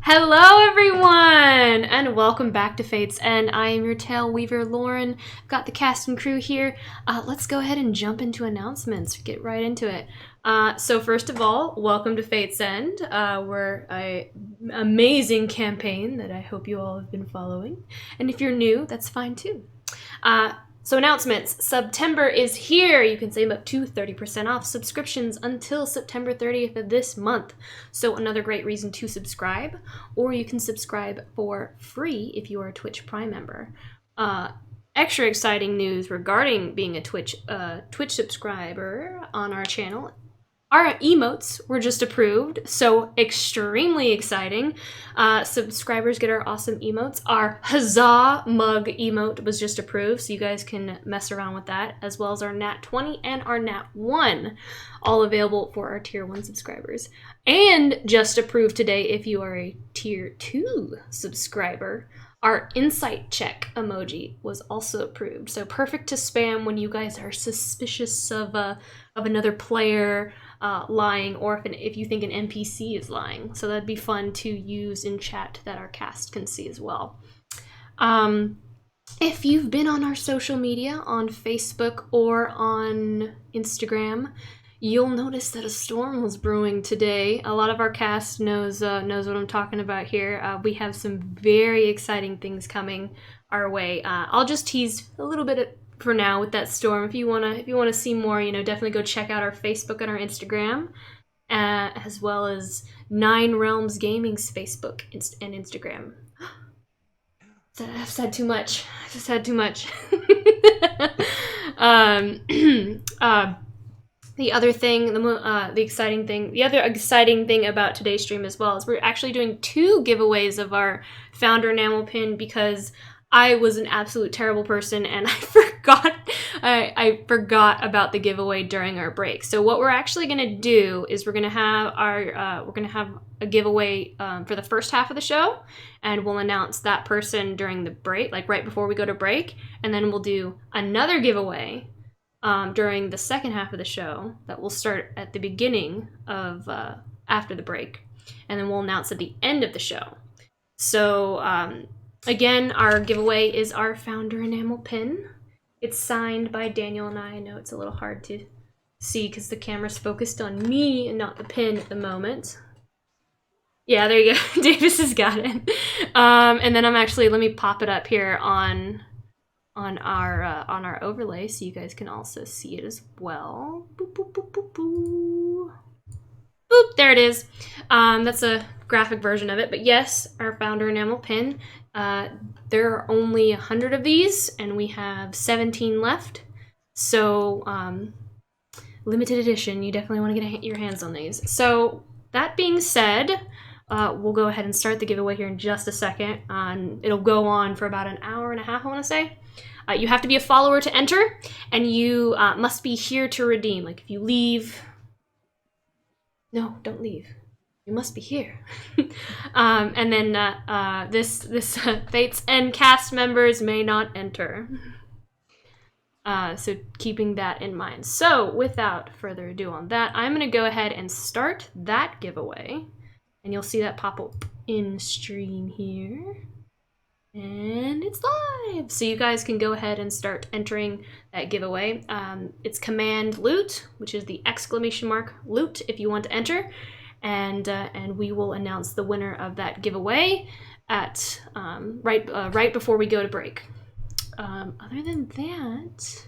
Hello everyone, and welcome back to Fate's End. I am your Tail Weaver, Lauren. Got the cast and crew here. Let's go ahead and jump into announcements. Get right into it. So first of all, welcome to Fate's End. We're an amazing campaign that I hope you all have been following. And if you're new, that's fine too. So announcements. September is here. You can save up to 30% off subscriptions until September 30th of this month. So another great reason to subscribe, or you can subscribe for free if you are a Twitch Prime member. Extra exciting news regarding being a Twitch subscriber on our channel. Our emotes were just approved, so extremely exciting. Subscribers get our awesome emotes. Our Huzzah mug emote was just approved, so you guys can mess around with that, as well as our Nat 20 and our Nat 1, all available for our Tier 1 subscribers. And just approved today if you are a Tier 2 subscriber, our insight check emoji was also approved. So perfect to spam when you guys are suspicious of another player lying, or if you think an NPC is lying. So that'd be fun to use in chat that our cast can see as well. If you've been on our social media, on Facebook or on Instagram, you'll notice that a storm was brewing today. A lot of our cast knows what I'm talking about here. We have some very exciting things coming our way. I'll just tease a little bit for now with that storm. If you wanna see more, definitely go check out our Facebook and our Instagram, as well as Nine Realms Gaming's Facebook and Instagram. I've said too much. I just said too much. The other exciting thing about today's stream as well is we're actually doing 2 giveaways of our founder enamel pin, because I was an absolute terrible person and I forgot about the giveaway during our break. So what we're actually gonna do is we're gonna have a giveaway for the first half of the show, and we'll announce that person during the break, like right before we go to break, and then we'll do another giveaway during the second half of the show that will start at the beginning of after the break, and then we'll announce at the end of the show. So again, our giveaway is our founder enamel pin. It's signed by Daniel and I. I know it's a little hard to see because the camera's focused on me and not the pin at the moment. Yeah, there you go. Davis has got it. And then let me pop it up here on our overlay so you guys can also see it as well. Boop, boop, boop, boop, boop. Boop, there it is. That's a graphic version of it, but yes, our founder enamel pin. There are only 100 of these, and we have 17 left. So limited edition. You definitely want to get your hands on these. So that being said, we'll go ahead and start the giveaway here in just a second. It'll go on for about an hour and a half, I want to say. You have to be a follower to enter, and you must be here to redeem. Like if you leave, no, don't leave. You must be here. And then this Fate's End cast members may not enter. So keeping that in mind. So without further ado on that, I'm going to go ahead and start that giveaway. And you'll see that pop up in stream here. And it's live! So you guys can go ahead and start entering that giveaway. It's command loot, which is the exclamation mark loot if you want to enter. And we will announce the winner of that giveaway at right before we go to break. Other than that,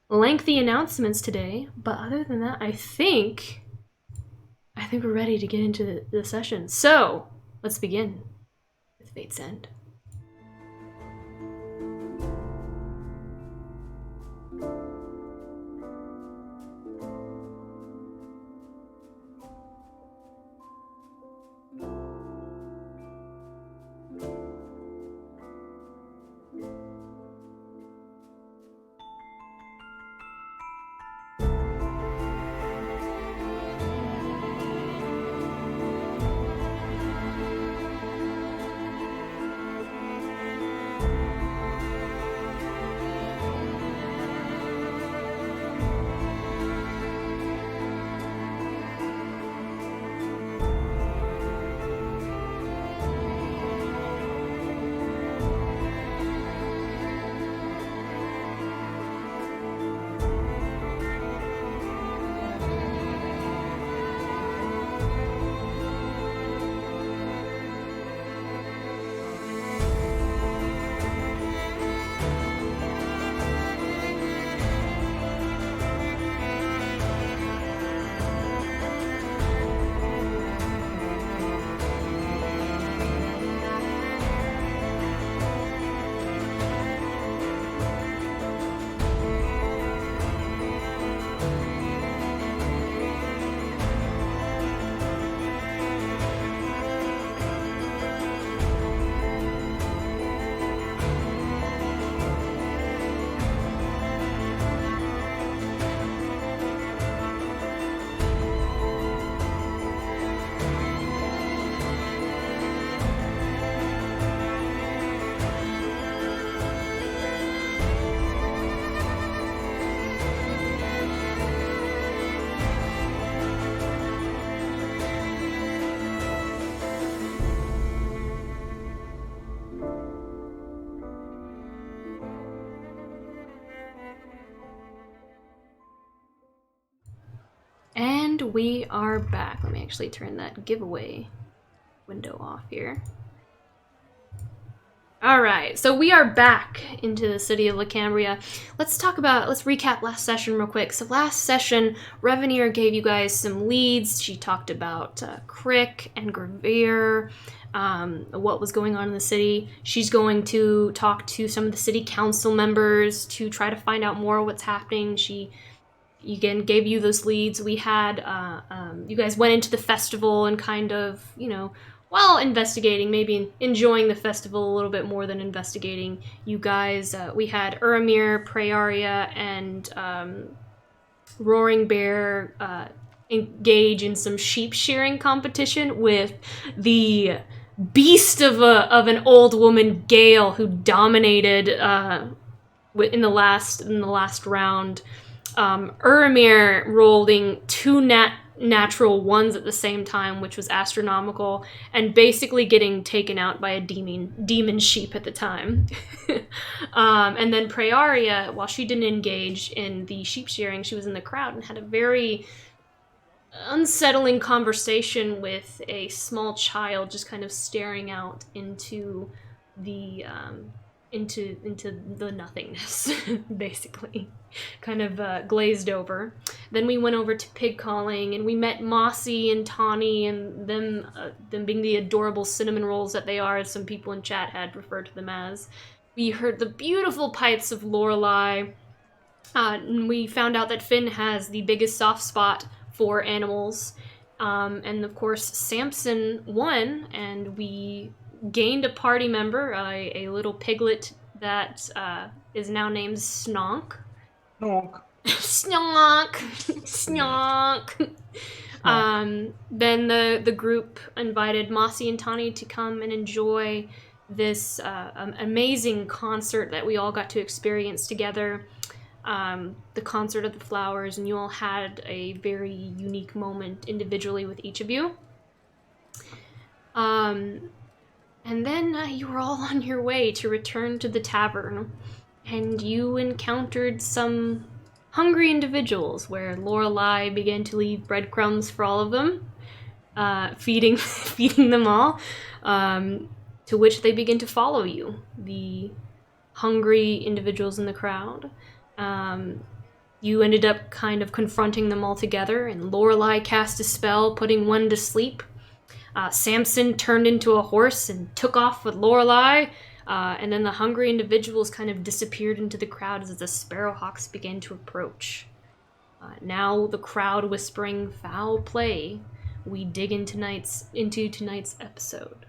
lengthy announcements today, but other than that, I think we're ready to get into the session. So let's begin with Fate's End. we are back. Let me actually turn that giveaway window off here. All right, so we are back into the city of Lacambria. Let's recap last session real quick. So last session, Revenir gave you guys some leads. She talked about Crick and Grevir, what was going on in the city. She's going to talk to some of the city council members to try to find out more what's happening. She again gave you those leads. We had you guys went into the festival and kind of, while investigating, maybe enjoying the festival a little bit more than investigating. You guys, we had Urimir, Praeria, and Roaring Bear engage in some sheep shearing competition with the beast of an old woman, Gale, who dominated in the last round. Urimir rolling two natural ones at the same time, which was astronomical, and basically getting taken out by a demon sheep at the time. And then Praeria, while she didn't engage in the sheep shearing, she was in the crowd and had a very unsettling conversation with a small child, just kind of staring out into the nothingness, basically, kind of glazed over. Then we went over to pig calling, and we met Mossy and Tawny, and them being the adorable cinnamon rolls that they are, as some people in chat had referred to them as. We heard the beautiful pipes of Lorelei, and we found out that Finn has the biggest soft spot for animals, and of course Samson won, and we gained a party member, a little piglet that is now named Snonk. Snonk. Snonk. Snonk. Then the group invited Mossy and Tawny to come and enjoy this amazing concert that we all got to experience together. The concert of the flowers, and you all had a very unique moment individually with each of you. And then you were all on your way to return to the tavern, and you encountered some hungry individuals where Lorelei began to leave breadcrumbs for all of them, feeding them all, to which they begin to follow you, the hungry individuals in the crowd. You ended up kind of confronting them all together, and Lorelei cast a spell, putting one to sleep. Samson turned into a horse and took off with Lorelei, and then the hungry individuals kind of disappeared into the crowd as the Sparrowhawks began to approach. Now the crowd whispering foul play, we dig into tonight's episode.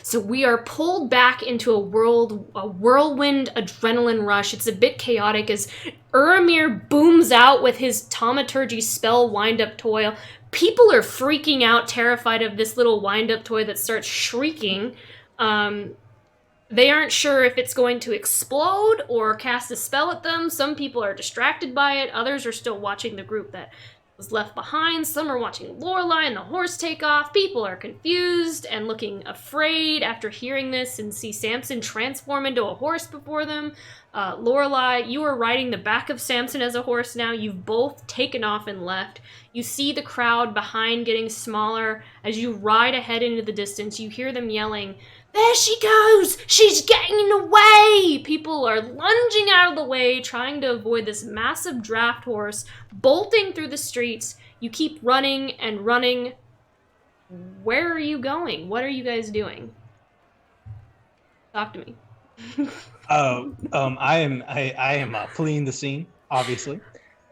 So we are pulled back into a whirlwind adrenaline rush. It's a bit chaotic as Urimir booms out with his taumaturgy spell wind-up toy. People are freaking out, terrified of this little wind-up toy that starts shrieking. They aren't sure if it's going to explode or cast a spell at them. Some people are distracted by it. Others are still watching the group that was left behind. Some are watching Lorelei and the horse take off. People are confused and looking afraid after hearing this and see Samson transform into a horse before them. Lorelei, you are riding the back of Samson as a horse now. You've both taken off and left. You see the crowd behind getting smaller. As you ride ahead into the distance, you hear them yelling, "There she goes! She's getting in the way!" People are lunging out of the way, trying to avoid this massive draft horse, bolting through the streets. You keep running and running. Where are you going? What are you guys doing? Talk to me. I am fleeing the scene, obviously,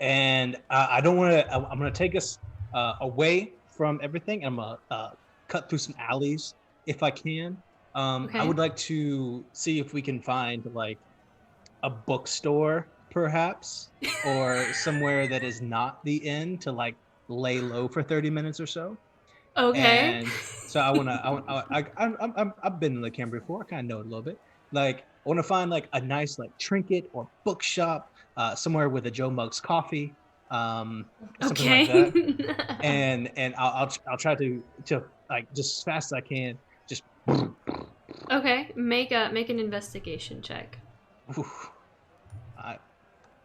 and I don't want to. I'm going to take us away from everything. I'm going to cut through some alleys if I can. Okay. I would like to see if we can find like a bookstore, perhaps, or somewhere that is not the inn to like lay low for 30 minutes or so. Okay. And so I've been in the Lacambria before. I kind of know it a little bit. Like I want to find like a nice like trinket or bookshop, somewhere with a Joe Muggs coffee, something like that. And I'll try to like just as fast as I can. Just okay. Make an investigation check.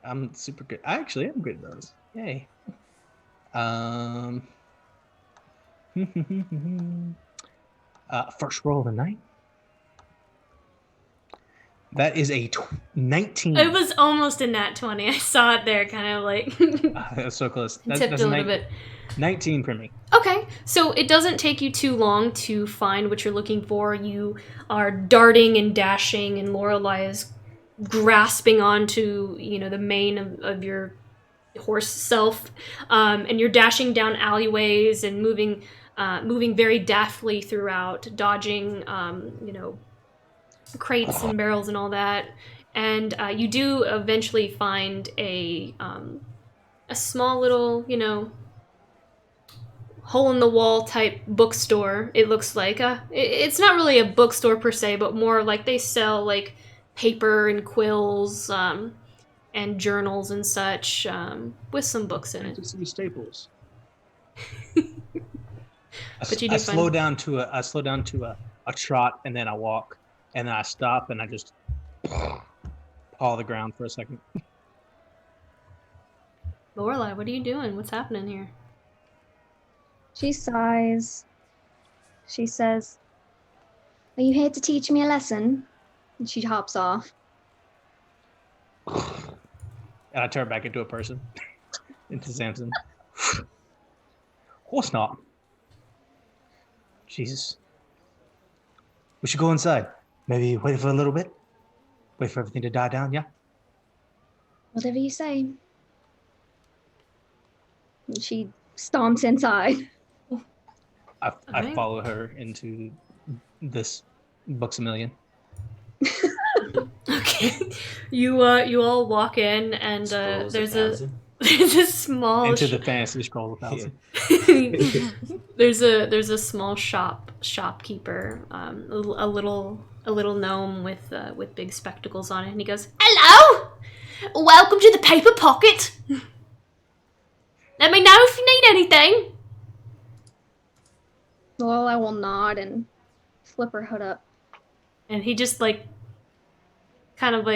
I'm super good. I actually am good at those. Yay. Um, first roll of the night. That is a 19. It was almost a nat 20. I saw it there, kind of like That's so close. tipped a little bit. 19 for me. Okay, so it doesn't take you too long to find what you're looking for. You are darting and dashing, and Lorelei is grasping onto, the mane of your horse self, and you're dashing down alleyways and moving very deftly throughout, dodging, crates and barrels and all that. And you do eventually find a small little, hole in the wall type bookstore. It looks like it's not really a bookstore per se, but more like they sell like paper and quills, and journals and such, with some books in it. Fantasy staples. But you do I slow down to a trot, and then I walk, and then I stop, and I just paw the ground for a second. Lorelei, what are you doing? What's happening here? She sighs. She says, "Are you here to teach me a lesson?" And she hops off. And I turn back into a person, into Samson. Of course not. Jesus. We should go inside. Maybe wait for a little bit. Wait for everything to die down, yeah? Whatever you say. And she stomps inside. I follow her into this Bucks a Million. Okay, you all walk in, and there's a small into the fantasy scroll of 1,000. there's a small shopkeeper, a little gnome with big spectacles on it, and he goes, "Hello, welcome to the paper pocket. Let me know if you need anything." Well, I will nod and flip her hood up. And he just kind of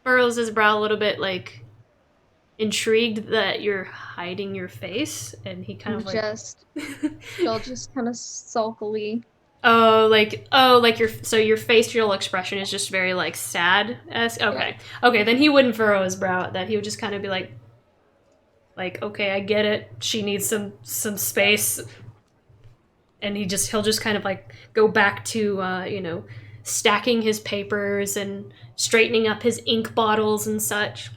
furrows his brow a little bit, intrigued that you're hiding your face, and he kind of she'll just kind of sulkily. Your facial expression is just very sad. Okay, then he wouldn't furrow his brow at that. He would just kind of be like, okay, I get it. She needs some space, and he'll just kind of go back to stacking his papers and straightening up his ink bottles and such.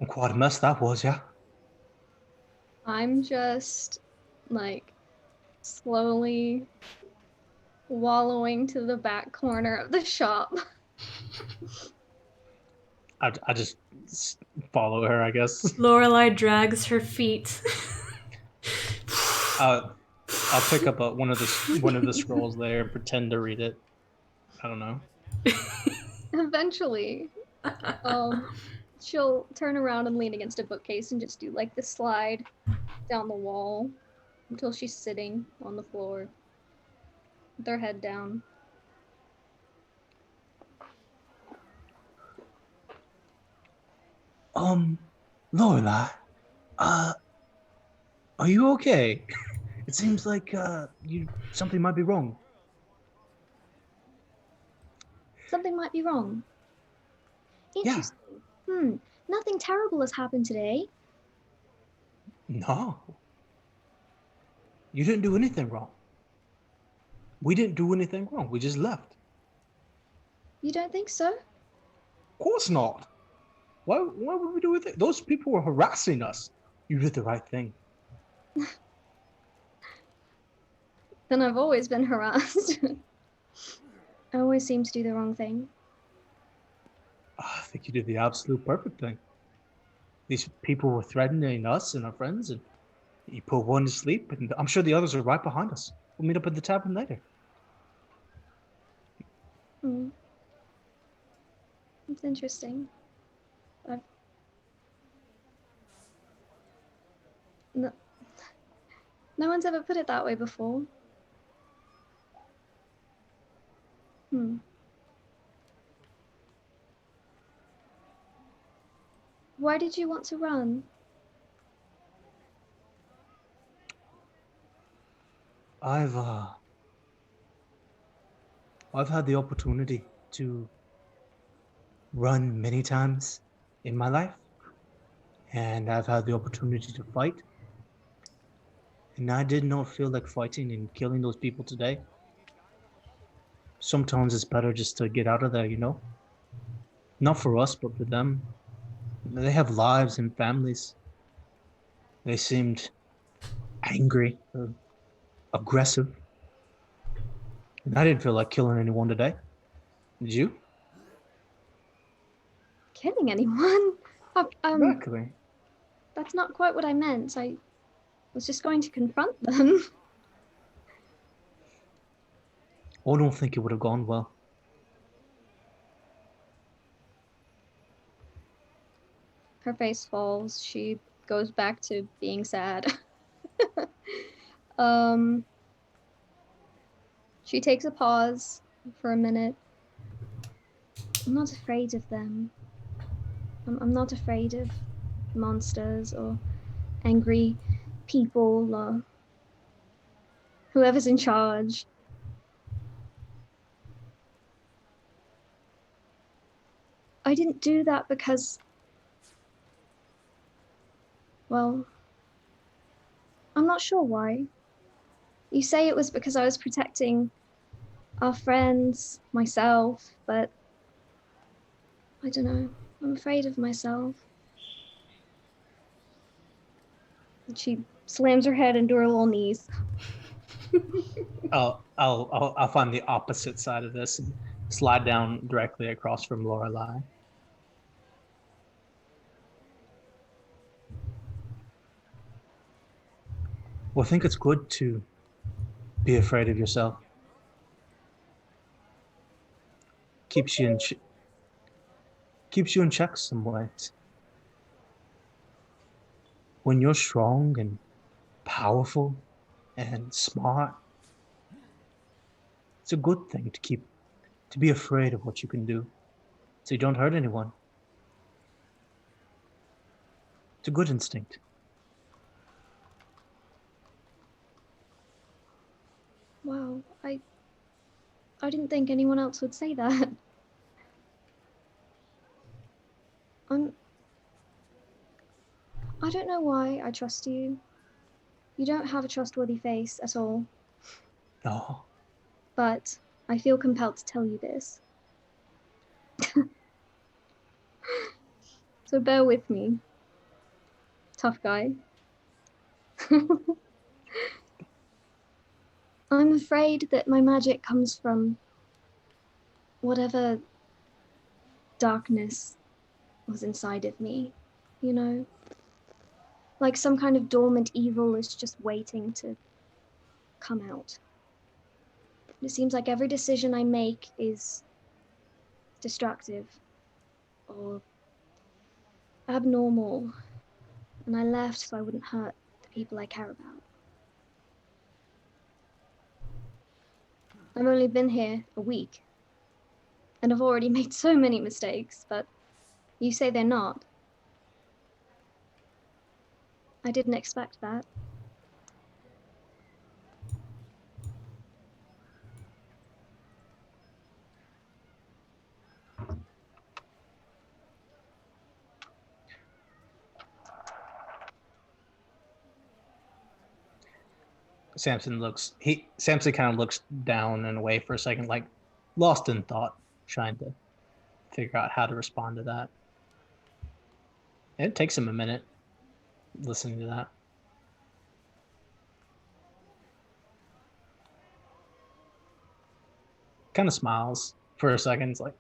Quite a mess that was, yeah? I'm just slowly wallowing to the back corner of the shop. I just follow her, I guess. Lorelei drags her feet. I'll pick up one of the scrolls there and pretend to read it. I don't know. Eventually, she'll turn around and lean against a bookcase and just do the slide down the wall until she's sitting on the floor with her head down. Lorelei, are you okay? It seems like something might be wrong. Something might be wrong. Interesting. Yeah. Nothing terrible has happened today. No. You didn't do anything wrong. We didn't do anything wrong. We just left. You don't think so? Of course not. Why would we do it? Those people were harassing us. You did the right thing. Then I've always been harassed. I always seem to do the wrong thing. I think you did the absolute perfect thing. These people were threatening us and our friends, and you put one to sleep, and I'm sure the others are right behind us. We'll meet up at the tavern later. It's interesting. No one's ever put it that way before. Why did you want to run? I've had the opportunity to run many times in my life, and I've had the opportunity to fight, and I did not feel like fighting and killing those people today. Sometimes it's better just to get out of there, you know? Not for us, but for them. They have lives and families. They seemed angry or aggressive, and I didn't feel like killing anyone today. Did you? Killing anyone? Exactly. That's not quite what I meant. I was just going to confront them. I don't think it would have gone well. Her face falls. She goes back to being sad. um, she takes a pause for a minute. I'm not afraid of them. I'm not afraid of monsters or angry people or whoever's in charge. I didn't do that because, well, I'm not sure why. You say it was because I was protecting our friends, myself, but I don't know. I'm afraid of myself. And she slams her head into her little knees. I'll find the opposite side of this and slide down directly across from Lorelei. Well, I think it's good to be afraid of yourself. Keeps you in keeps you in check some ways. When you're strong and powerful and smart, it's a good thing to be afraid of what you can do, so you don't hurt anyone. It's a good instinct. Wow, I didn't think anyone else would say that. I don't know why I trust you. You don't have a trustworthy face at all, No, but I feel compelled to tell you this. So bear with me, tough guy. I'm afraid that my magic comes from whatever darkness was inside of me, you know? Like some kind of dormant evil is just waiting to come out. It seems like every decision I make is destructive or abnormal, and I left so I wouldn't hurt the people I care about. I've only been here a week, and I've already made so many mistakes, but you say they're not. I didn't expect that. Samson kind of looks down and away for a second, like lost in thought, trying to figure out how to respond to that. And it takes him a minute listening to that. Kind of smiles for a second. It's like,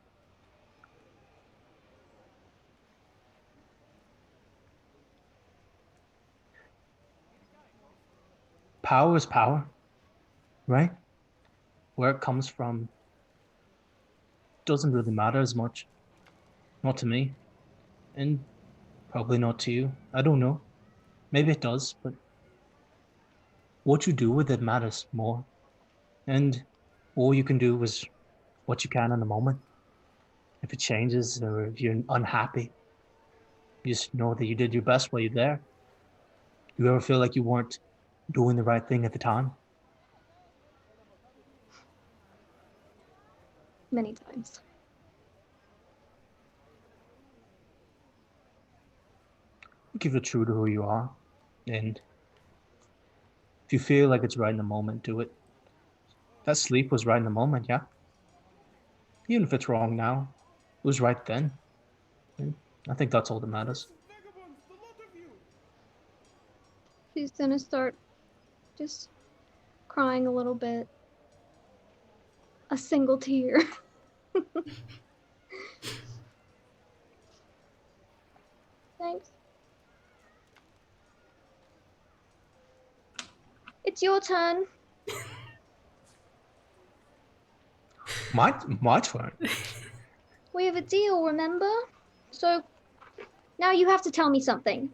power is power, right? Where it comes from doesn't really matter as much. Not to me. And probably not to you. I don't know. Maybe it does, but what you do with it matters more. And all you can do is what you can in the moment. If it changes or if you're unhappy, You just know that you did your best while you're there. You ever feel like you weren't doing the right thing at the time? Many times. Keep it true to who you are. And if you feel like it's right in the moment, do it. That sleep was right in the moment, yeah? Even if it's wrong now, it was right then. And I think that's all that matters. She's gonna start just crying a little bit. A single tear. Thanks. It's your turn. My turn. We have a deal, remember? So now you have to tell me something.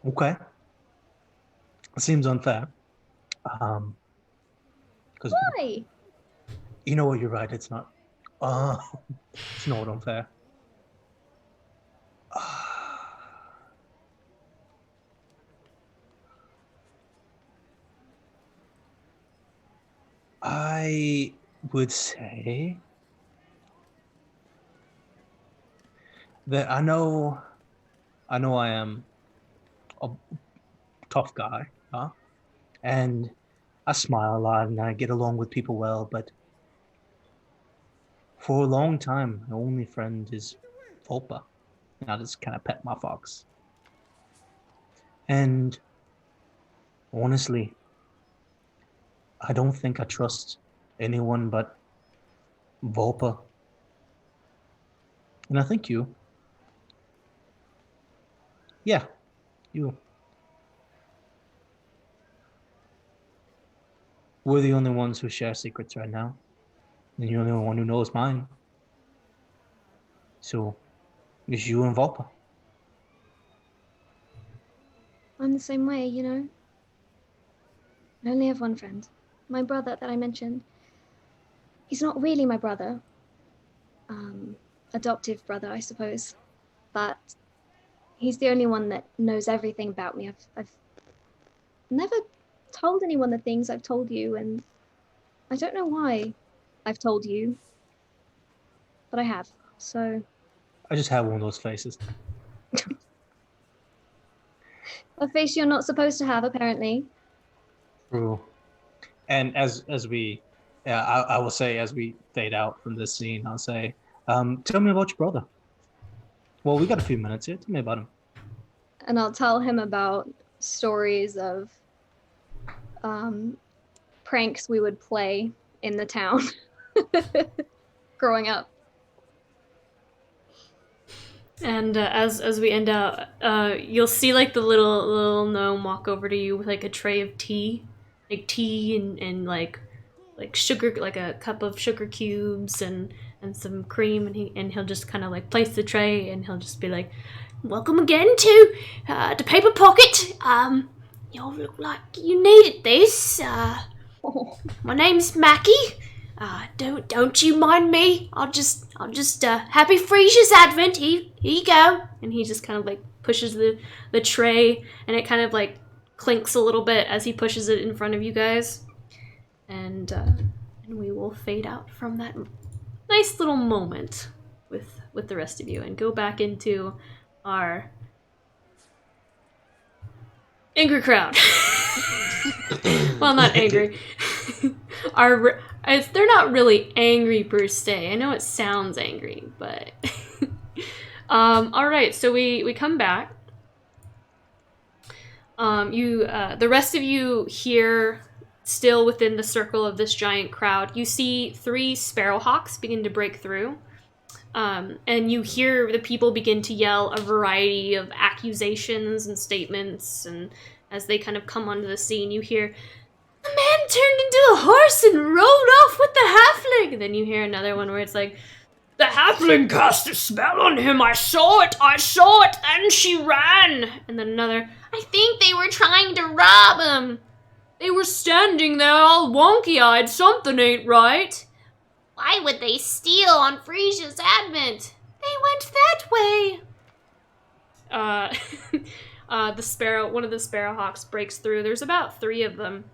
Okay. It seems unfair. Because Why? you know what, you're right, it's not. It's not unfair. I would say that I know I am a tough guy, huh? And I smile a lot and I get along with people well, but for a long time, my only friend is Volpa. And I just kind of pet my fox. And honestly, I don't think I trust anyone but Volpa. And I think you. Yeah, you. We're the only ones who share secrets right now. And you're the only one who knows mine. So, it's you and Volpa. I'm the same way, you know. I only have one friend. My brother that I mentioned. He's not really my brother. Adoptive brother, I suppose. But he's the only one that knows everything about me. I've never told anyone the things I've told you, and I don't know why I've told you. But I have, so... I just have one of those faces. A face you're not supposed to have, apparently. True. And as we, I will say, as we fade out from this scene, I'll say, tell me about your brother. Well, we got a few minutes here. Tell me about him. And I'll tell him about stories of pranks we would play in the town growing up. And as we end out, you'll see like the little gnome walk over to you with like a tray of tea, like tea and like sugar, like a cup of sugar cubes and some cream, and he'll just kind of like place the tray, and he'll just be like, "Welcome again to the paper pocket. You look like you needed this. My name's Mackie. Don't you mind me? I'll just happy Frasia's advent. Here you go." And he just kind of like pushes the tray, and it kind of like clinks a little bit as he pushes it in front of you guys. And we will fade out from that nice little moment with the rest of you and go back into our angry crowd. Well, not angry. They're not really angry per se. I know it sounds angry, but all right. So we come back. The rest of you here, still within the circle of this giant crowd, you see 3 Sparrowhawks begin to break through. And you hear the people begin to yell a variety of accusations and statements, and as they kind of come onto the scene, you hear, "The man turned into a horse and rode off with the halfling!" And then you hear another one where it's like, "The halfling cast a spell on him, I saw it, and she ran!" And then another, "I think they were trying to rob him. They were standing there all wonky-eyed, something ain't right. Why would they steal on Frisia's advent? They went that way. One of the Sparrowhawks breaks through. There's about 3 of them.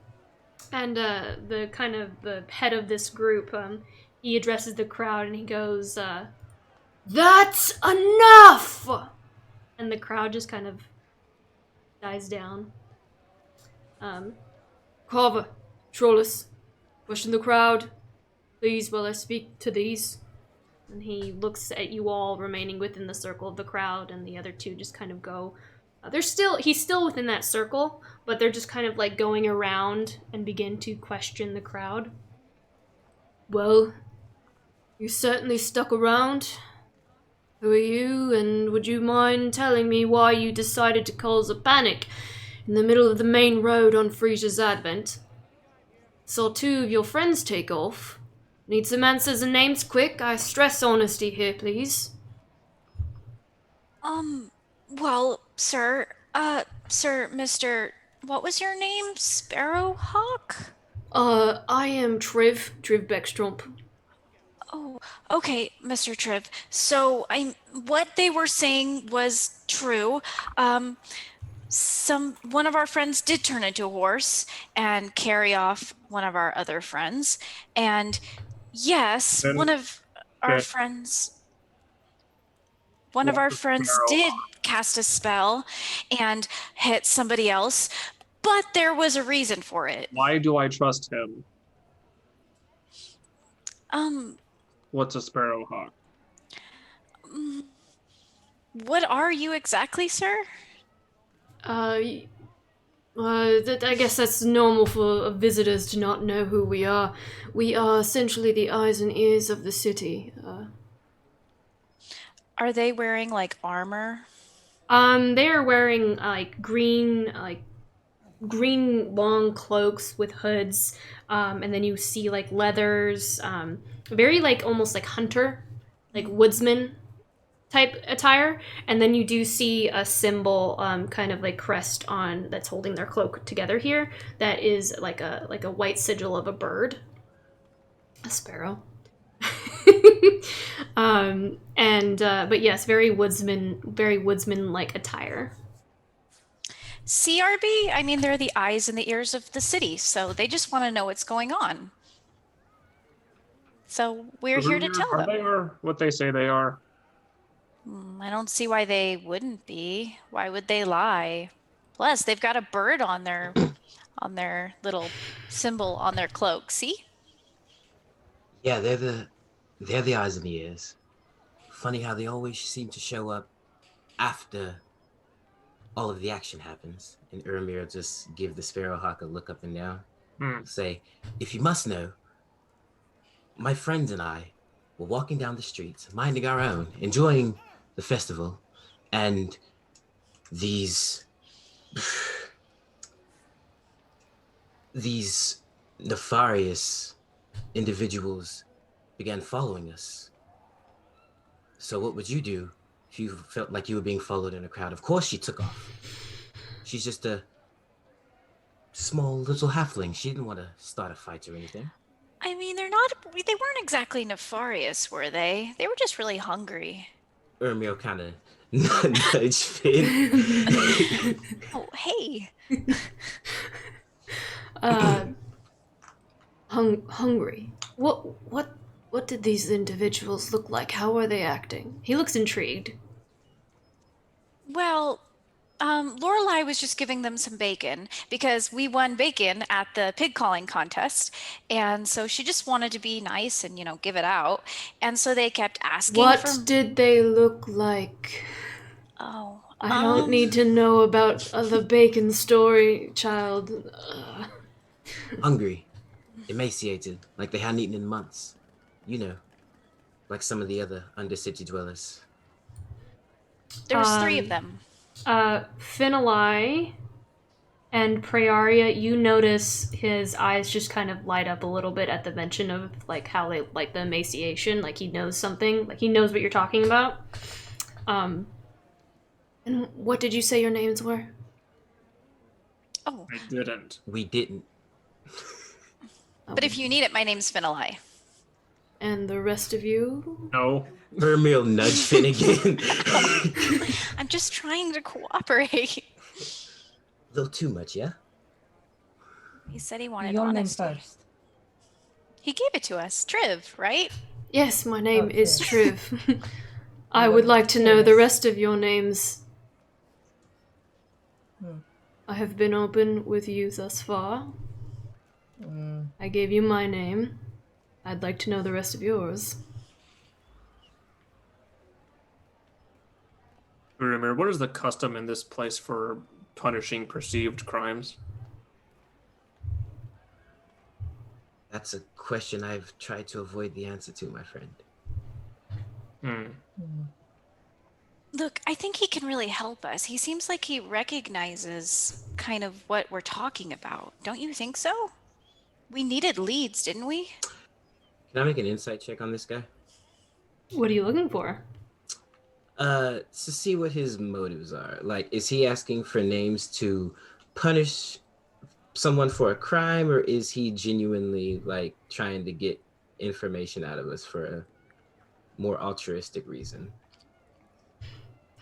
And the head of this group, he addresses the crowd and he goes, "That's enough!" And the crowd just kind of dies down. Carver, Trollus, question the crowd, please, while I speak to these. And he looks at you all remaining within the circle of the crowd, and the other 2 just kind of go. He's still within that circle, but they're just kind of like going around and begin to question the crowd. Well, you certainly stuck around. Who are you, and would you mind telling me why you decided to cause a panic in the middle of the main road on Frisia's Advent? Saw 2 of your friends take off. Need some answers and names quick. I stress honesty here, please. Well, sir, Mr. What was your name? Sparrowhawk? I am Triv Beckstromp. Oh, okay, Mr. Triv. So, what they were saying was true. One of our friends did turn into a horse and carry off one of our other friends. And yes, one of our friends did cast a spell and hit somebody else, but there was a reason for it. Why do I trust him? What's a Sparrowhawk? What are you exactly, sir? I guess that's normal for visitors to not know who we are. We are essentially the eyes and ears of the city. Are they wearing, like, armor? They are wearing, green long cloaks with hoods, and then you see, leathers, very, almost like hunter, woodsman type attire, and then you do see a symbol, kind of crest on, that's holding their cloak together here, that is like a white sigil of a bird. A sparrow. But yes, very woodsman-like attire. CRB? I mean, they're the eyes and the ears of the city, so they just want to know what's going on. So we're here to tell them. They are what they say they are. I don't see why they wouldn't be. Why would they lie? Plus, they've got a bird on their little symbol on their cloak. See? Yeah, they're the eyes and the ears. Funny how they always seem to show up after all of the action happens. And Urimir will just give the Sparrowhawk a look up and down. Say, if you must know, my friends and I were walking down the streets, minding our own, enjoying the festival, and these nefarious individuals began following us. So what would you do if you felt like you were being followed in a crowd? Of course she took off. She's just a small little halfling. She didn't want to start a fight or anything. I mean, they weren't exactly nefarious, were they? They were just really hungry. Urimir kind of nudged Finn. Oh, hey. Hungry. What did these individuals look like? How are they acting? He looks intrigued. Well, Lorelai was just giving them some bacon because we won bacon at the pig calling contest, and so she just wanted to be nice and give it out, and so they kept asking. What did they look like? Oh, I don't need to know about the bacon story, child. Hungry, emaciated, like they hadn't eaten in months. Like some of the other Undercity dwellers. There was 3 of them. Finalai and Praeria, you notice his eyes just kind of light up a little bit at the mention of how they the emaciation, he knows something, he knows what you're talking about. And what did you say your names were? Oh, I didn't. We didn't. But if you need it, my name's Finalai. And the rest of you? No. Urimir will nudge Finn again. I'm just trying to cooperate. A little too much, yeah? He said he wanted Your name honesty. first. He gave it to us. Triv, right? Yes, my name Oh, is Triv. Triv. I would like to know the rest of your names. I have been open with you thus far. I gave you my name. I'd like to know the rest of yours. Urimir, what is the custom in this place for punishing perceived crimes? That's a question I've tried to avoid the answer to, my friend. Look, I think he can really help us. He seems like he recognizes kind of what we're talking about. Don't you think so? We needed leads, didn't we? Can I make an insight check on this guy? What are you looking for? To see what his motives are. Like, is he asking for names to punish someone for a crime, or is he genuinely, like, trying to get information out of us for a more altruistic reason?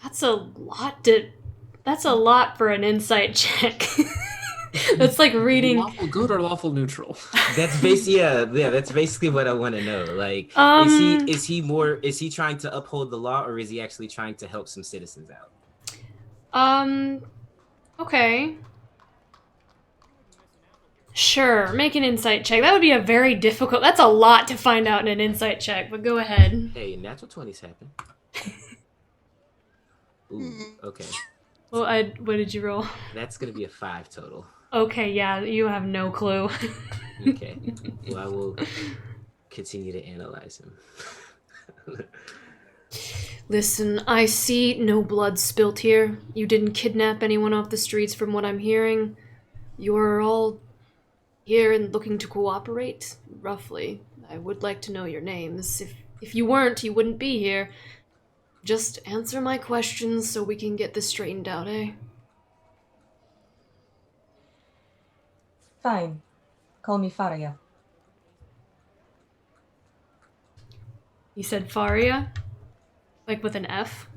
That's a lot for an insight check. That's like reading. Lawful good or lawful neutral? That's that's basically what I want to know. Like, is he trying to uphold the law, or is he actually trying to help some citizens out? Okay. Sure, make an insight check. That would be that's a lot to find out in an insight check, but go ahead. Hey, natural 20s happen. Ooh, okay. Well, what did you roll? That's gonna be a 5 total. Okay, yeah, you have no clue. Okay. Well, I will continue to analyze him. Listen, I see no blood spilt here. You didn't kidnap anyone off the streets from what I'm hearing. You're all here and looking to cooperate, roughly. I would like to know your names. If you weren't, you wouldn't be here. Just answer my questions so we can get this straightened out, eh? Fine. Call me Faria. You said Faria? Like with an F?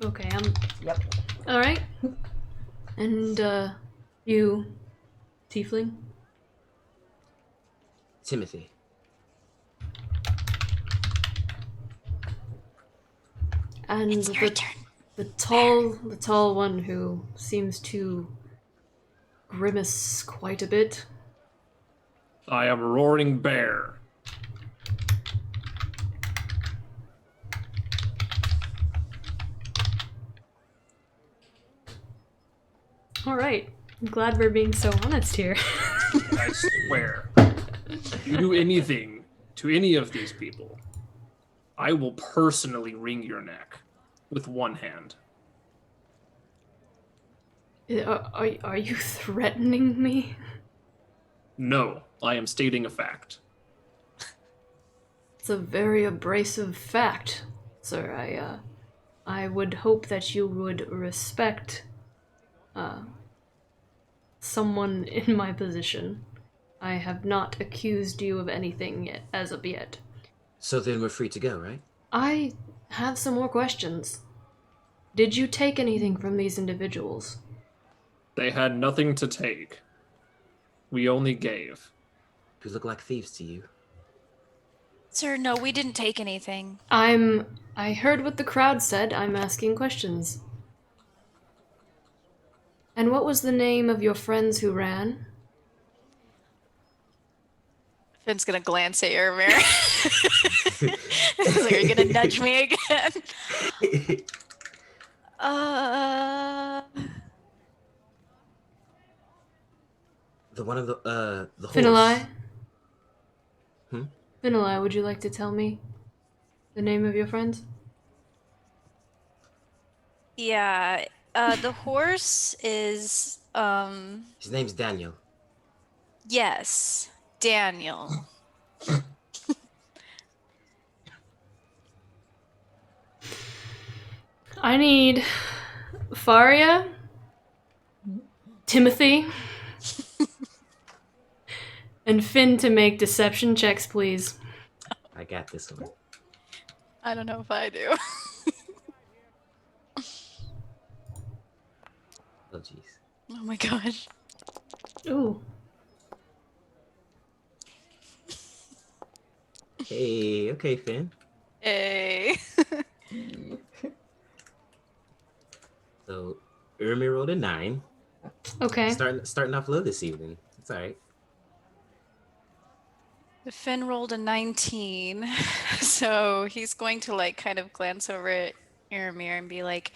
Okay, Yep. Alright. And, you... Tiefling? Timothy. And It's your turn. the tall one who seems to grimace quite a bit. I am Roaring Bear. Alright. I'm glad we're being so honest here. I swear. If you do anything to any of these people, I will personally wring your neck with one hand. Are you threatening me? No, I am stating a fact. It's a very abrasive fact, sir. I would hope that you would respect, someone in my position. I have not accused you of anything yet, as of yet. So then we're free to go, right? I have some more questions. Did you take anything from these individuals? They had nothing to take. We only gave. We look like thieves to you. Sir, no, we didn't take anything. I heard what the crowd said. I'm asking questions. And what was the name of your friends who ran? Finn's gonna glance at Urimir. He's like, are you gonna nudge me again? The one of the horse. Finalai? Hmm? Finalai, would you like to tell me the name of your friends? Yeah, the horse is, His name's Daniel. yes, Daniel. I need Faria, Timothy, and Finn to make deception checks, please. I got this one. I don't know if I do. Oh, jeez. Oh my gosh. Ooh. Hey, okay, Finn. Hey. So, Urimir rolled a 9. Okay. Starting off low this evening. It's all right. Finn rolled a 19, so he's going to like kind of glance over at Urimir and be like,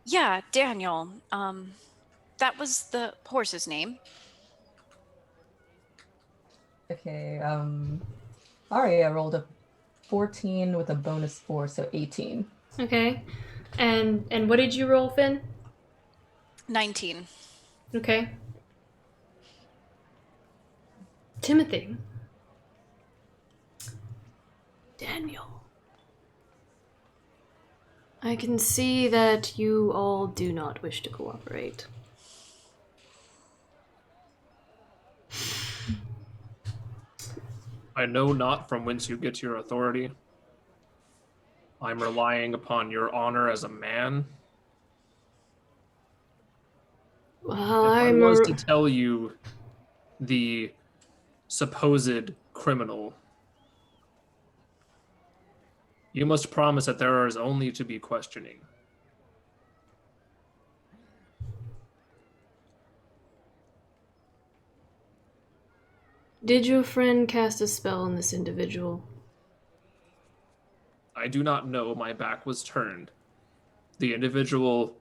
"Yeah, Daniel. That was the horse's name." Okay, Aria rolled a 14 with a bonus 4, so 18. Okay. And what did you roll, Finn? 19. Okay. Timothy. Daniel. I can see that you all do not wish to cooperate. I know not from whence you get your authority. I'm relying upon your honor as a man. Well, If I I'm was to tell you the supposed criminal, you must promise that there is only to be questioning. Did your friend cast a spell on this individual? I do not know. My back was turned. The individual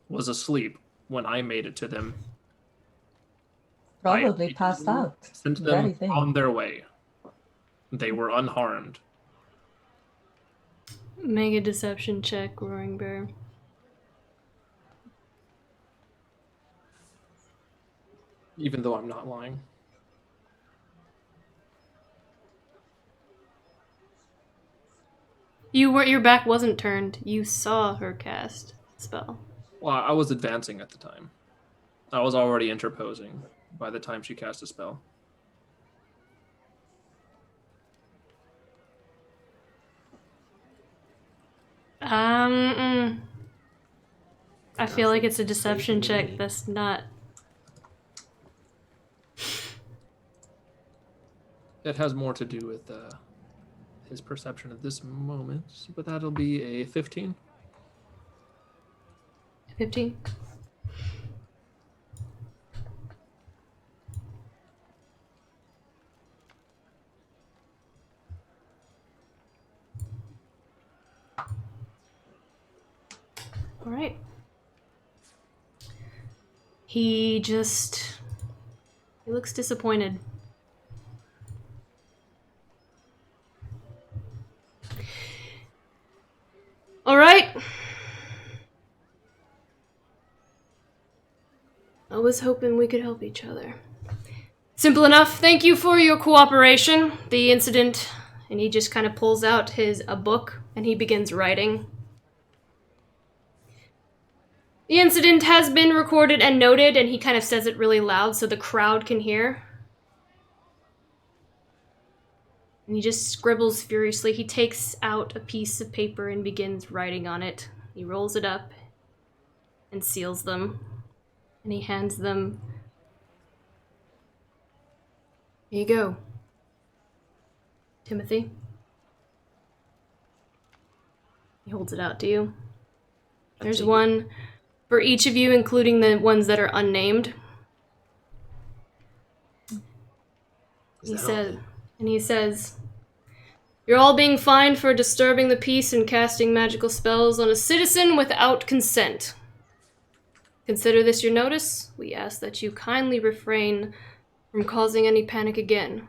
was asleep when I made it to them. Probably I passed out. sent Very them thin. on their way. They were unharmed. Make a deception check, Roaring Bear. Even though I'm not lying. Your back wasn't turned. You saw her cast the spell. Well, I was advancing at the time. I was already interposing by the time she cast a spell. I feel like it's a Sounds deception crazy to check. me. That's not. It has more to do with his perception at this moment, but that'll be a 15. 15. All right. He looks disappointed. All right. I was hoping we could help each other. Simple enough. Thank you for your cooperation. The incident, and he just kind of pulls out a book and he begins writing. The incident has been recorded and noted, and he kind of says it really loud so the crowd can hear. And he just scribbles furiously. He takes out a piece of paper and begins writing on it. He rolls it up and seals them. And he hands them. Here you go, Timothy. He holds it out to you. There's one for each of you, including the ones that are unnamed. He says, "You're all being fined for disturbing the peace and casting magical spells on a citizen without consent. Consider this your notice. We ask that you kindly refrain from causing any panic again,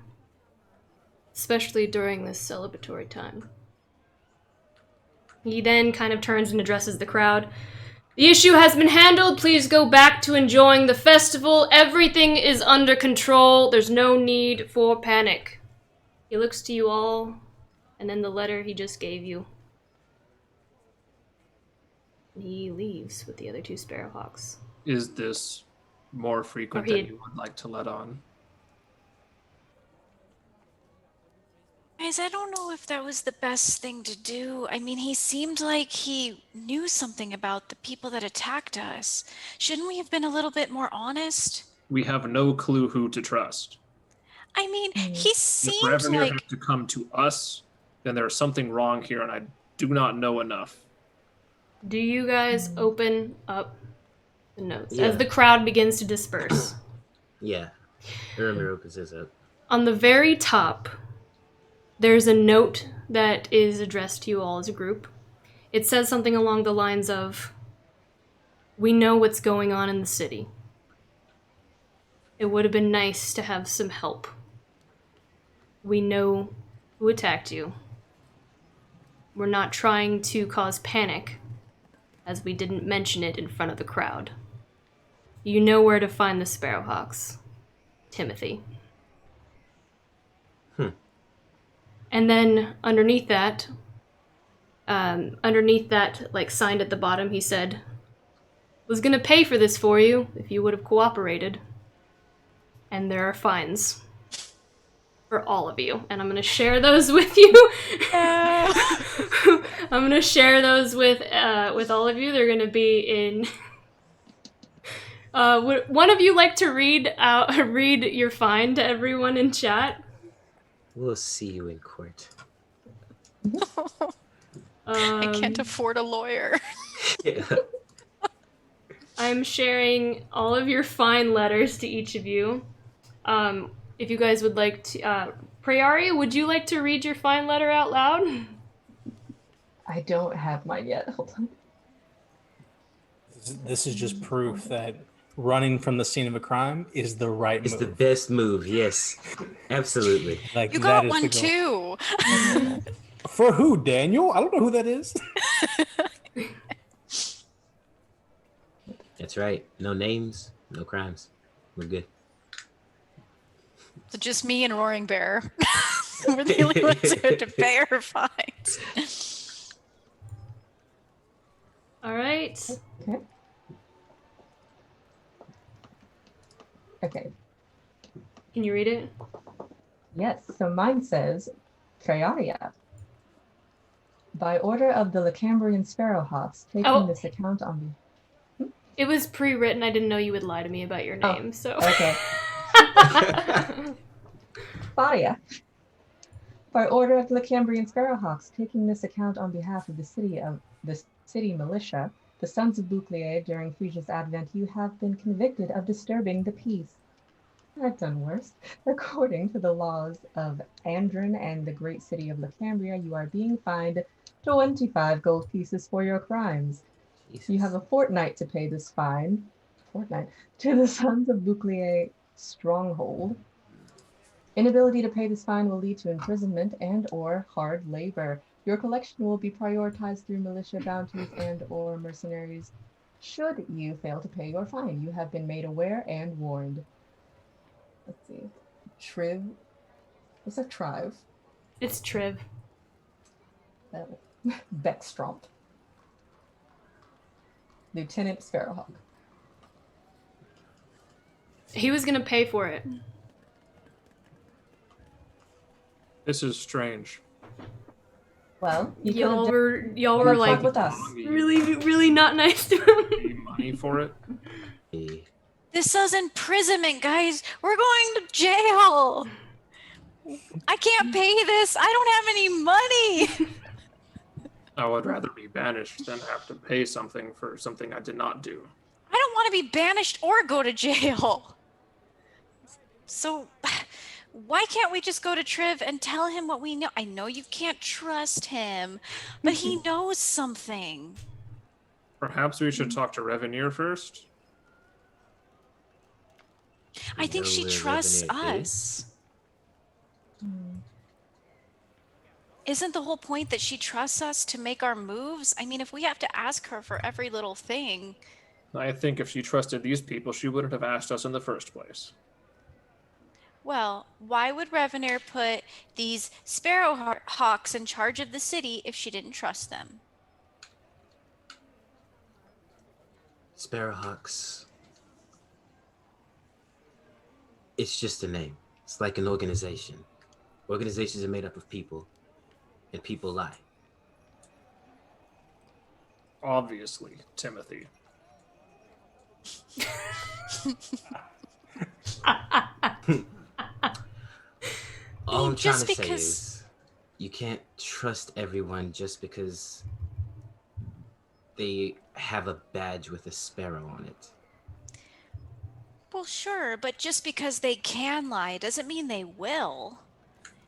especially during this celebratory time." He then kind of turns and addresses the crowd. "The issue has been handled. Please go back to enjoying the festival. Everything is under control. There's no need for panic." He looks to you all, and then the letter he just gave you. He leaves with the other two Sparrowhawks. Is this more frequent than you would like to let on? Guys, I don't know if that was the best thing to do. I mean, he seemed like he knew something about the people that attacked us. Shouldn't we have been a little bit more honest? We have no clue who to trust. I mean, Hmm. he If seemed Revenir like... has to come to us, then there's something wrong here, and I do not know enough. Do you guys open up the notes as Yeah. the crowd begins to disperse? Yeah. Urimir opens his up. On the very top, there's a note that is addressed to you all as a group. It says something along the lines of, "We know what's going on in the city. It would have been nice to have some help. We know who attacked you. We're not trying to cause panic, as we didn't mention it in front of the crowd. You know where to find the Sparrowhawks. Timothy." And then underneath that, like signed at the bottom, he said, "Was gonna pay for this for you if you would have cooperated. And there are fines for all of you." And I'm gonna share those with you. I'm gonna share those with all of you. They're gonna be in. Would one of you like to read your fine to everyone in chat? We'll see you in court. I can't afford a lawyer. Yeah. I'm sharing all of your fine letters to each of you. If you guys would like to, Prayari, would you like to read your fine letter out loud? I don't have mine yet. Hold on. This is just proof that running from the scene of a crime is the right It's move. the best move, yes. Absolutely. Like, You that got is one the goal. too. For who, Daniel? I don't know who that is. That's right. No names, no crimes. We're good. So just me and Roaring Bear. We're the only ones who have to pay our fines. All right. Okay. Okay. Can you read it? Yes. So mine says, Triaria. By order of the Lacambrian Sparrowhawks, taking this account on the... It was pre-written. I didn't know you would lie to me about your name, so. Okay. Faria. By order of the Lacambrian Sparrowhawks, taking this account on behalf of the city militia, the Sons of Bouclier, during Frisia's advent, you have been convicted of disturbing the peace. I've done worse. According to the laws of Andron and the great city of Lacambria, you are being fined 25 gold pieces for your crimes. Jesus. You have a fortnight to pay this fine, to the Sons of Bouclier stronghold. Inability to pay this fine will lead to imprisonment and or hard labor. Your collection will be prioritized through militia bounties and or mercenaries. Should you fail to pay your fine, you have been made aware and warned. Let's see. Triv. What's that, Triv? It's Triv. Beckstromp. Lieutenant Sparrowhawk. He was gonna pay for it. This is strange. Well, Y'all were talk like with us. really not nice to him. Pay money for it. This says imprisonment, guys. We're going to jail. I can't pay this. I don't have any money. I would rather be banished than have to pay something for something I did not do. I don't want to be banished or go to jail. So why can't we just go to Triv and tell him what we know? I know you can't trust him, but he knows something. Perhaps we should talk to Revenir first. I think she trusts us. Isn't the whole point that she trusts us to make our moves? I mean, if we have to ask her for every little thing. I think if she trusted these people, she wouldn't have asked us in the first place. Well, why would Revenir put these Sparrowhawks in charge of the city if she didn't trust them? Sparrowhawks. It's just a name. It's like an organization. Organizations are made up of people, and people lie. Obviously, Timothy. All I'm trying Just to say because- is you can't trust everyone just because they have a badge with a sparrow on it. Well, sure, but just because they can lie doesn't mean they will.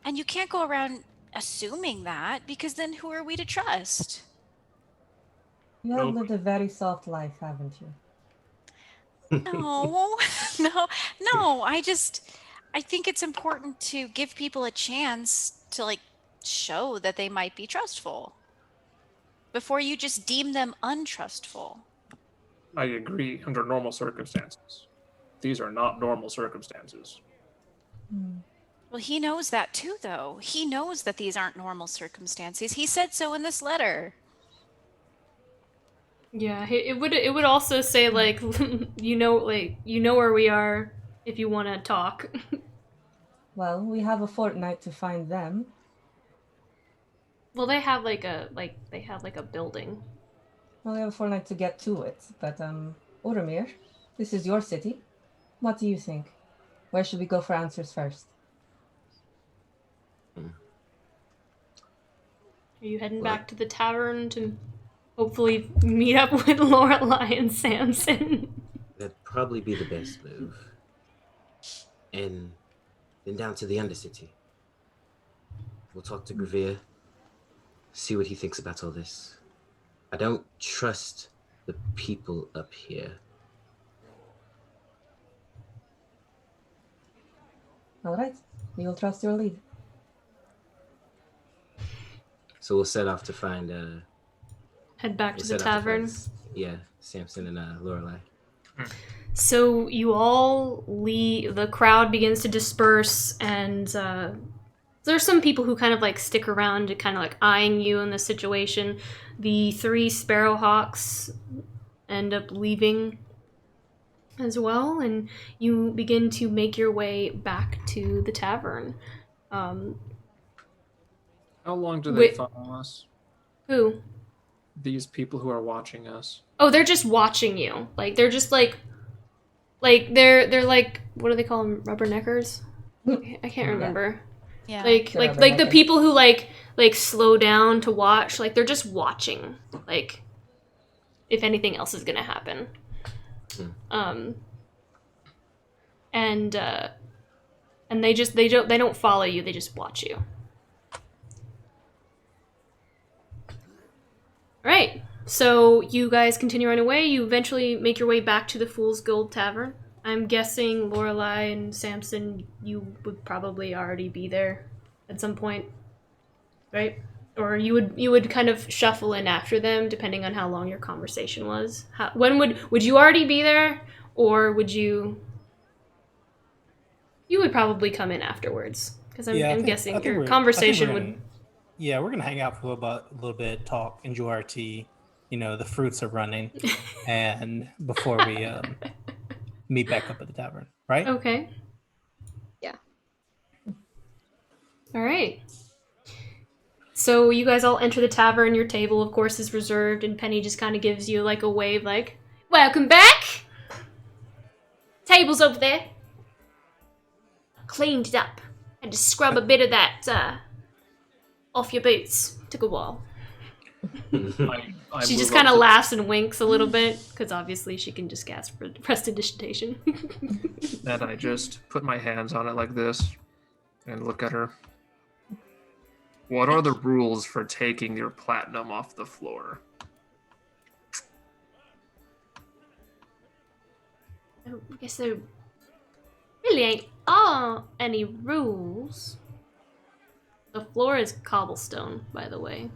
And you can't go around assuming that, because then who are we to trust? You have Nope. lived a very soft life, haven't you? No, no. I think it's important to give people a chance to like show that they might be trustful before you just deem them untrustful. I agree under normal circumstances. These are not normal circumstances. Well, he knows that too, though. He knows that these aren't normal circumstances. He said so in this letter. Yeah, it would also say like you know where we are if you want to talk. Well, we have a fortnight to find them. Well, they have like a building. Well, we have a fortnight to get to it. But Urimir, this is your city. What do you think? Where should we go for answers first? Are you heading back to the tavern to hopefully meet up with Lorelai and Samson? That'd probably be the best move. And then down to the Undercity. We'll talk to Grevir, see what he thinks about all this. I don't trust the people up here. All right, we will trust your lead. So we'll set off to find Head back we'll to the set off to tavern. find, Samson and Lorelai. So you all leave. The crowd begins to disperse, and there's some people who kind of like stick around to kind of like eyeing you in the situation. The 3 Sparrowhawks end up leaving as well, and you begin to make your way back to the tavern. How long do they follow us? Who? These people who are watching us. Oh, they're just watching you. Like they're just like they're like, what do they call them? Rubberneckers? I can't remember. Yeah. Like the people who like slow down to watch. Like they're just watching. Like if anything else is gonna happen. And they don't follow you. They just watch you. Right. So you guys continue on your way. You eventually make your way back to the Fool's Gold Tavern. I'm guessing Lorelai and Samson, you would probably already be there at some point, right? Or you would kind of shuffle in after them, depending on how long your conversation was. When would you already be there, or would you? You would probably come in afterwards, because I'm guessing your conversation would. Yeah, we're gonna hang out for a little bit, talk, enjoy our tea. You know, the fruits are running, and before we meet back up at the tavern, right? Okay. Yeah. All right. So you guys all enter the tavern. Your table, of course, is reserved, and Penny just kind of gives you like a wave, like, "Welcome back. Table's over there. Cleaned it up. Had to scrub a bit of that off your boots. Took a while." I She just move kind up of to- laughs and winks a little bit, because obviously she can just gasp for prestidigitation. And I just put my hands on it like this and look at her. What are the rules for taking your platinum off the floor? I guess there really ain't any rules. The floor is cobblestone, by the way.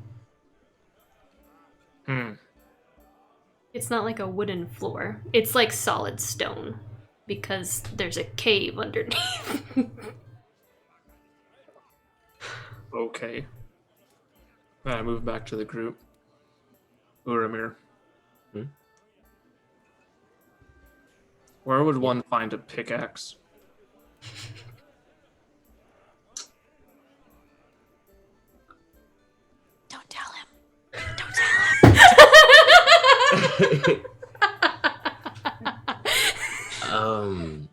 It's not like a wooden floor. It's like solid stone, because there's a cave underneath. Okay. I move back to the group. Urimir. Where would one find a pickaxe? I'm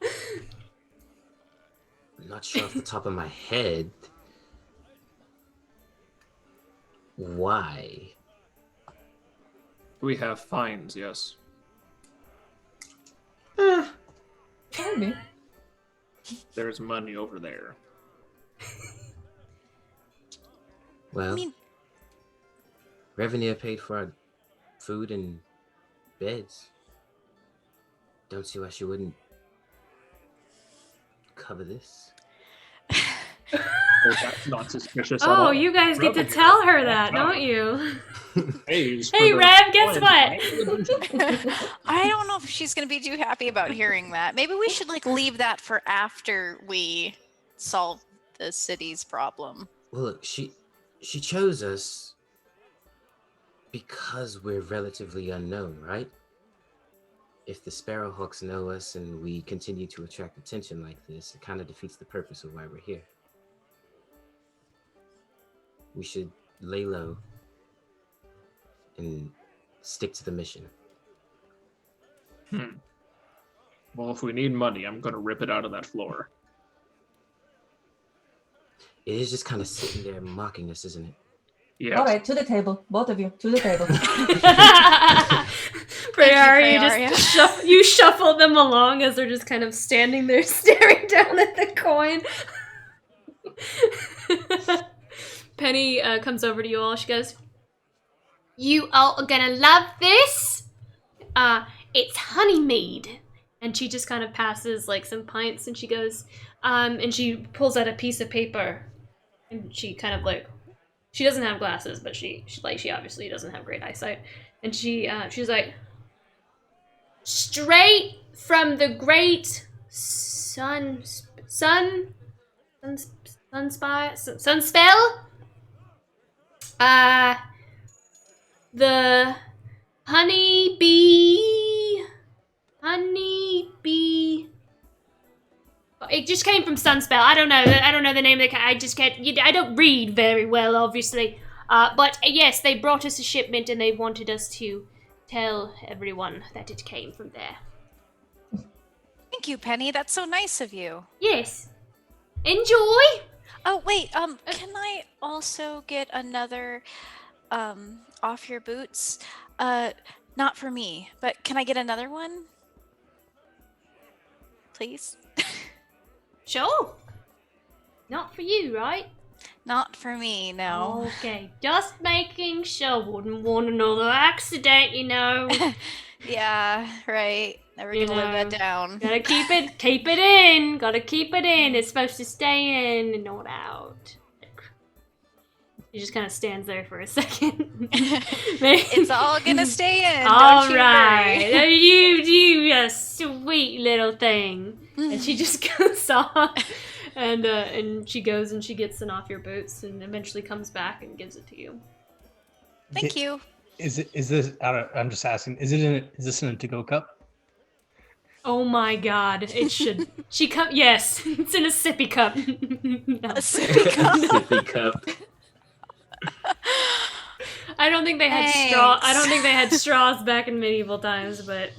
not sure off the top of my head. Why? We have fines, yes. Maybe. There's money over there. Well, I mean, Revenue paid for our food and beds. Don't see why she wouldn't cover this. Oh, that's not suspicious at Oh, all. you guys get to Revenue. tell her that, Watch out. don't you? Pays Hey, for the Rev, guess fines. I don't know if she's going to be too happy about hearing that. Maybe we should like leave that for after we solve the city's problem. Well, look, she chose us because we're relatively unknown, right? If the Sparrowhawks know us and we continue to attract attention like this, it kind of defeats the purpose of why we're here. We should lay low and stick to the mission. Well, if we need money, I'm going to rip it out of that floor. It is just kind of sitting there mocking us, isn't it? Yes. All right, to the table. Both of you, to the table. Prayaria, you shuffle them along as they're just kind of standing there staring down at the coin. Penny comes over to you all. She goes, "You all are gonna love this. It's honey mead." And she just kind of passes like some pints, and she goes, and she pulls out a piece of paper, and she kind of like, she doesn't have glasses, but she obviously doesn't have great eyesight, and she's like, "Straight from the great sunspell, the honeybee. It just came from Sunspell. I don't know the name of the. I just can't. I don't read very well, obviously. But yes, they brought us a shipment and they wanted us to tell everyone that it came from there. Thank you, Penny. That's so nice of you. Yes. Enjoy. Oh, wait. Can I also get another off your boots? Not for me, but can I get another one? Please? Sure. Not for you, right? Not for me, no. Okay, just making sure. Wouldn't want another accident, you know. Yeah, right. Never gonna live that down. Gotta keep it in. Gotta keep it in. It's supposed to stay in and not out. He just kind of stands there for a second. It's all gonna stay in. All don't you right, worry. you sweet little thing. And she just goes off, and she goes and she gets an off your boots, and eventually comes back and gives it to you. Thank you. Is this? I'm just asking. Is this in a to-go cup? Oh my God! It should. Yes, it's in a sippy cup. No. A sippy cup. Sippy cup. I don't think they had straw. I don't think they had straws back in medieval times, but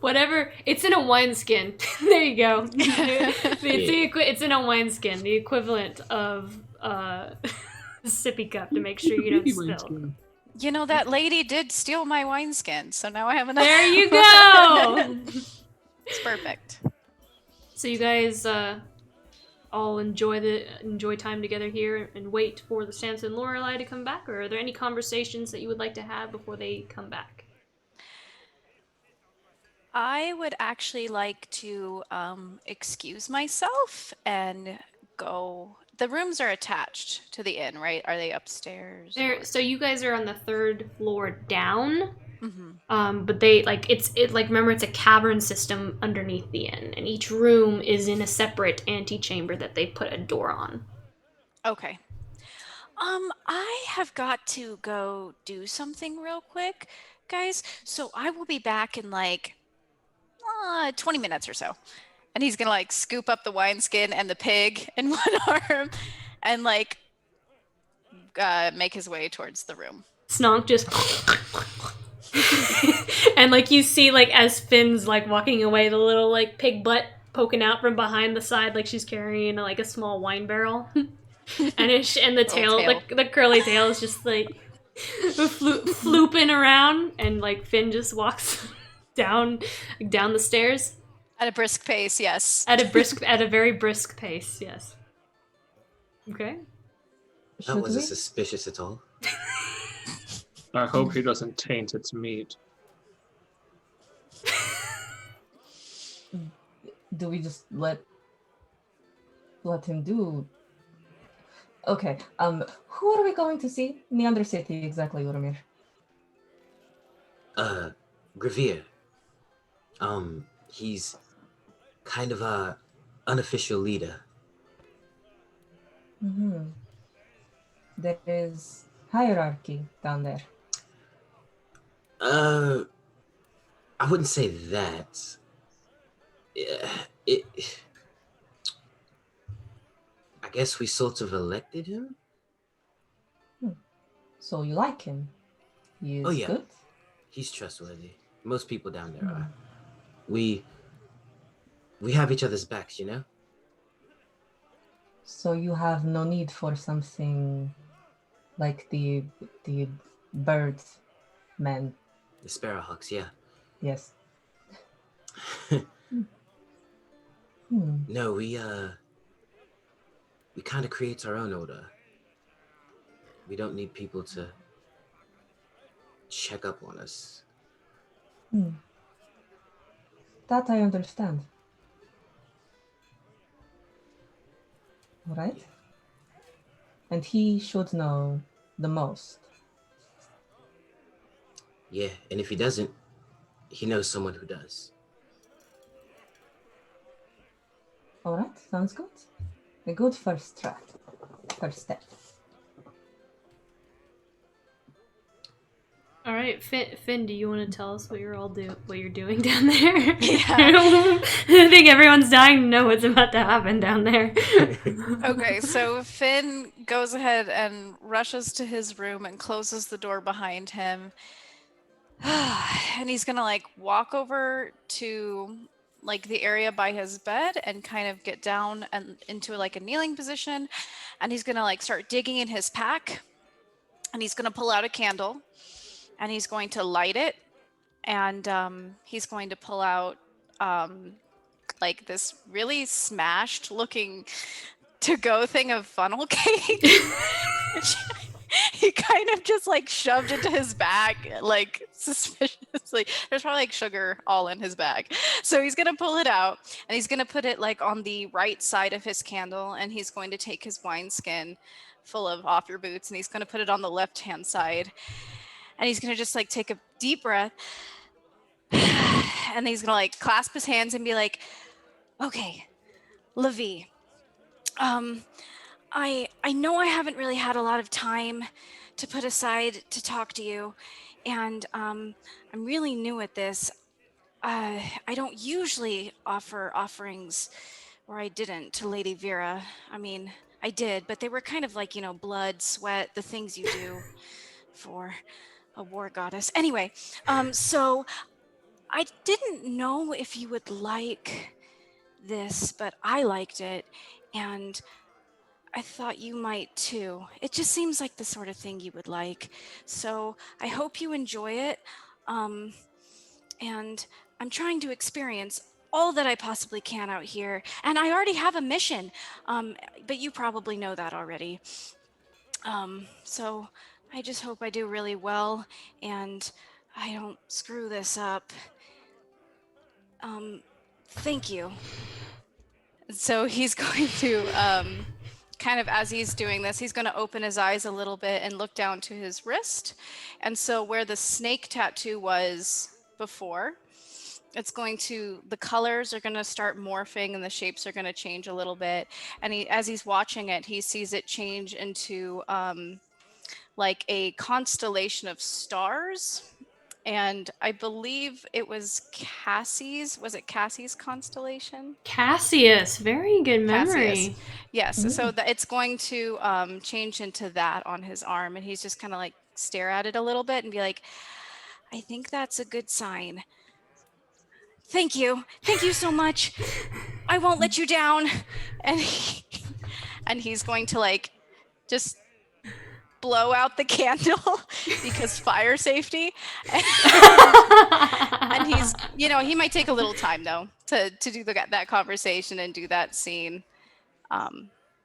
whatever. It's in a wineskin. There you go. It's in a wineskin, the equivalent of sippy cup, to make sure you don't spill. You know, that lady did steal my wineskin, so now I have another. There you go. It's perfect. So you guys all enjoy time together here and wait for the Samson and Lorelei to come back, or are there any conversations that you would like to have before they come back? I would actually like to excuse myself and go. The rooms are attached to the inn, right? Are they upstairs? So you guys are on the 3rd floor down. Mm-hmm. But they remember, it's a cavern system underneath the inn, and each room is in a separate antechamber that they put a door on. Okay. I have got to go do something real quick, guys. So I will be back in like 20 minutes or so. And he's gonna like scoop up the wineskin and the pig in one arm and like make his way towards the room. Snonk just And like you see like as Finn's like walking away, the little like pig butt poking out from behind the side, like she's carrying like a small wine barrel. And the tail, tail. the curly tail is just like flooping around, and like Finn just walks down the stairs At a brisk pace, yes. at a very brisk pace. Yes. Okay. That Should wasn't we? suspicious at all. I hope he doesn't taint its meat. Do we just let him do? Okay. Who are we going to see in the Undercity exactly, Urimir? Grevir. He's kind of a unofficial leader. Mm-hmm. There is hierarchy down there. I wouldn't say that. I guess we sort of elected him. So you like him? He is Oh, yeah. good? He's trustworthy. Most people down there are. We have each other's backs, you know? So you have no need for something like the bird men. The Sparrowhawks, yeah. Yes. No, we kind of create our own order. We don't need people to check up on us. That I understand. All right. And he should know the most. Yeah, and if he doesn't, he knows someone who does. All right, sounds good. A good first step. All right, Finn, do you want to tell us what you're doing down there? Yeah. I think everyone's dying to know what's about to happen down there. Okay, so Finn goes ahead and rushes to his room and closes the door behind him. And he's gonna like walk over to like the area by his bed and kind of get down and into like a kneeling position, and he's gonna like start digging in his pack, and he's gonna pull out a candle, and he's going to light it, and he's going to pull out like this really smashed looking to-go thing of funnel cake. Which he kind of just like shoved into his bag, like suspiciously. There's probably like sugar all in his bag. So he's gonna pull it out, and he's gonna put it like on the right side of his candle, and he's going to take his wineskin full of off your boots, and he's gonna put it on the left-hand side. And he's gonna just like take a deep breath, and he's gonna like clasp his hands and be like, okay, Levi, I know I haven't really had a lot of time to put aside to talk to you, and I'm really new at this. I don't usually offer offerings, or I didn't, to Lady Vera. I mean, I did, but they were kind of like, blood, sweat, the things you do for a war goddess. Anyway, so I didn't know if you would like this, but I liked it, and I thought you might too. It just seems like the sort of thing you would like. So I hope you enjoy it. And I'm trying to experience all that I possibly can out here. And I already have a mission, but you probably know that already. So I just hope I do really well and I don't screw this up. Thank you. So he's going to, kind of as he's doing this, he's going to open his eyes a little bit and look down to his wrist. And so where the snake tattoo was before, the colors are going to start morphing and the shapes are going to change a little bit. And as he's watching it, he sees it change into like a constellation of stars. And I believe it was Cassie's. Was it Cassie's constellation? Cassius, very good memory. Cassius. Yes. So it's going to change into that on his arm, and he's just kind of like stare at it a little bit and be like, I think that's a good sign. Thank you. Thank you so much. I won't let you down. And he's going to like just blow out the candle because fire safety. And he's, he might take a little time though to do that conversation and do that scene.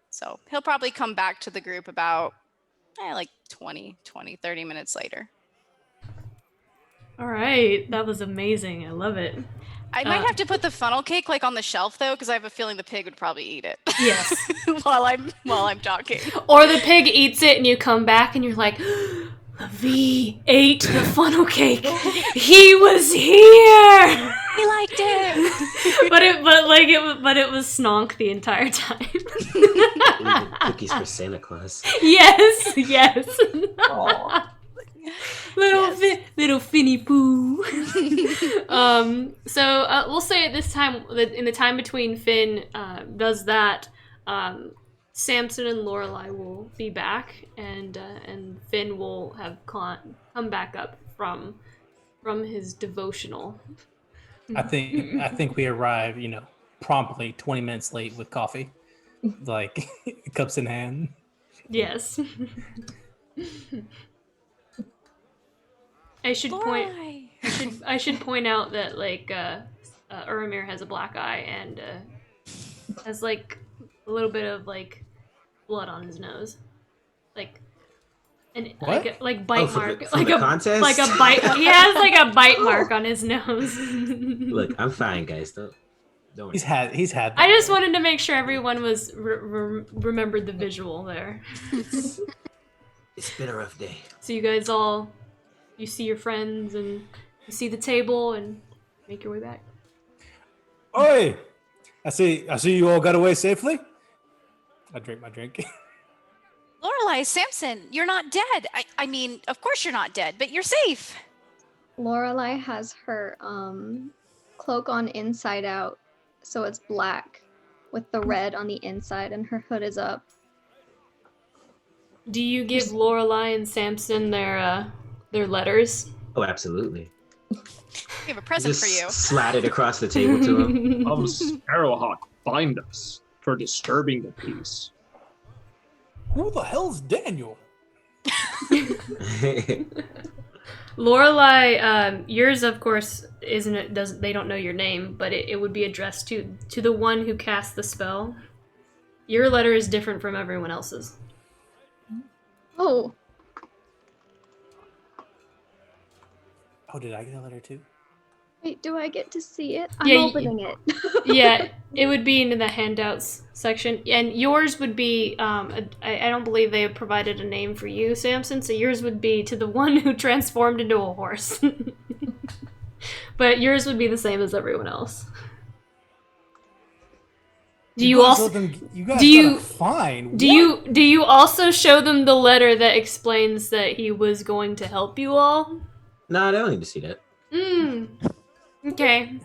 So he'll probably come back to the group about like 30 minutes later. All right, that was amazing. I love it. I might have to put the funnel cake like on the shelf though, because I have a feeling the pig would probably eat it. Yes. while I'm talking. Or the pig eats it and you come back and you're like, V ate the funnel cake. He was here. He liked it. but it was Snonk the entire time. Even cookies for Santa Claus. Yes. Aw. Little Finny Pooh. So we'll say at this time, in the time between Finn does that, Samson and Lorelai will be back, and Finn will have come back up from his devotional. I think we arrive, promptly 20 minutes late with coffee, like cups in hand. Yes. I should point out that Urimir has a black eye and has like a little bit of like blood on his nose, like bite mark, contest? like a bite. He has like a bite mark on his nose. Look, I'm fine, guys. Don't worry. He's had. I just wanted to make sure everyone was remembered the visual there. It's been a rough day. So you guys you see your friends and you see the table and make your way back. Oi! I see you all got away safely. I drink my drink. Lorelai, Samson, you're not dead. I mean, of course you're not dead, but you're safe. Lorelai has her cloak on inside out, so it's black with the red on the inside, and her hood is up. Do you give Lorelai and Samson their letters? Oh, absolutely. We have a present for you. Slat it across the table to him. Sparrowhawk, bind us for disturbing the peace. Who the hell's Daniel? Lorelai, yours of course they don't know your name, but it would be addressed to the one who cast the spell. Your letter is different from everyone else's. Oh. Oh, did I get a letter too? Wait, do I get to see it? I'm opening it. Yeah, it would be in the handouts section. And yours would be, I don't believe they have provided a name for you, Samson, so yours would be to the one who transformed into a horse. But yours would be the same as everyone else. Do you also show them the letter that explains that he was going to help you all? No, I don't need to see that. Okay.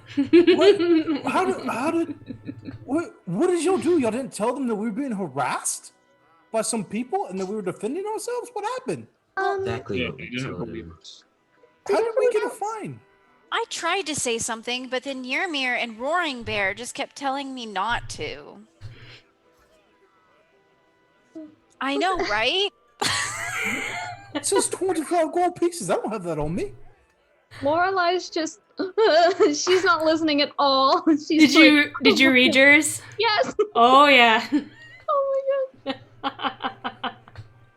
What did y'all do? Y'all didn't tell them that we were being harassed by some people and that we were defending ourselves? What happened? Exactly. They didn't believe us. How did we get a fine? I tried to say something, but then Urimir and Roaring Bear just kept telling me not to. I know, right? It says 25 gold pieces. I don't have that on me. Lorelai's just she's not listening at all. Did you read yours? Yes. Oh yeah. Oh my god.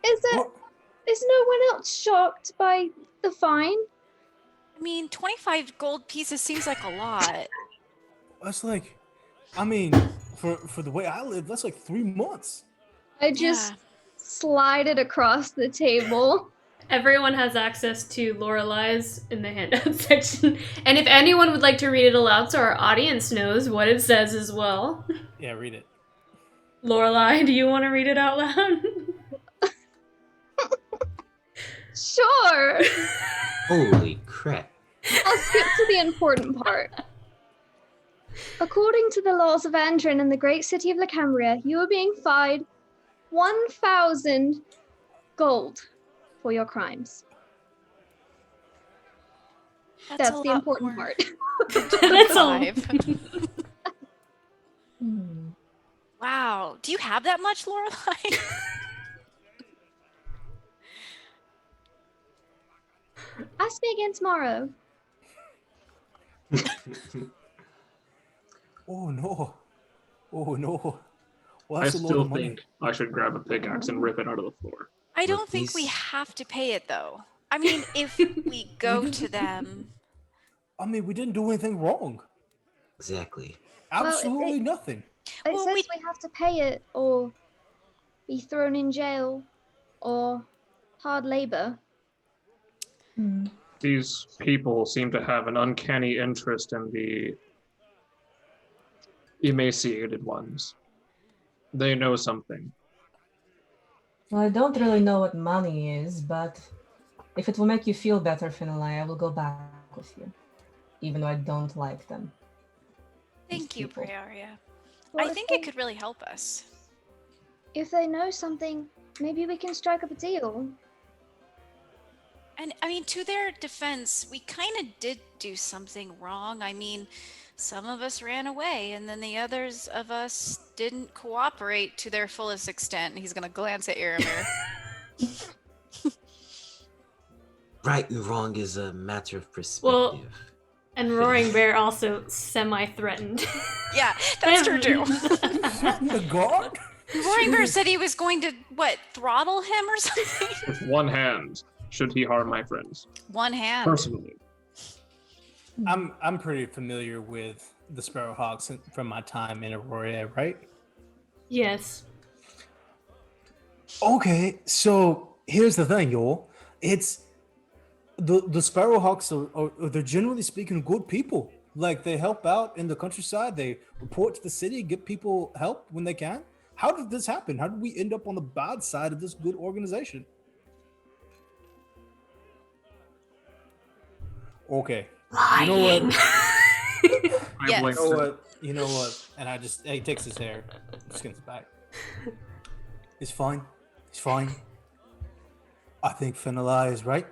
Is no one else shocked by the fine? I mean, 25 gold pieces seems like a lot. That's like, for the way I live, that's like 3 months. I just slide it across the table. Everyone has access to Lorelai's in the handout section. And if anyone would like to read it aloud so our audience knows what it says as well. Yeah, read it. Lorelai, do you want to read it out loud? Sure. Holy crap. I'll skip to the important part. According to the laws of Andrin and the great city of Lacambria, you are being fined 1,000 gold for your crimes. That's a the lot important more. part. That's Five. Hmm. Wow. Do you have that much, Lorelai? Ask me again tomorrow. Oh no. Oh no. Well, I that's a lot still of money. think I should grab a pickaxe and rip it out of the floor. I Look, don't think we these- have to pay it though. I mean, if we go to them. I mean, we didn't do anything wrong. Exactly. Absolutely nothing. It Well, says we- we have to pay it or be thrown in jail or hard labor. Hmm. These people seem to have an uncanny interest in the emaciated ones. They know something. Well, I don't really know what money is, but if it will make you feel better, Finalai, I will go back with you, even though I don't like them. Thank you, people. Priaria. Well, I if think they- it could really help us. If they know something, maybe we can strike up a deal. And I mean, to their defense, we kind of did do something wrong. I mean, some of us ran away, and then the others of us didn't cooperate to their fullest extent. He's going to glance at Urimir. Right and wrong is a matter of Well- perspective. And Roaring Bear also semi-threatened. Yeah, that's true too. The guard? Roaring Bear said he was going to, what, throttle him or something? With one hand, should he harm my friends. One hand. Personally. I'm pretty familiar with the Sparrowhawks from my time in Aurora, right? Yes. Okay, so here's the thing, y'all. It's the Sparrowhawks are they're generally speaking good people. Like they help out in the countryside. They report to the city, get people help when they can. How did this happen? How did we end up on the bad side of this good organization? Okay. You know what? I Yes. blame You know what? You know what? And he takes his hair, skins it back. It's fine. It's fine. I think Finalai is right.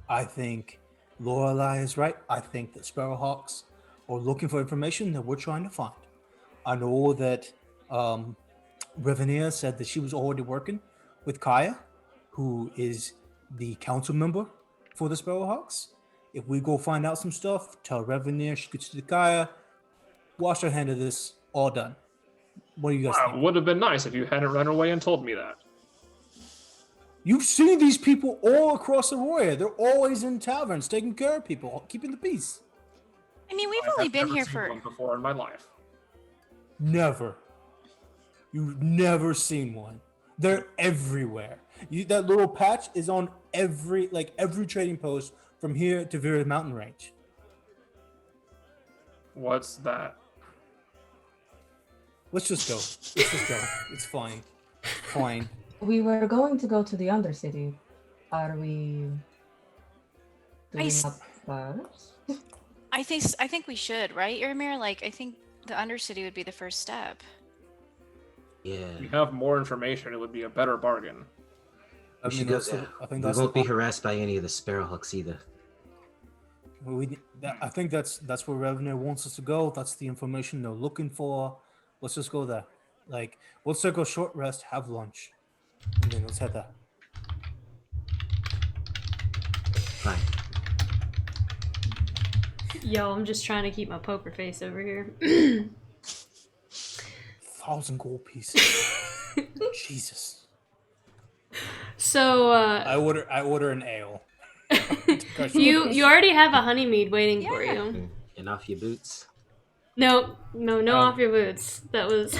I think Lorelai is right. I think that Sparrowhawks are looking for information that we're trying to find. I know that Revenir said that she was already working with Kaya, who is the council member for the Sparrowhawks. If we go find out some stuff, tell Revenir she gets to Kaya, wash her hand of this, all done. What do you guys Wow, think? would have been nice if you hadn't run away and told me that. You've seen these people all across Aurora. They're always in taverns, taking care of people, keeping the peace. I mean, we've I only have been never here seen for. one before in my life. Never. You've never seen one. They're everywhere. That little patch is on every trading post from here to Vera Mountain Range. What's that? Let's just go. Let's just go. It's fine. Fine. We were going to go to the Undercity. Are we doing s- that first? I think we should, right, Urimir? Like, I think the Undercity would be the first step. Yeah. If we have more information, it would be a better bargain. I We should mean, go that's there. I think We that's won't be the point. harassed by any of the Sparrowhawks either. I think that's where Revenue wants us to go. That's the information they're looking for. Let's just go there. Like, let's take a short rest, have lunch, and then let's head there. Fine. Yo, I'm just trying to keep my poker face over here. 1,000 gold pieces. Jesus. So, I order an ale. you already have a honey mead waiting for you. And off your boots. No, off your boots. That was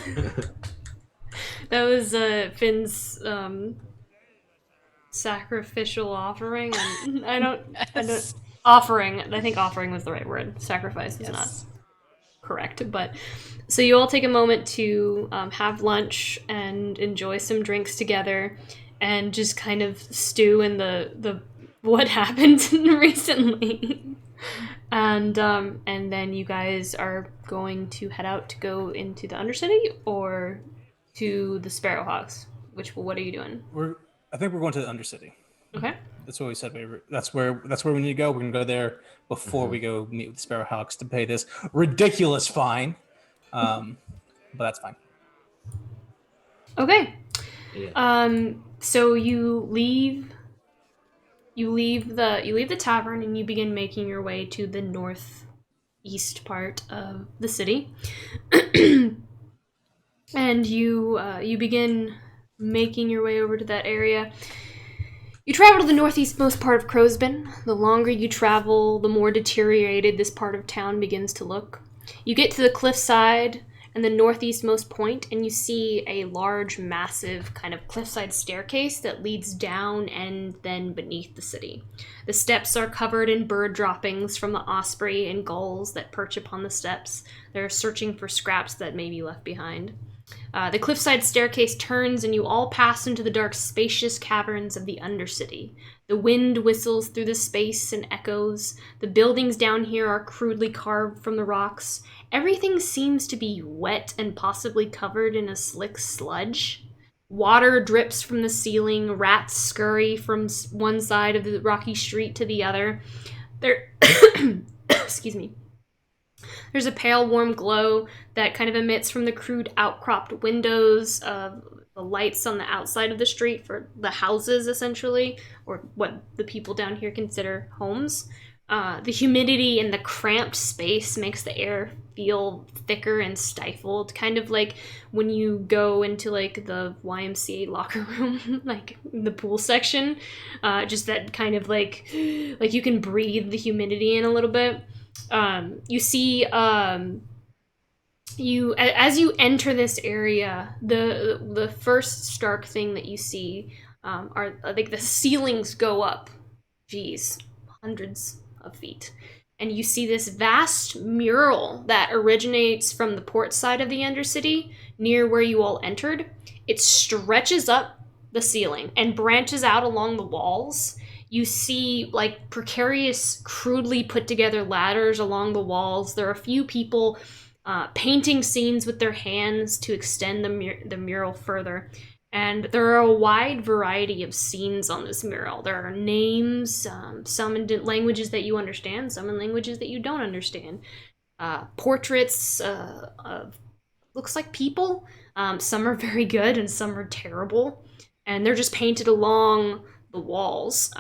Finn's sacrificial offering. I don't offering. I think offering was the right word. Sacrifice was not correct. But so you all take a moment to have lunch and enjoy some drinks together, and just kind of stew in the what happened recently. And then you guys are going to head out to go into the Undercity or to the Sparrowhawks. What are you doing? I think we're going to the Undercity. Okay. That's what we said. That's where we need to go. We're gonna go there before we go meet with the Sparrowhawks to pay this ridiculous fine. But that's fine. Okay. Yeah. So you leave the tavern and you begin making your way to the northeast part of the city. And you begin making your way over to that area. You travel to the northeastmost part of Crowsbin. The longer you travel, the more deteriorated this part of town begins to look. You get to the cliffside and the northeastmost point, and you see a large, massive kind of cliffside staircase that leads down and then beneath the city. The steps are covered in bird droppings from the osprey and gulls that perch upon the steps. They're searching for scraps that may be left behind. The cliffside staircase turns, and you all pass into the dark, spacious caverns of the Undercity. The wind whistles through the space and echoes. The buildings down here are crudely carved from the rocks. Everything seems to be wet and possibly covered in a slick sludge. Water drips from the ceiling. Rats scurry from one side of the rocky street to the other. Excuse me. There's a pale, warm glow that kind of emits from the crude outcropped windows of the lights on the outside of the street for the houses, essentially, or what the people down here consider homes. The humidity and the cramped space makes the air feel thicker and stifled, kind of like when you go into like the YMCA locker room, like the pool section. Just that kind of like you can breathe the humidity in a little bit. You see, as you enter this area, the first stark thing that you see are like the ceilings go up, hundreds of feet, and you see this vast mural that originates from the port side of the Undercity, near where you all entered. It stretches up the ceiling and branches out along the walls. You see like precarious, crudely put together ladders along the walls. There are a few people painting scenes with their hands to extend the mural further. And there are a wide variety of scenes on this mural. There are names, some in languages that you understand, some in languages that you don't understand. Portraits of looks like people. Some are very good and some are terrible. And they're just painted along the walls.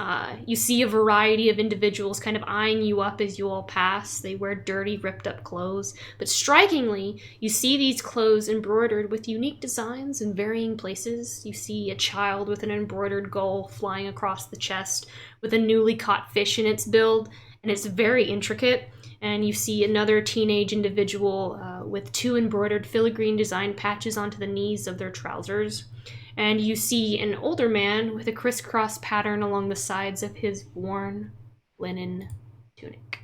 You see a variety of individuals kind of eyeing you up as you all pass. They wear dirty, ripped up clothes. But strikingly, you see these clothes embroidered with unique designs in varying places. You see a child with an embroidered gull flying across the chest with a newly caught fish in its bill, and it's very intricate. And you see another teenage individual with two embroidered filigree design patches onto the knees of their trousers. And you see an older man with a crisscross pattern along the sides of his worn linen tunic.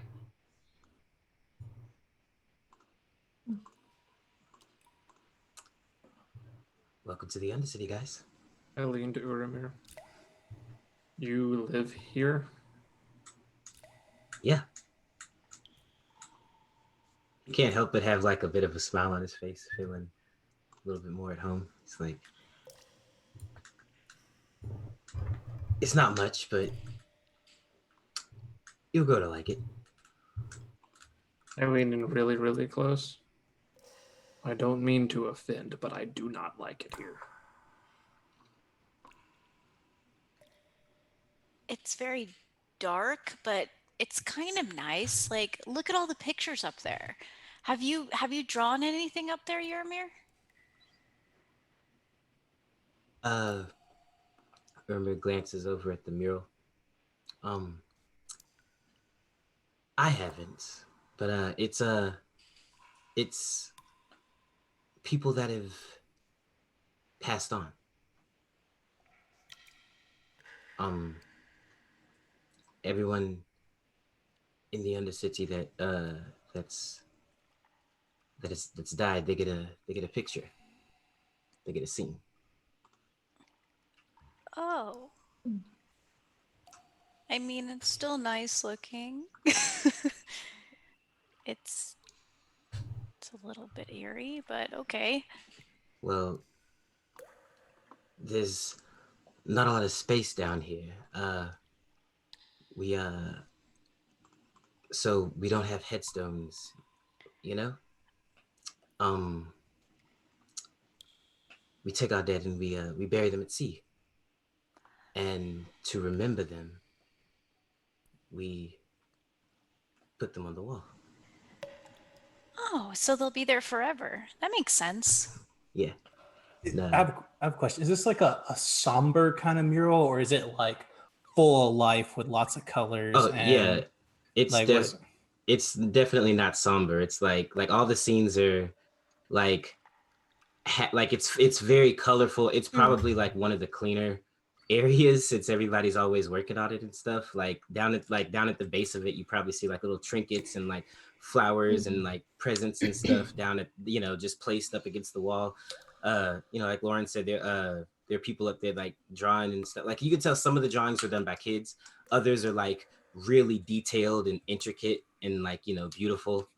Welcome to the Undercity, guys. I lean to Urimir. You live here? Yeah. You can't help but have like a bit of a smile on his face, feeling a little bit more at home. It's like, it's not much, but you'll go to like it. I lean in really, really close. I don't mean to offend, but I do not like it here. It's very dark, but it's kind of nice. Like, look at all the pictures up there. Have you drawn anything up there, Urimir? Urimir glances over at the mural. I haven't, but it's people that have passed on. Everyone in the Undercity that's died, they get a picture. They get a scene. Oh. I mean, it's still nice looking. It's a little bit eerie, but okay. Well, there's not a lot of space down here. We so we don't have headstones, you know? Um we take our dead and we bury them at sea. And to remember them, we put them on the wall. Oh, so they'll be there forever. That makes sense. Yeah. I have a question. Is this like a somber kind of mural, or is it like full of life with lots of colors? Oh and yeah, it's like it's definitely not somber. It's like all the scenes are like like it's very colorful. It's probably like one of the cleaner areas since everybody's always working on it and stuff. Like down at the base of it, you probably see like little trinkets and like flowers and like presents and stuff down at just placed up against the wall. Like Lauren said, there are people up there like drawing and stuff. Like you can tell some of the drawings are done by kids. Others are like really detailed and intricate and like beautiful.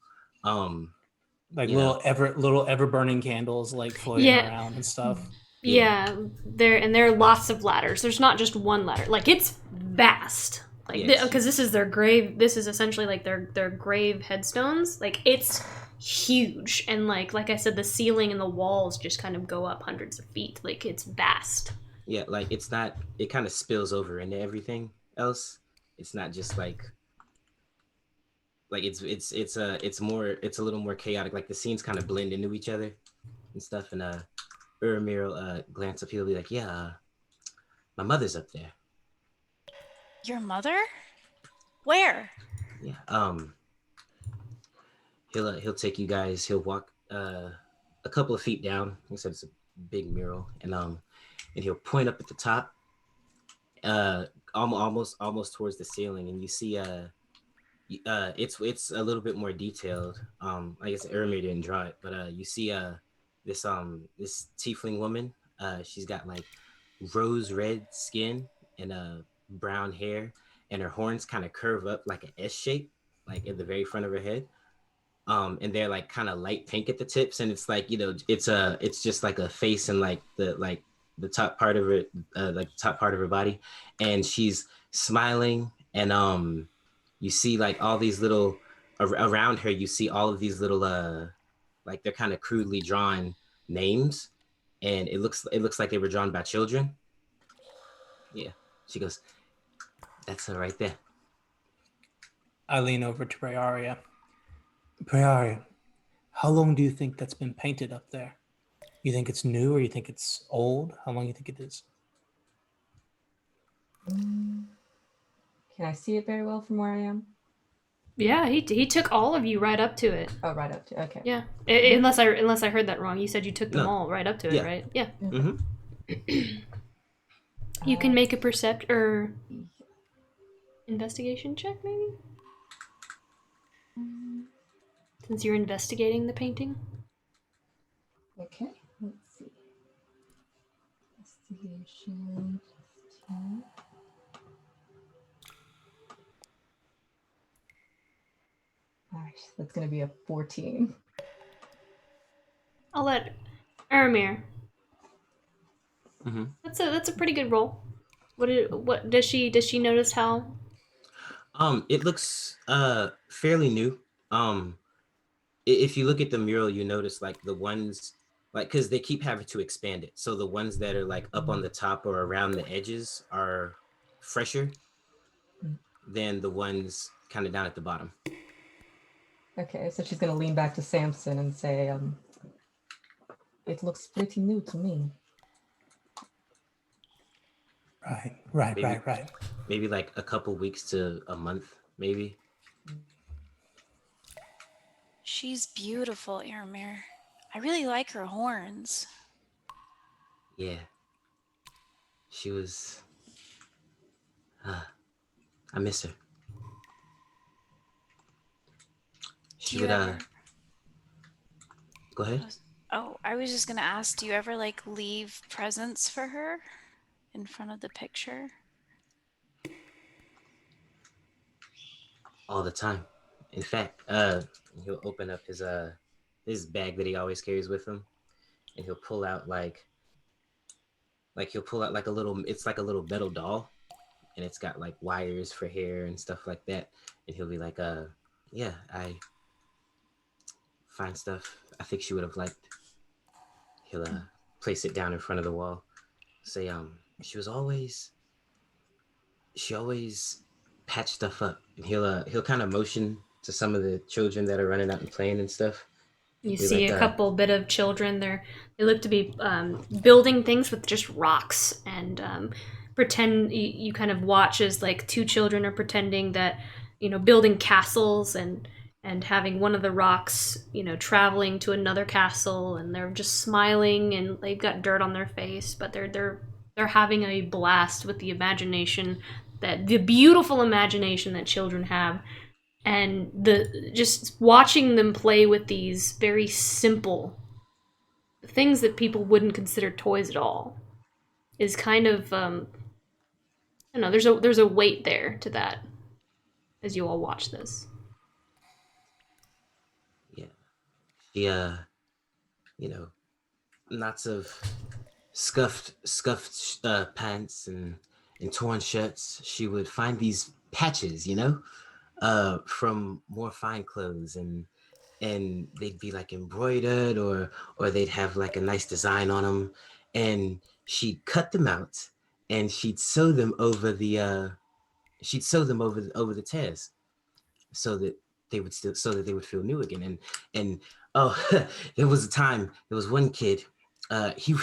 like you know, little ever burning candles like floating around and stuff. Yeah, there are lots of ladders. There's not just one ladder. Like it's vast. Like because this is their grave. This is essentially like their grave headstones. Like it's huge, and like I said, the ceiling and the walls just kind of go up hundreds of feet. Like it's vast. Yeah, like it's not. It kind of spills over into everything else. It's not just like it's a little more chaotic. Like the scenes kind of blend into each other and stuff. And Urimir will glance up. He'll be like, "Yeah, my mother's up there." Your mother? Where? Yeah. He'll take you guys. He'll walk a couple of feet down. He said it's a big mural, and he'll point up at the top, almost towards the ceiling, and you see it's a little bit more detailed. I guess Urimir didn't draw it, but you see this tiefling woman. She's got like rose red skin and brown hair, and her horns kind of curve up like an S shape, like at the very front of her head. And they're like kind of light pink at the tips, and it's like it's just like a face and like the top part of it, like the top part of her body, and she's smiling, and you see like all these little around her. You see all of these little like they're kind of crudely drawn names, and it looks like they were drawn by children. Yeah, she goes, "That's her right there." I lean over to Briaria. Briaria, how long do you think that's been painted up there? You think it's new or you think it's old? How long do you think it is? Can I see it very well from where I am? Yeah, he took all of you right up to it. Oh, right up to okay. Yeah, unless I heard that wrong. You said you took them all right up to it, right? Yeah. Mm-hmm. You can make a percept or investigation check, maybe? Since you're investigating the painting. Okay, let's see. Investigation. Alright, that's going to be a 14. I'll let Urimir. Mm-hmm. That's a pretty good roll. What does she notice how? It looks fairly new. If you look at the mural, you notice like the ones like because they keep having to expand it. So the ones that are like up on the top or around the edges are fresher than the ones kind of down at the bottom. Okay, so she's going to lean back to Samson and say, it looks pretty new to me. Right. Maybe like a couple weeks to a month, maybe. She's beautiful, Urimir. I really like her horns. Yeah. She was... I miss her. She would, Go ahead. I was just gonna ask, do you ever like leave presents for her in front of the picture? All the time. In fact, he'll open up his bag that he always carries with him, and he'll pull out like a little. It's like a little metal doll, and it's got like wires for hair and stuff like that. And he'll be like, yeah, I find stuff I think she would have liked. He'll place it down in front of the wall. Say, she always patch stuff up. And he'll kind of motion to some of the children that are running out and playing and stuff. You Be see like, a couple bit of children there. They look to be building things with just rocks and pretend. You kind of watch as like two children are pretending that building castles and having one of the rocks traveling to another castle, and they're just smiling and they've got dirt on their face, but they're having a blast with the imagination, that the beautiful imagination that children have. And the just watching them play with these very simple things that people wouldn't consider toys at all is kind of I don't know, there's a weight there to that as you all watch this. yeah, she lots of scuffed pants and torn shirts. She would find these patches, from more fine clothes, and they'd be like embroidered, or they'd have like a nice design on them, and she'd cut them out and she'd sew them over over the tears, so that they would feel new again. And oh, there was one kid, he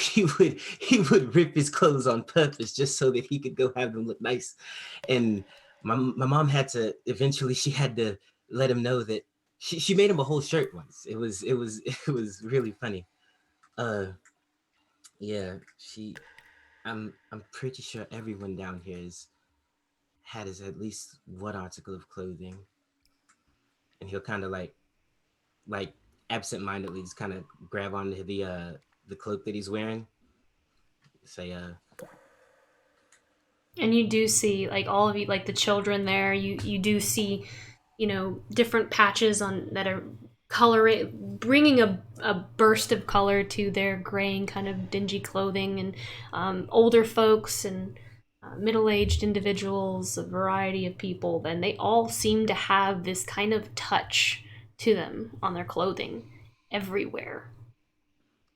would rip his clothes on purpose just so that he could go have them look nice. And my mom she had to let him know that she made him a whole shirt once. It was really funny. Yeah, I'm pretty sure everyone down here had at least one article of clothing. And he'll kind of like absent-mindedly just kind of grab onto the cloak that he's wearing. Say, And you do see, like, all of you, like the children there, you do see different patches on that are bringing a burst of color to their graying kind of dingy clothing. And older folks and middle-aged individuals, a variety of people, and they all seem to have this kind of touch to them on their clothing everywhere.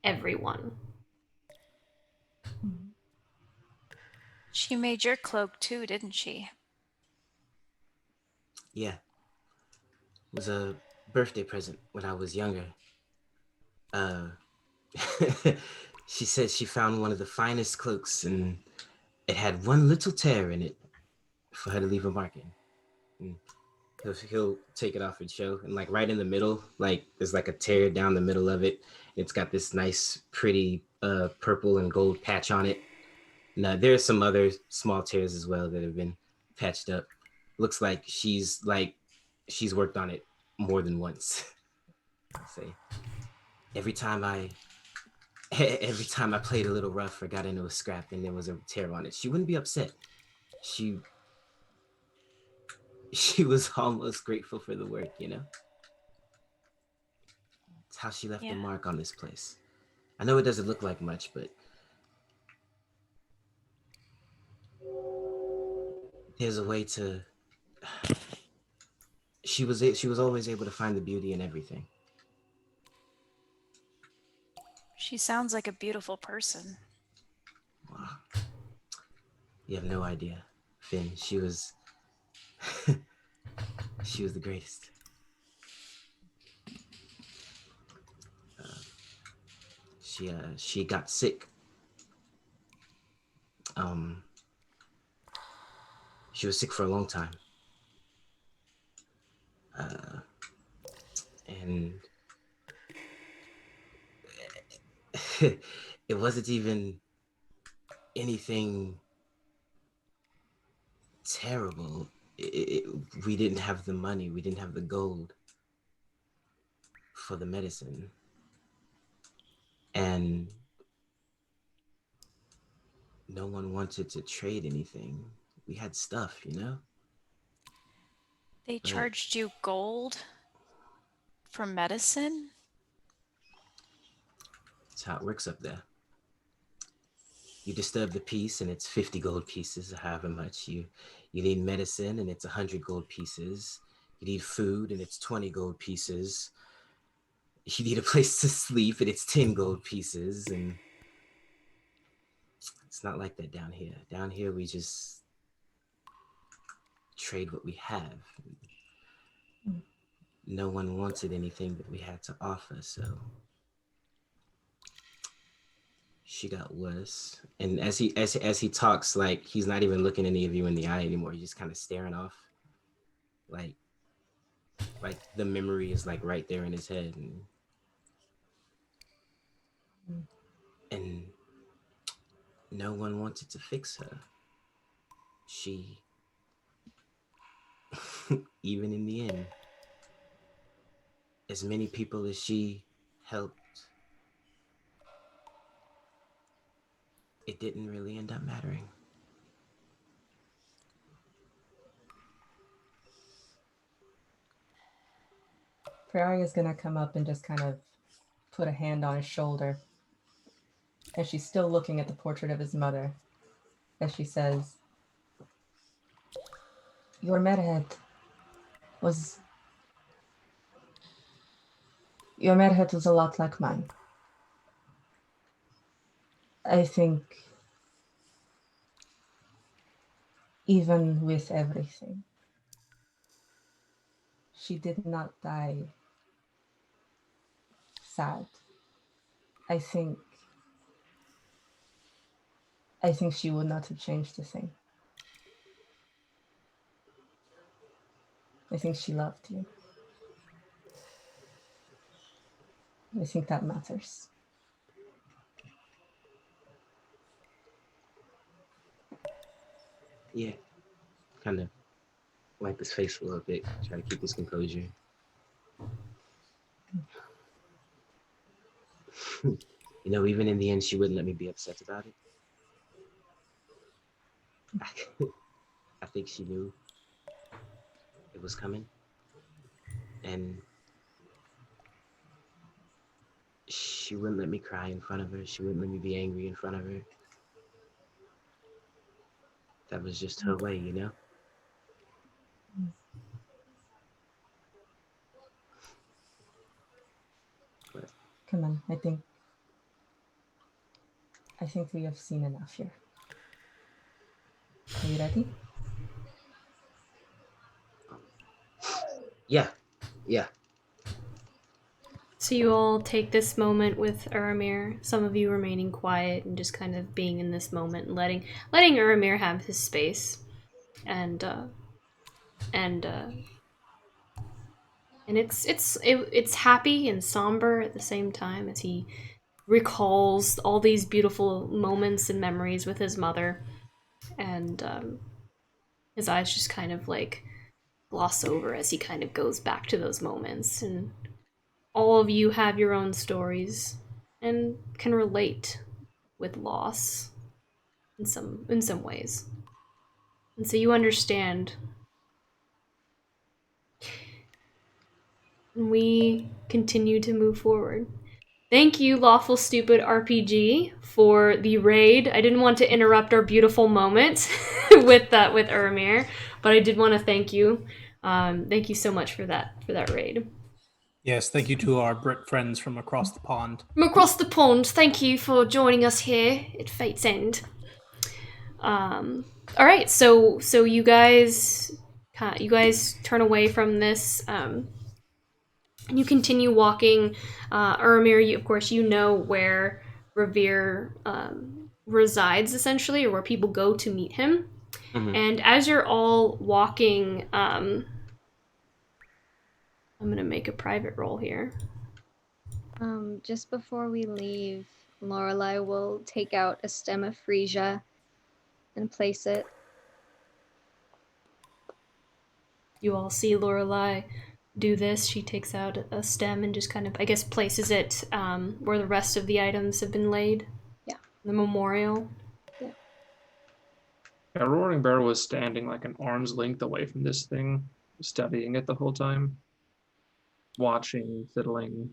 Everyone. She made your cloak too, didn't she? yeah, it was a birthday present when I was younger. Uh, she said she found one of the finest cloaks, and it had one little tear in it for her to leave a mark in. And he'll take it off and show, and like right in the middle, like there's like a tear down the middle of it. It's got this nice, pretty purple and gold patch on it. Now there's some other small tears as well that have been patched up. Looks like she's worked on it more than once. Say, every time I played a little rough or got into a scrap and there was a tear on it, she wouldn't be upset. She was almost grateful for the work, It's how she left a mark on this place. I know it doesn't look like much, but there's a way to. She was always able to find the beauty in everything. She sounds like a beautiful person. Wow. You have no idea, Finn. She was the greatest. She got sick. She was sick for a long time. And it wasn't even anything terrible. We didn't have the money. We didn't have the gold for the medicine. And no one wanted to trade anything. We had stuff, They charged you gold for medicine? That's how it works up there. You disturb the peace, and it's 50 gold pieces, or however much. You need medicine, and it's 100 gold pieces. You need food, and it's 20 gold pieces. You need a place to sleep, and it's 10 gold pieces. And it's not like that down here. Down here, we just trade what we have. No one wanted anything that we had to offer, so she got worse. And as he talks, like he's not even looking any of you in the eye anymore. He's just kind of staring off, like the memory is like right there in his head, and no one wanted to fix her. She, even in the end, as many people as she helped, it didn't really end up mattering. Prairie is gonna come up and just kind of put a hand on his shoulder. And she's still looking at the portrait of his mother as she says, Your Merhead was a lot like mine. I think even with everything, she did not die sad. I think she would not have changed a thing. I think she loved you. I think that matters. Yeah, kind of wipe his face a little bit, try to keep his composure. You know, even in the end, she wouldn't let me be upset about it. I think she knew it was coming, and she wouldn't let me cry in front of her. She wouldn't let me be angry in front of her. That was just her way, you know? But Come on, I think we have seen enough here. Are you ready? yeah. So you all take this moment with Urimir, some of you remaining quiet and just kind of being in this moment and letting Urimir have his space. And it's happy and somber at the same time as he recalls all these beautiful moments and memories with his mother, and his eyes just kind of like gloss over as he kind of goes back to those moments. And all of you have your own stories and can relate with loss in some ways, and so you understand. And we continue to move forward. Thank you, Lawful Stupid RPG, for the raid. I didn't want to interrupt our beautiful moment with Urimir, but I did want to thank you. Thank you so much for that raid. Yes, thank you to our Brit friends from across the pond. From across the pond, thank you for joining us here at Fate's End. All right, so you guys turn away from this. And you continue walking. Urimir, of course, you know where Grevir resides, essentially, or where people go to meet him. Mm-hmm. And as you're all walking, I'm going to make a private roll here. Just before we leave, Lorelai will take out a stem of freesia and place it. You all see Lorelai do this. She takes out a stem and just kind of, I guess, places it where the rest of the items have been laid. Yeah. The memorial. Yeah. Yeah, Roaring Bear was standing like an arm's length away from this thing, studying it the whole time, watching, fiddling.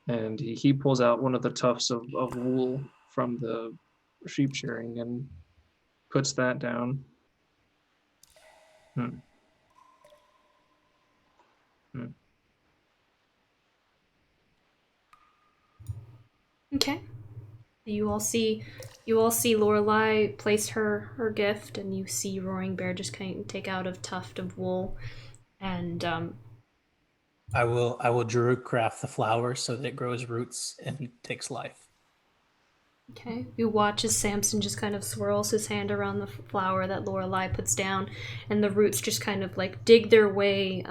And he pulls out one of the tufts of wool from the sheep shearing and puts that down. Okay. You all see Lorelai place her gift, and you see Roaring Bear just kind of take out a tuft of wool, and I will druid craft the flower so that it grows roots and takes life. okay. You watch as Samson just kind of swirls his hand around the flower that Lorelai puts down, and the roots just kind of like dig their way,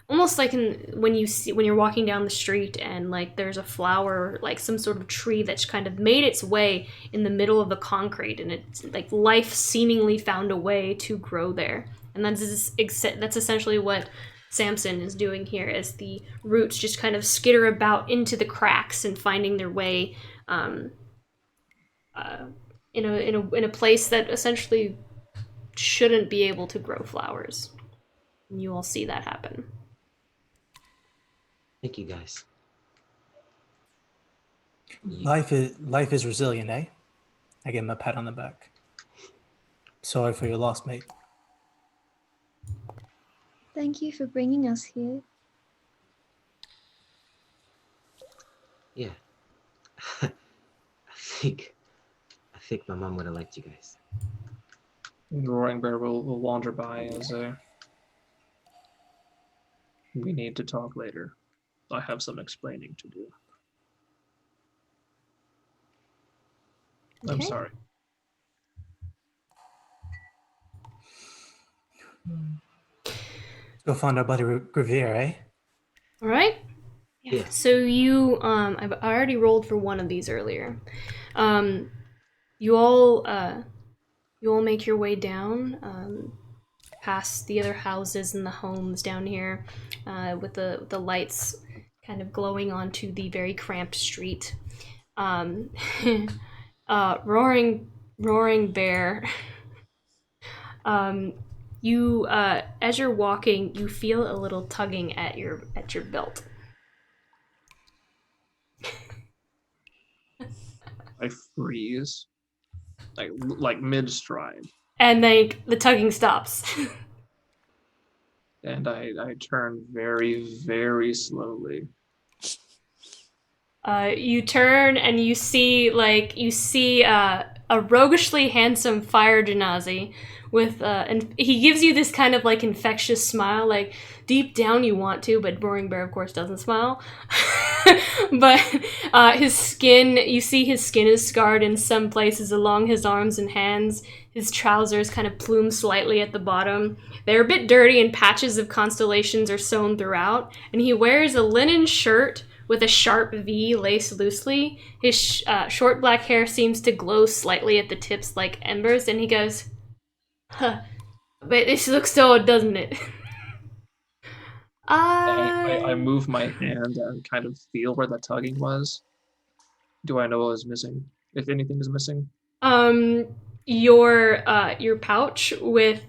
almost like when you're walking down the street and like there's a flower, like some sort of tree that's kind of made its way in the middle of the concrete, and it's like life seemingly found a way to grow there. And that's essentially what Samson is doing here, as the roots just kind of skitter about into the cracks and finding their way. In a place that essentially shouldn't be able to grow flowers. And you all see that happen. Thank you, guys. Life is resilient, eh? I give him a pat on the back. Sorry for your loss, mate. Thank you for bringing us here. Yeah. I think my mom would have liked you guys. The Roaring Bear will wander by as we need to talk later. I have some explaining to do. Okay. I'm sorry. Let's go find our buddy Grevir, eh? All right. Yeah. So you, I already rolled for one of these earlier. You all make your way down, past the other houses and the homes down here, with the lights kind of glowing onto the very cramped street. Roaring Bear. You as you're walking, you feel a little tugging at your belt. I freeze, like mid stride, And the tugging stops. and I turn very, very slowly. You turn and you see a roguishly handsome fire genasi with and he gives you this kind of like infectious smile, like deep down you want to, but Roaring Bear of course doesn't smile. But his skin is scarred in some places along his arms and hands. His trousers kind of plume slightly at the bottom. They're a bit dirty and patches of constellations are sewn throughout, and he wears a linen shirt with a sharp V laced loosely. His short black hair seems to glow slightly at the tips like embers, and he goes, "Huh, but this looks odd, doesn't it?" I move my hand and kind of feel where the tugging was. Do I know what was missing? If anything is missing? Your pouch with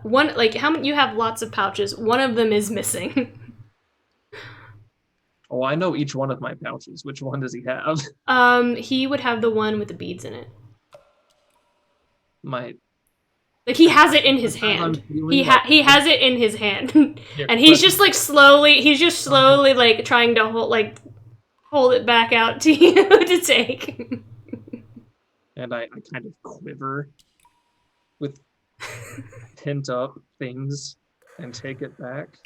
one, like how many, you have lots of pouches. One of them is missing. Oh, I know each one of my pouches. Which one does he have? He would have the one with the beads in it. Like he has it in his hand. He has it in his hand, and he's just slowly like trying to hold it back out to you to take. And I kind of quiver with tint up things and take it back.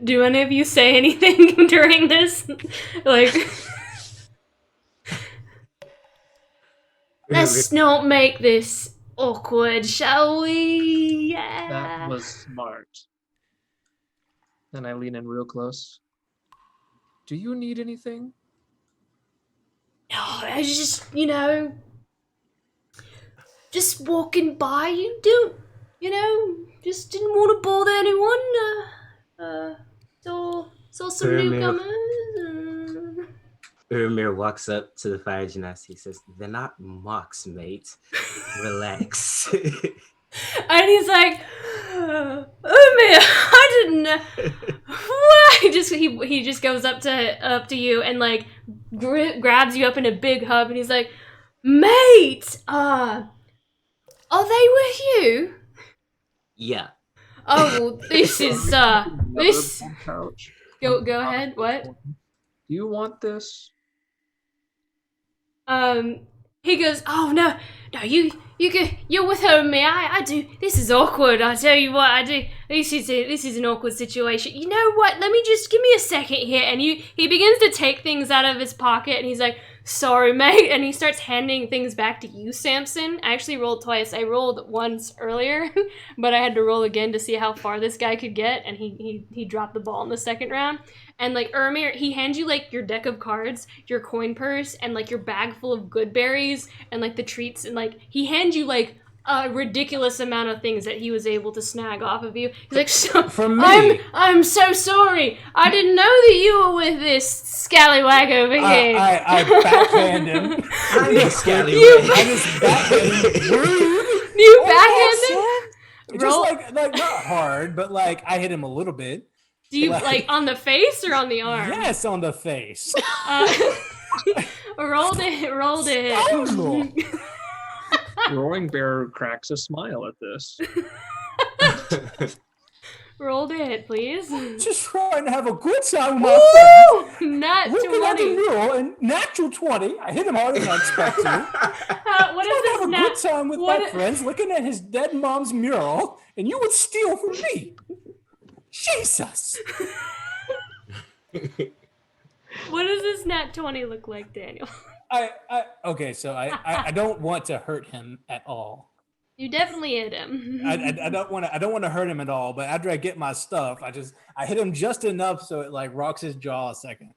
Do any of you say anything during this? Like, let's not make this awkward, shall we? Yeah. That was smart. Then I lean in real close. Do you need anything? No, I just, just walking by. Just didn't want to bother anyone. Saw some newcomers. Urimir walks up to the fire genasi. He says, "They're not mocks, mate. Relax." And he's like, "Urimir, I didn't know." He just goes up to you and like grabs you up in a big hug, and he's like, Mate! Are they with you? Yeah. Oh, well, this is, this... Couch. Go ahead, what? Do you want this? He goes, oh, no, you're with her and me, I do, this is awkward, I tell you what, I do, this is an awkward situation. You know what, let me just, give me a second here, and he begins to take things out of his pocket, and he's like, sorry, mate, and he starts handing things back to you, Samson. I actually rolled twice. I rolled once earlier, but I had to roll again to see how far this guy could get, and he dropped the ball in the second round. And like Urimir, he hands you like your deck of cards, your coin purse, and like your bag full of good berries and like the treats, and like he hands you like a ridiculous amount of things that he was able to snag off of you. He's like, so, From me. I'm so sorry. I didn't know that you were with this scallywag over here. I backhand him. I'm the scallywag. I just backhand him. Rude. You backhand him? Just like not hard, but like I hit him a little bit. Do you like on the face or on the arm? Yes, on the face. Rolled it. Roaring Bear cracks a smile at this. Rolled it, please. Just trying to have a good time with my friends. Nat Looking at the 20. mural and natural 20. I hit him harder than I expected. What is Trying to this have a nat? good time with my friends, looking at his dead mom's mural, and you would steal from me. Jesus. What does this nat 20 look like, Daniel? Okay, so I don't want to hurt him at all. You definitely hit him. I don't want to hurt him at all. But after I get my stuff, I hit him just enough so it like rocks his jaw a second.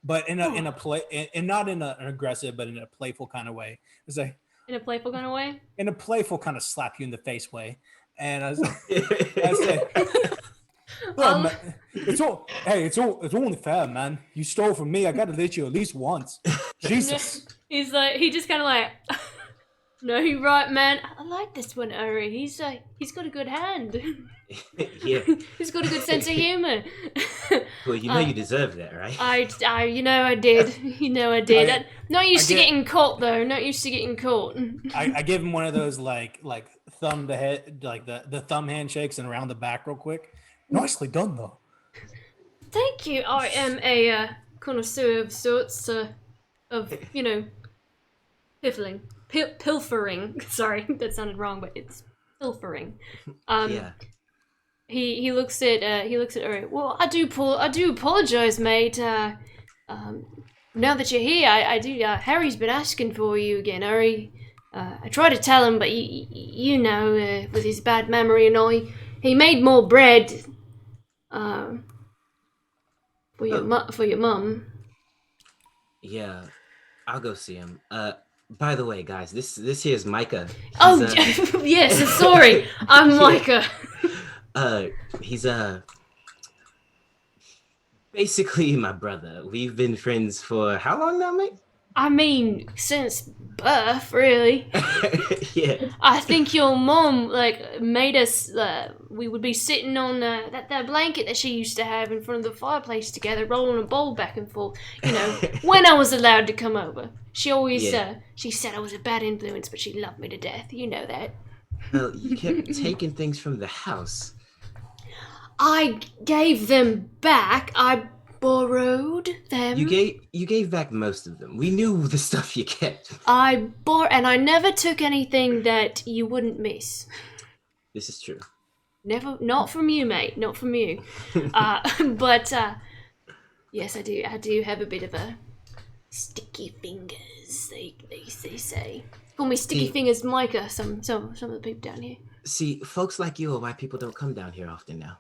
But in a play, and not in an aggressive, but in a playful kind of way. It's like In a playful kind of way. In a playful kind of slap you in the face way. And I said, well, man, it's only fair, man. You stole from me. I gotta let you at least once. Jesus. He's like, he just kind of like, no, you're right, man. I like this one, Uri. He's got a good hand. Yeah. He's got a good sense of humor. Well, you know you deserve that, right? I did. You know I did. Not used to getting caught though. Not used to getting caught. I give him one of those like thumb to head, like the thumb handshakes and around the back real quick. Nicely done though. Thank you. I am a connoisseur of sorts of pilfering. Sorry, that sounded wrong, but it's pilfering. Yeah. He looks at Uri. Well, I do apologize, mate. Now that you're here, I do. Harry's been asking for you again, Uri. I tried to tell him, but with his bad memory and all, he made more bread. For your mum. Yeah, I'll go see him. By the way, guys, this here is Micah. Yes, sorry, I'm Micah. He's basically my brother. We've been friends for how long now, mate? I mean, since birth, really. Yeah. I think your mom made us. We would be sitting on that blanket that she used to have in front of the fireplace together, rolling a bowl back and forth. When I was allowed to come over. She always she said I was a bad influence, but she loved me to death. You know that. Well, you kept taking things from the house. I gave them back. I borrowed them. You gave back most of them. We knew the stuff you kept. And I never took anything that you wouldn't miss. This is true. Never, not from you, mate. Not from you. But yes, I do. I do have a bit of a sticky fingers. They say. Call me Sticky Fingers Micah. Some of the people down here. See, folks like you are why people don't come down here often now.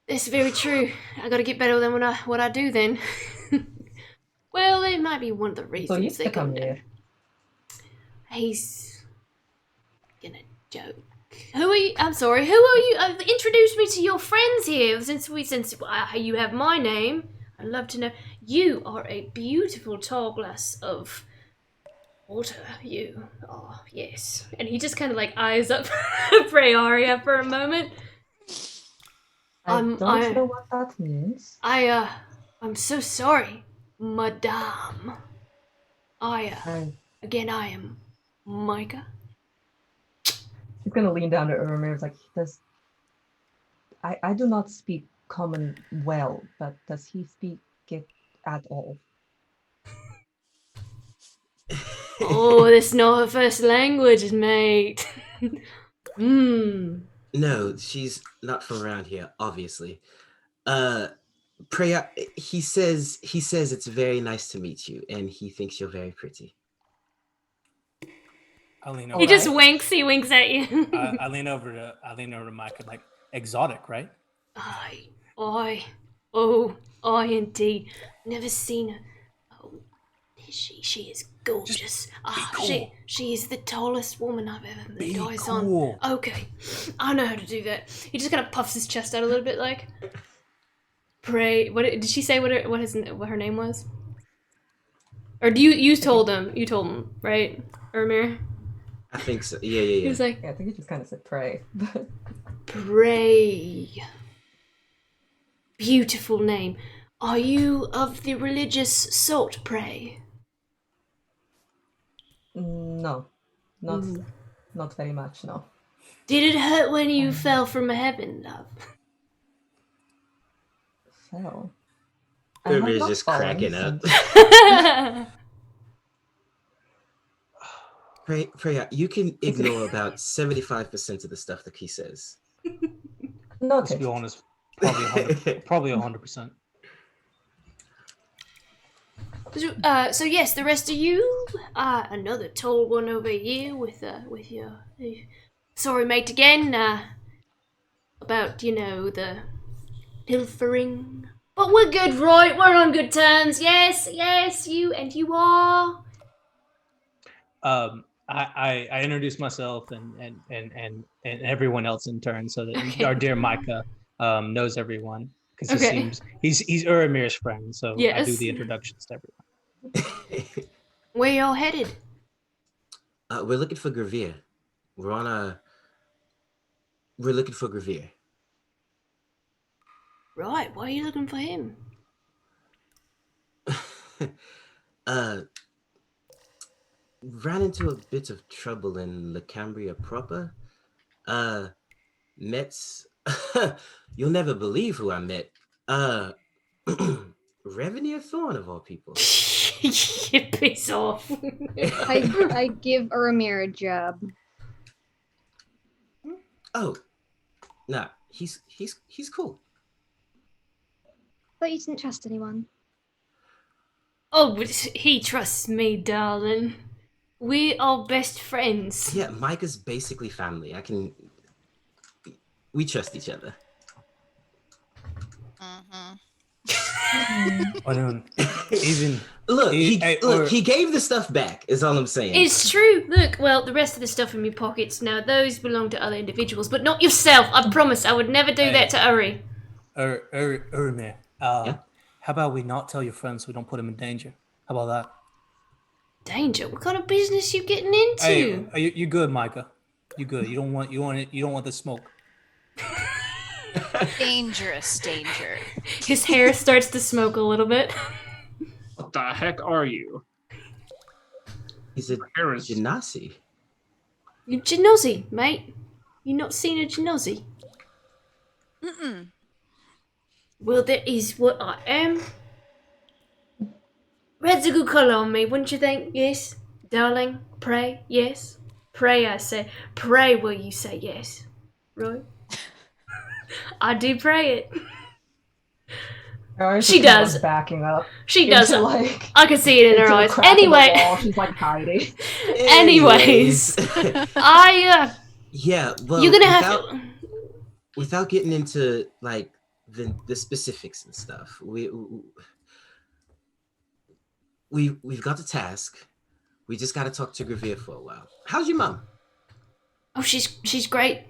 That's very true. I gotta get better than what I do then. Well, it might be one of the reasons they come down. He's gonna joke. Who are you? I'm sorry. Who are you? Introduce me to your friends here. Since you have my name, I'd love to know. You are a beautiful tall glass of water. You are, yes. And he just kind of eyes up Prearia for a moment. I don't know what that means. I'm so sorry, Madame. Again, I am Micah. He's gonna lean down to Urimir. It's like, I do not speak common well, but does he speak it at all? Oh, that's not her first language, mate. No, she's not from around here, obviously. Preya, he says it's very nice to meet you, and he thinks you're very pretty. I lean He over. just winks. He winks at you. I lean over to Micah, like, exotic, right? Oh, indeed. Never seen her. Oh, she is gorgeous. cool. She is the tallest woman I've ever laid Be eyes cool. on. Okay, I know how to do that. He just kind of puffs his chest out a little bit, like. Pray. What did she say? What her name was? Or you told him? You told him, right, Urimir? I think so. Yeah. He was like, Yeah, I think he just kind of said pray. Pray. Beautiful name. Are you of the religious sort, Pray? No, not very much. No. Did it hurt when you fell from heaven, love? So. Urimir's just cracking up. Preya, you can ignore about 75% of the stuff that he says. Not Let's be honest, probably 100%. So yes, the rest of you, another tall one over here with your. Sorry, mate, again. About the pilfering. But we're good, right? We're on good terms. Yes, you are. I introduced myself and everyone else in turn, so that Okay. our dear Micah knows everyone, because Okay. he's Urimir's friend, so I do Yes. the introductions to everyone. Where y'all headed? We're looking for Grevir. We're looking for Grevir. Right, why are you looking for him? Ran into a bit of trouble in Lacambria proper. Met. You'll never believe who I met. Revenue Thorn, of all people. You piss off. I give Urimir a jab. Oh, nah, he's cool. But you didn't trust anyone. Oh, but he trusts me, darling. We are best friends. Yeah, Micah's basically family. We trust each other. Even Look, he gave the stuff back, is all I'm saying. It's true. Look, well, the rest of the stuff in your pockets now, those belong to other individuals, but not yourself. I promise I would never do that to Uri. Urimir, Yeah? how about we not tell your friends so we don't put them in danger? How about that? Danger? What kind of business you getting into? Hey, you good, Micah? You good? You don't want the smoke. Dangerous danger. His hair starts to smoke a little bit. What the heck are you? He's a Hair is- genasi. You Genozzi, mate. You not seen a Genozzi? Mm-mm. Well, that is what I am. Red's a good colour on me, wouldn't you think? Yes, darling. Pray, yes. Pray, I say. Pray will you say yes. Right? I do pray it. She does. Backing up. She does. Into, like, I can see it in her into a eyes. crack in the Anyway. wall. She's like hiding. Anyways. Yeah, well, You're gonna have to. Without getting into like the specifics and stuff, we've got the task. We just got to talk to Grevir for a while. How's your mom? Oh, she's great.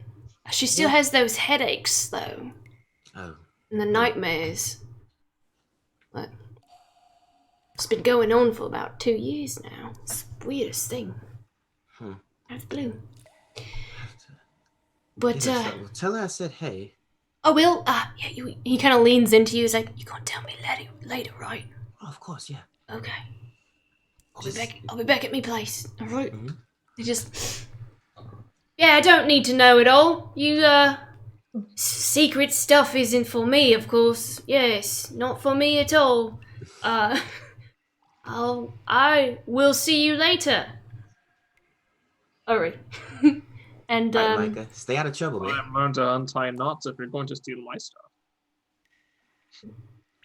She still has those headaches though, Oh, and the nightmares. But it's been going on for about 2 years now. It's the weirdest thing. Out of the blue. But well, tell her I said hey. I will. Yeah. He kind of leans into you. He's like, "You gonna tell me later, right?" Oh, of course, yeah. Okay. I'll be back at me place. All right. Mm-hmm. They just. Yeah, I don't need to know it all. You secret stuff isn't for me, of course. Yes, not for me at all. I will see you later. Alright. And All right, Micah, stay out of trouble, man. Learn to untie knots if you're going to steal my stuff.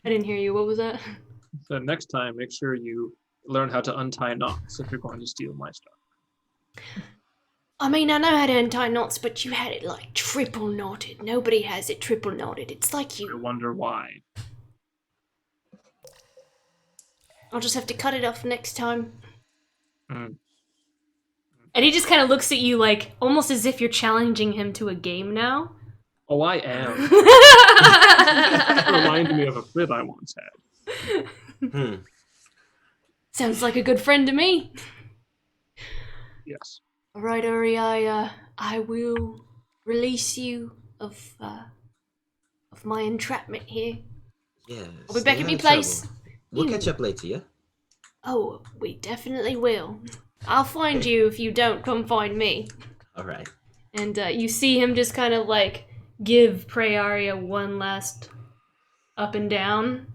I didn't hear you. What was that? So next time, make sure you learn how to untie knots if you're going to steal my stuff. I mean, I know how to untie knots, but you had it like triple knotted. Nobody has it triple knotted. It's like I you. wonder why. I'll just have to cut it off next time. Mm. And he just kind of looks at you like, almost as if you're challenging him to a game now. Oh, I am. It reminded me of a fib I once had. Sounds like a good friend to me. Yes. All right, Uri, I will release you of my entrapment here. Yeah. I'll be back stay at out me of place. trouble. We'll You- catch up later, yeah? Oh, we definitely will. I'll find you if you don't come find me. All right. And you see him just kind of like give Praeria one last up and down.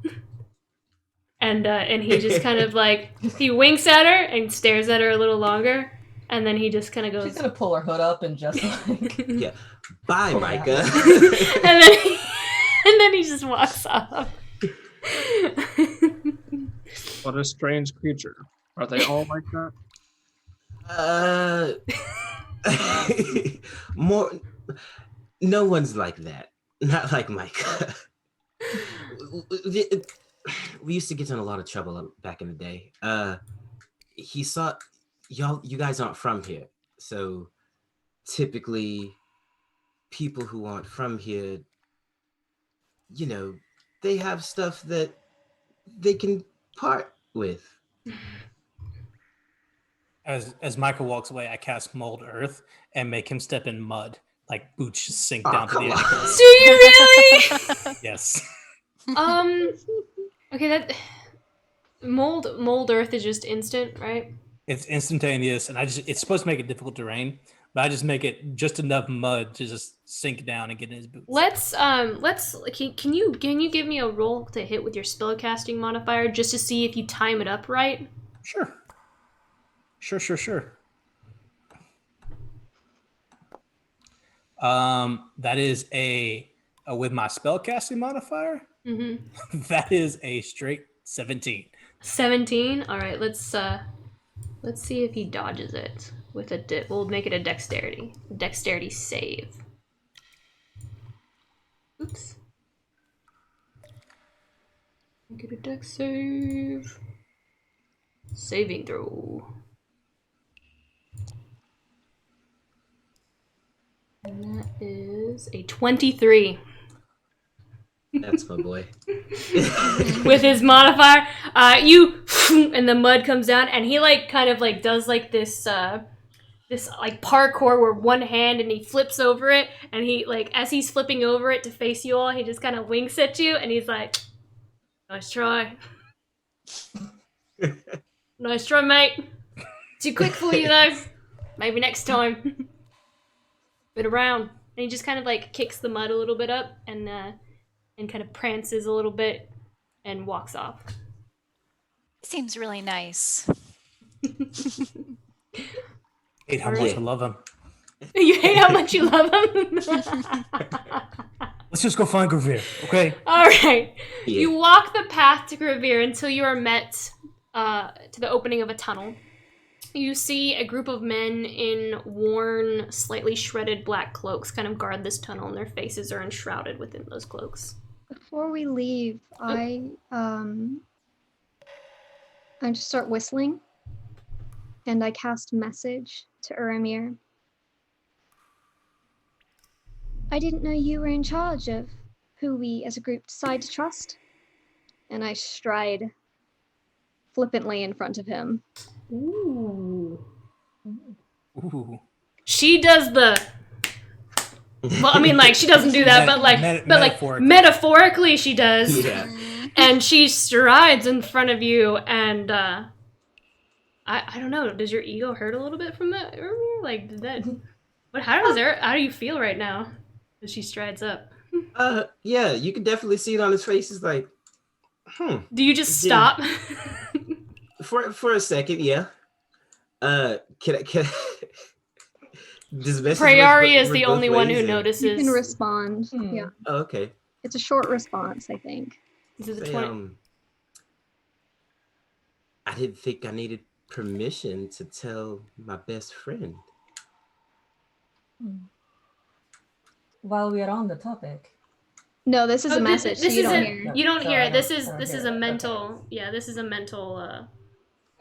And he just kind of like, he winks at her and stares at her a little longer. And then he just kind of She's goes, gonna pull her hood up and just like. Yeah. Bye, Micah. and then he just walks off. What a strange creature. Are they all like that? More. No one's like that. Not like Micah. We used to get in a lot of trouble back in the day. He saw you guys aren't from here, so typically people who aren't from here, you know, they have stuff that they can part with. As Michael walks away, I cast Mold Earth and make him step in mud, like boots just sink Oh, down to come the on. ankles. Do you really? Yes. Okay, that mold earth is just instant, right? It's instantaneous, and it's supposed to make it difficult terrain, but I just make it just enough mud to just sink down and get in his boots. Can you give me a roll to hit with your spellcasting modifier just to see if you time it up right? Sure. That is a with my spellcasting modifier. Mm-hmm. That is a straight 17. 17. All right, let's see if he dodges it with we'll make it a dexterity save. Oops. Get a dex save. Saving throw. And that is a 23. That's my boy. With his modifier, and the mud comes down, and he like kind of like does like this like parkour where one hand, and he flips over it, and he like as he's flipping over it to face you all, he just kind of winks at you, and he's like, "Nice try, nice try, mate. Too quick for you though. Maybe next time." Been around, and he just kind of like kicks the mud a little bit up, and kind of prances a little bit and walks off. Seems really nice. Hate how All much right. I love him. You hate how much you love him? Let's just go find Grevir, okay? Alright. Yeah. You walk the path to Grevir until you are met to the opening of a tunnel. You see a group of men in worn, slightly shredded black cloaks kind of guard this tunnel, and their faces are enshrouded within those cloaks. Before we leave, I just start whistling, and I cast message to Urimir. I didn't know you were in charge of who we as a group decide to trust. And I stride flippantly in front of him. Ooh. Ooh. She does the... Well, I mean, like, she doesn't do that, but metaphorically she does. Yeah. And she strides in front of you, and I don't know. Does your ego hurt a little bit from that earlier? Like, did that? But how do you feel right now? As she strides up. Yeah, you can definitely see it on his face. He's like, Do you just Yeah. stop? for a second, yeah. Can I this message Prayari is work the both only one ways, who or- notices. You can respond. Yeah. Oh, okay. It's a short response, I think. Is it the Say, 20? I didn't think I needed permission to tell my best friend. While we are on the topic. No, this is a message, so This you is don't a, hear. you don't So hear I it. This don't- is I don't this hear is a that. mental. Yeah, this is a mental.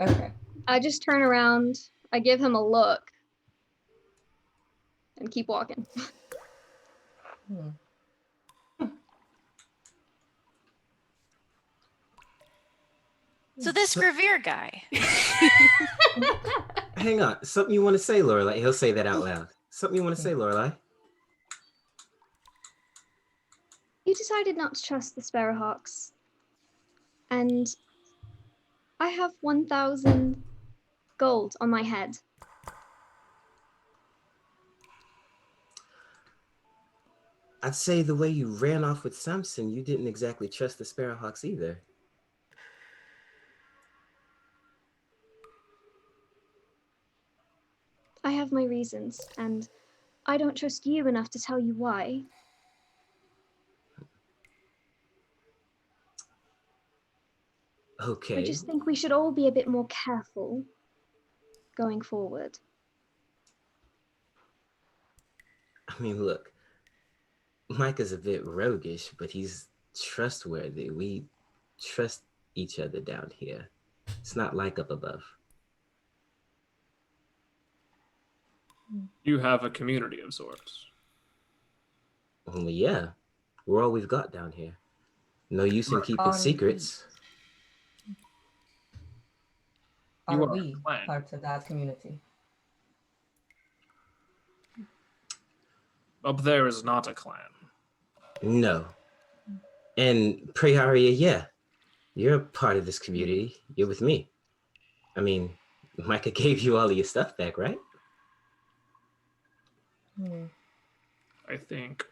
Okay. I just turn around, I give him a look, and keep walking. So this Grevir guy. Hang on. Something you want to say, Lorelai? He'll say that out loud. Something you want to say, Lorelai? You decided not to trust the Sparrowhawks. And I have 1,000 gold on my head. I'd say the way you ran off with Samson, you didn't exactly trust the Sparrowhawks either. I have my reasons, and I don't trust you enough to tell you why. Okay. I just think we should all be a bit more careful going forward. I mean, look, Mike is a bit roguish, but he's trustworthy. We trust each other down here. It's not like up above. You have a community of sorts. Well, yeah, we're all we've got down here. No use in keeping secrets. You Are are a we clan. part of that community? Up there is not a clan. No. And Prayaria, yeah, you're a part of this community. You're with me. I mean, Micah gave you all of your stuff back, right? I think.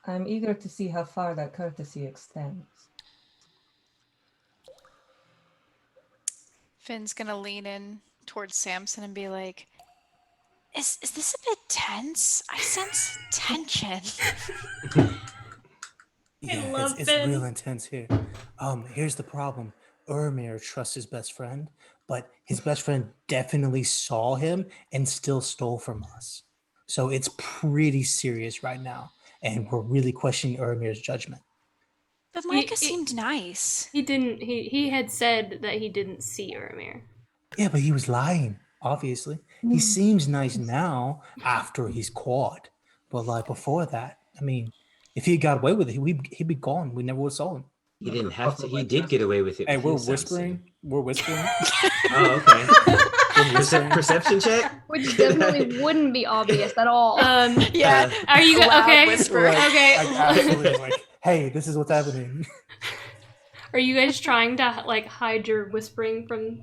I'm eager to see how far that courtesy extends. Finn's gonna lean in towards Samson and be like, Is this a bit tense? I sense tension. Yeah, love it's Finn. real intense here. Here's the problem. Urimir trusts his best friend, but his best friend definitely saw him and still stole from us. So it's pretty serious right now, and we're really questioning Urimir's judgment. But Micah seemed nice. He didn't. He had said that he didn't see Urimir. Yeah, but he was lying, obviously. He seems nice now after he's caught. But like before that, I mean, if he got away with it, he'd be gone. We never would have saw him. He didn't have to. He did get away with it. Hey, with we're you, Samson. whispering. We're whispering. Oh, okay. Perception check? Which definitely wouldn't be obvious at all. Yeah. Are you Loud okay? whisper. Okay. Absolutely. Like, hey, this is what's happening. Are you guys trying to like hide your whispering from?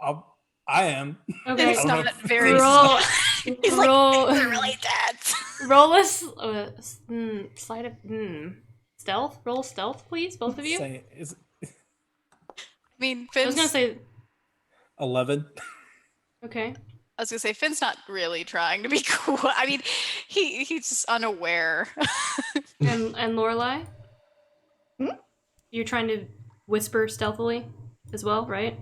I am. Okay. It's not very. Roll. He's roll. like, they're really tense. Roll a slide of stealth. Roll stealth, please, both of you. Say, is I mean, I was Finn's. gonna say 11. okay. I was gonna say Finn's not really trying to be cool. I mean, he's just unaware. And Lorelai, Hmm? you're trying to whisper stealthily as well, right?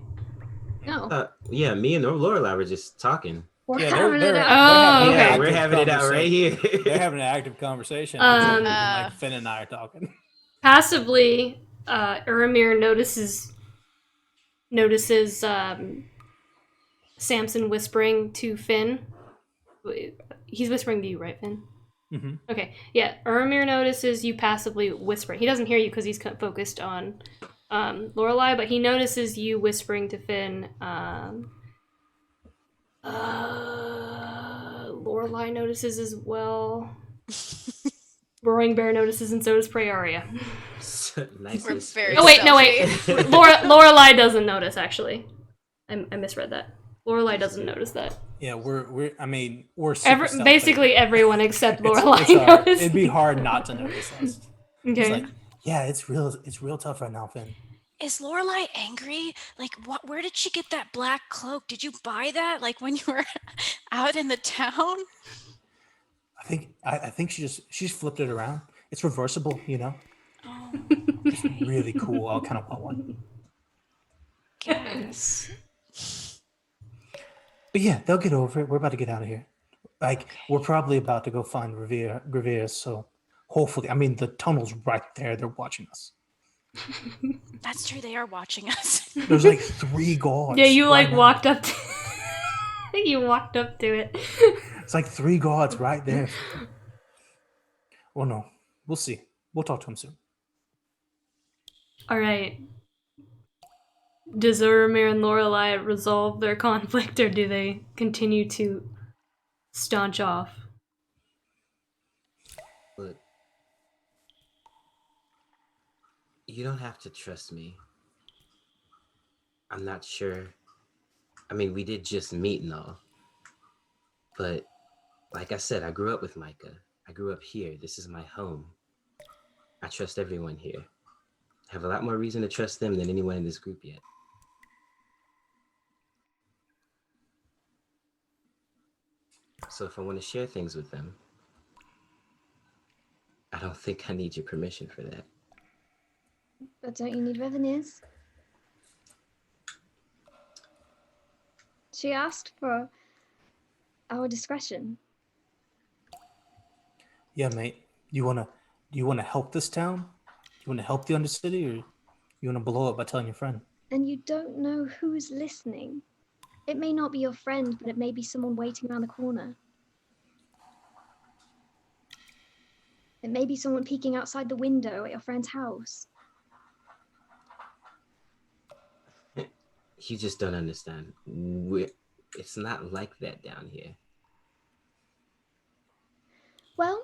No. Yeah, me and Lorelai were just talking. We're Yeah, having it they're- out. Oh, Yeah, okay. we're having it out right here. They're having an active conversation. Um, like Finn and I are talking. Passively, Urimir notices Samson whispering to Finn. He's whispering to you, right, Finn? Mm-hmm. Okay, yeah. Urimir notices you passively whispering. He doesn't hear you because he's focused on Lorelai, but he notices you whispering to Finn. Lorelai notices as well. Roaring Bear notices, and so does Prayaria. Nice. We're very Oh wait, no wait. stealthy. Lorelai doesn't notice actually. I misread that. Lorelai doesn't notice that. Yeah, we're super stealthy. Basically everyone except Lorelai it's hard. noticed. It'd be hard not to notice us. It's Okay. like, yeah, it's real tough right now, Finn. Is Lorelai angry? Like, where did she get that black cloak? Did you buy that, like, when you were out in the town? I think she's flipped it around. It's reversible, you know. Oh, It's really cool. I'll kind of want one. guess. But yeah, they'll get over it. We're about to get out of here. Like, we're probably about to go find Grevir, so hopefully, I mean, the tunnel's right there. They're watching us. That's true. They are watching us. There's like 3 guards. Yeah, you right like now. walked up to you walked up to it. It's like 3 guards right there. Well, no. We'll see. We'll talk to him soon. All right. Does Urimir and Lorelai resolve their conflict, or do they continue to staunch off? Look, you don't have to trust me. I'm not sure. I mean, we did just meet and all. But like I said, I grew up with Micah. I grew up here. This is my home. I trust everyone here. I have a lot more reason to trust them than anyone in this group yet. So if I want to share things with them, I don't think I need your permission for that. But don't you need revenues? She asked for our discretion. Yeah, mate. Do you wanna help this town? You wanna help the Undercity, or you wanna blow it by telling your friend? And you don't know who's listening. It may not be your friend, but it may be someone waiting around the corner. It may be someone peeking outside the window at your friend's house. You just don't understand. It's not like that down here. Well,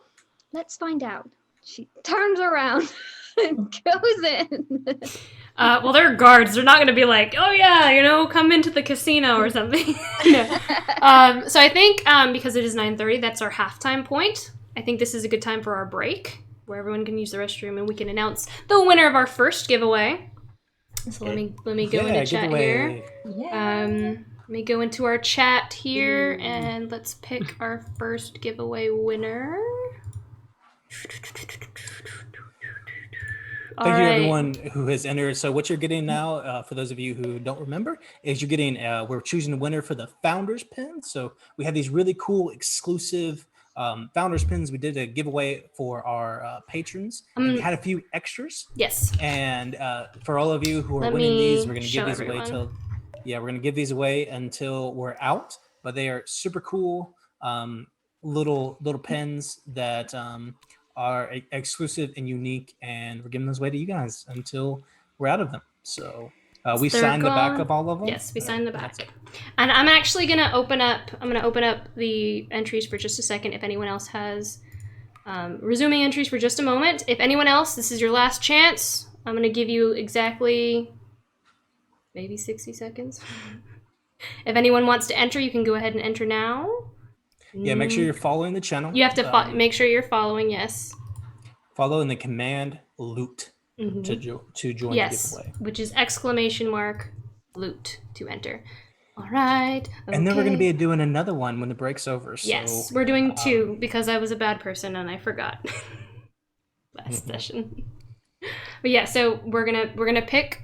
let's find out. She turns around and goes in. Well, they're guards. They're not going to be like, oh yeah, come into the casino or something. No. So I think because it is 9:30, that's our halftime point. I think this is a good time for our break, where everyone can use the restroom and we can announce the winner of our first giveaway. So let me go into chat here. Yeah. Let me go into our chat here and let's pick our first giveaway winner. Thank you, everyone who has entered. So what you're getting now, for those of you who don't remember, is you're getting, we're choosing a winner for the Founders Pin. So we have these really cool, exclusive Founders Pins. We did a giveaway for our patrons. And we had a few extras. Yes. And for all of you who are winning these, we're going to give these away till, we're going to give these away until we're out. But they are super cool little pens that are exclusive and unique, and we're giving those away to you guys until we're out of them. So we signed the back of all of them. Yes, we signed the back. And I'm actually gonna open up the entries for just a second. If anyone else has resuming entries for just a moment. If anyone else, this is your last chance. I'm gonna give you exactly maybe 60 seconds. If anyone wants to enter, you can go ahead and enter now. Yeah, make sure you're following the channel. You have to make sure you're following, yes. Follow in the command loot to join the giveaway. Which is !loot to enter. All right. Okay. And then we're going to be doing another one when the break's over. So, yes, we're doing 2 because I was a bad person and I forgot last session. But yeah, so we're gonna pick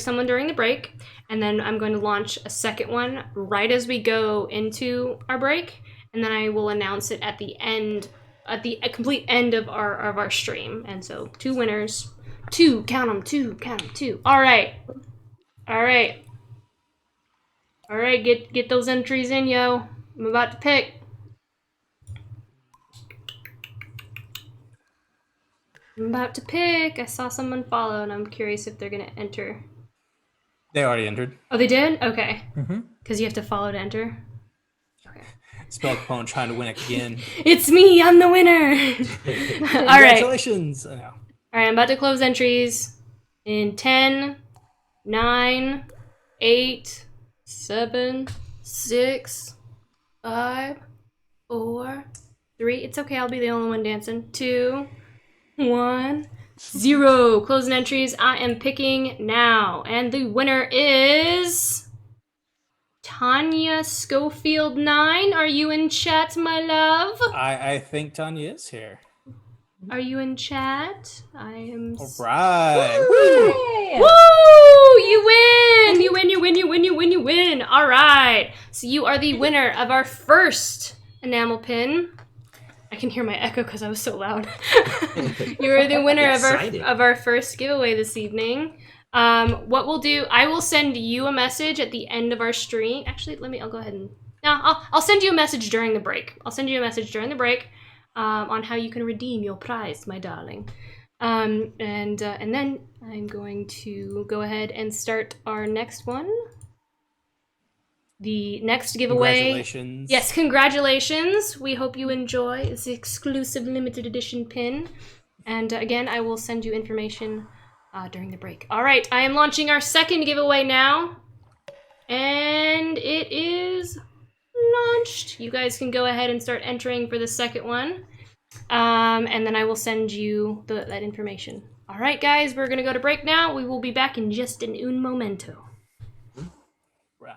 someone during the break, and then I'm going to launch a second one right as we go into our break, and then I will announce it at the end, at the complete end of our stream. And so 2 winners, 2, count them, 2. All right, get those entries in, yo. I'm about to pick. I saw someone follow, and I'm curious if they're gonna enter. They already entered. Oh, they did? Okay. Because you have to follow to enter. Okay. Spell Capone trying to win again. It's me. I'm the winner. All right. Congratulations. All All right, I'm about to close entries in 10, 9, 8, 7, 6, 5, 4, 3. It's okay, I'll be the only one dancing. 2, 1, 0. Closing entries. I am picking now. And the winner is Tanya Schofield 9. Are you in chat, my love? I think Tanya is here. Are you in chat? I am. All right. Yay! Woo! You win! You win, you win, you win, you win, you win. All right. So you are the winner of our first enamel pin. I can hear my echo because I was so loud. You are the winner of our first giveaway this evening. What we'll do, I will send you a message at the end of our stream. Actually, I'll go ahead and... No, I'll send you a message during the break. On how you can redeem your prize, my darling. And then I'm going to go ahead and start our next one. The next giveaway. Congratulations. Yes, congratulations. We hope you enjoy this exclusive limited edition pin. And again, I will send you information during the break. All right, I am launching our second giveaway now. And it is launched. You guys can go ahead and start entering for the second one. And then I will send you that information. All right, guys, we're going to go to break now. We will be back in just un momento. Right.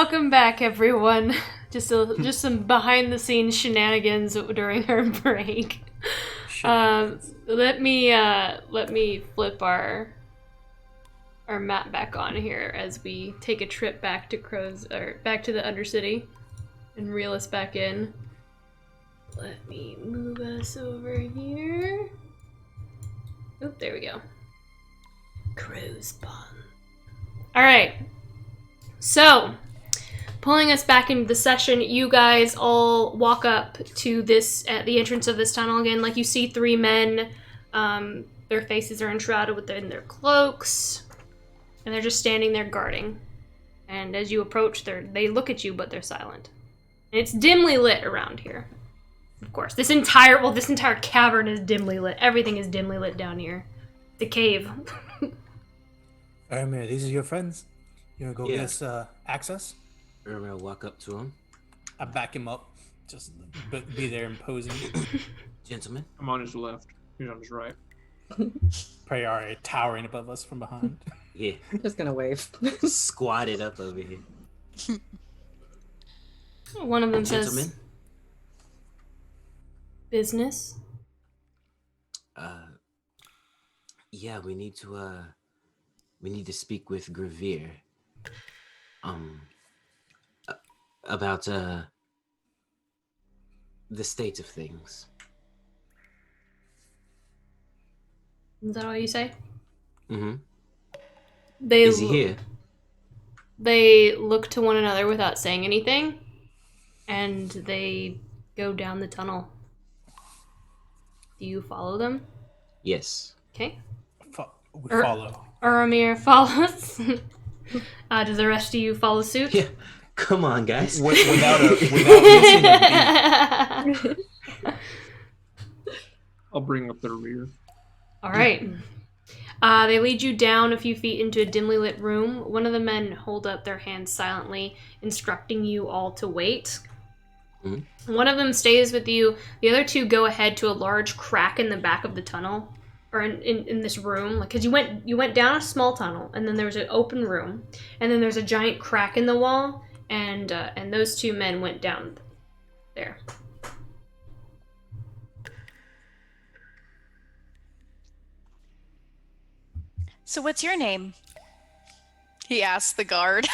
Welcome back, everyone. Just some behind the scenes shenanigans during our break. Let me flip our map back on here as we take a trip back to back to the Undercity and reel us back in. Let me move us over here. Oop, there we go. Crow's spawn. Alright. So, pulling us back into the session, you guys all walk up to this, at the entrance of this tunnel again. Like, you see three men. Their faces are enshrouded within their cloaks. And they're just standing there guarding. And as you approach, they look at you, but they're silent. And it's dimly lit around here. Of course. This entire cavern is dimly lit. Everything is dimly lit down here. The cave. Urimir, these are your friends? You wanna go Yeah. get us access? Urimir will walk up to him. I back him up. Just be there imposing. Gentlemen. I'm on his left. He's on his right. Pray are towering above us from behind. Yeah. Just gonna wave. Squatted up over here. One of them Gentlemen. says, business? Yeah, we need to speak with Grevir. About the state of things. Is that all you say? Mm-hmm. They Is he here? They look to one another without saying anything, and they go down the tunnel. Do you follow them? Yes. Okay. We follow. Urimir follows. Does the rest of you follow suit? Yeah. Come on, guys. Without missing a beat. I'll bring up the rear. All right. They lead you down a few feet into a dimly lit room. One of the men hold up their hands silently, instructing you all to wait. Mm-hmm. One of them stays with you. The other two go ahead to a large crack in the back of the tunnel, or in this room. Like, because you went down a small tunnel, and then there was an open room, and then there's a giant crack in the wall, and those two men went down there. So what's your name? He asked the guard.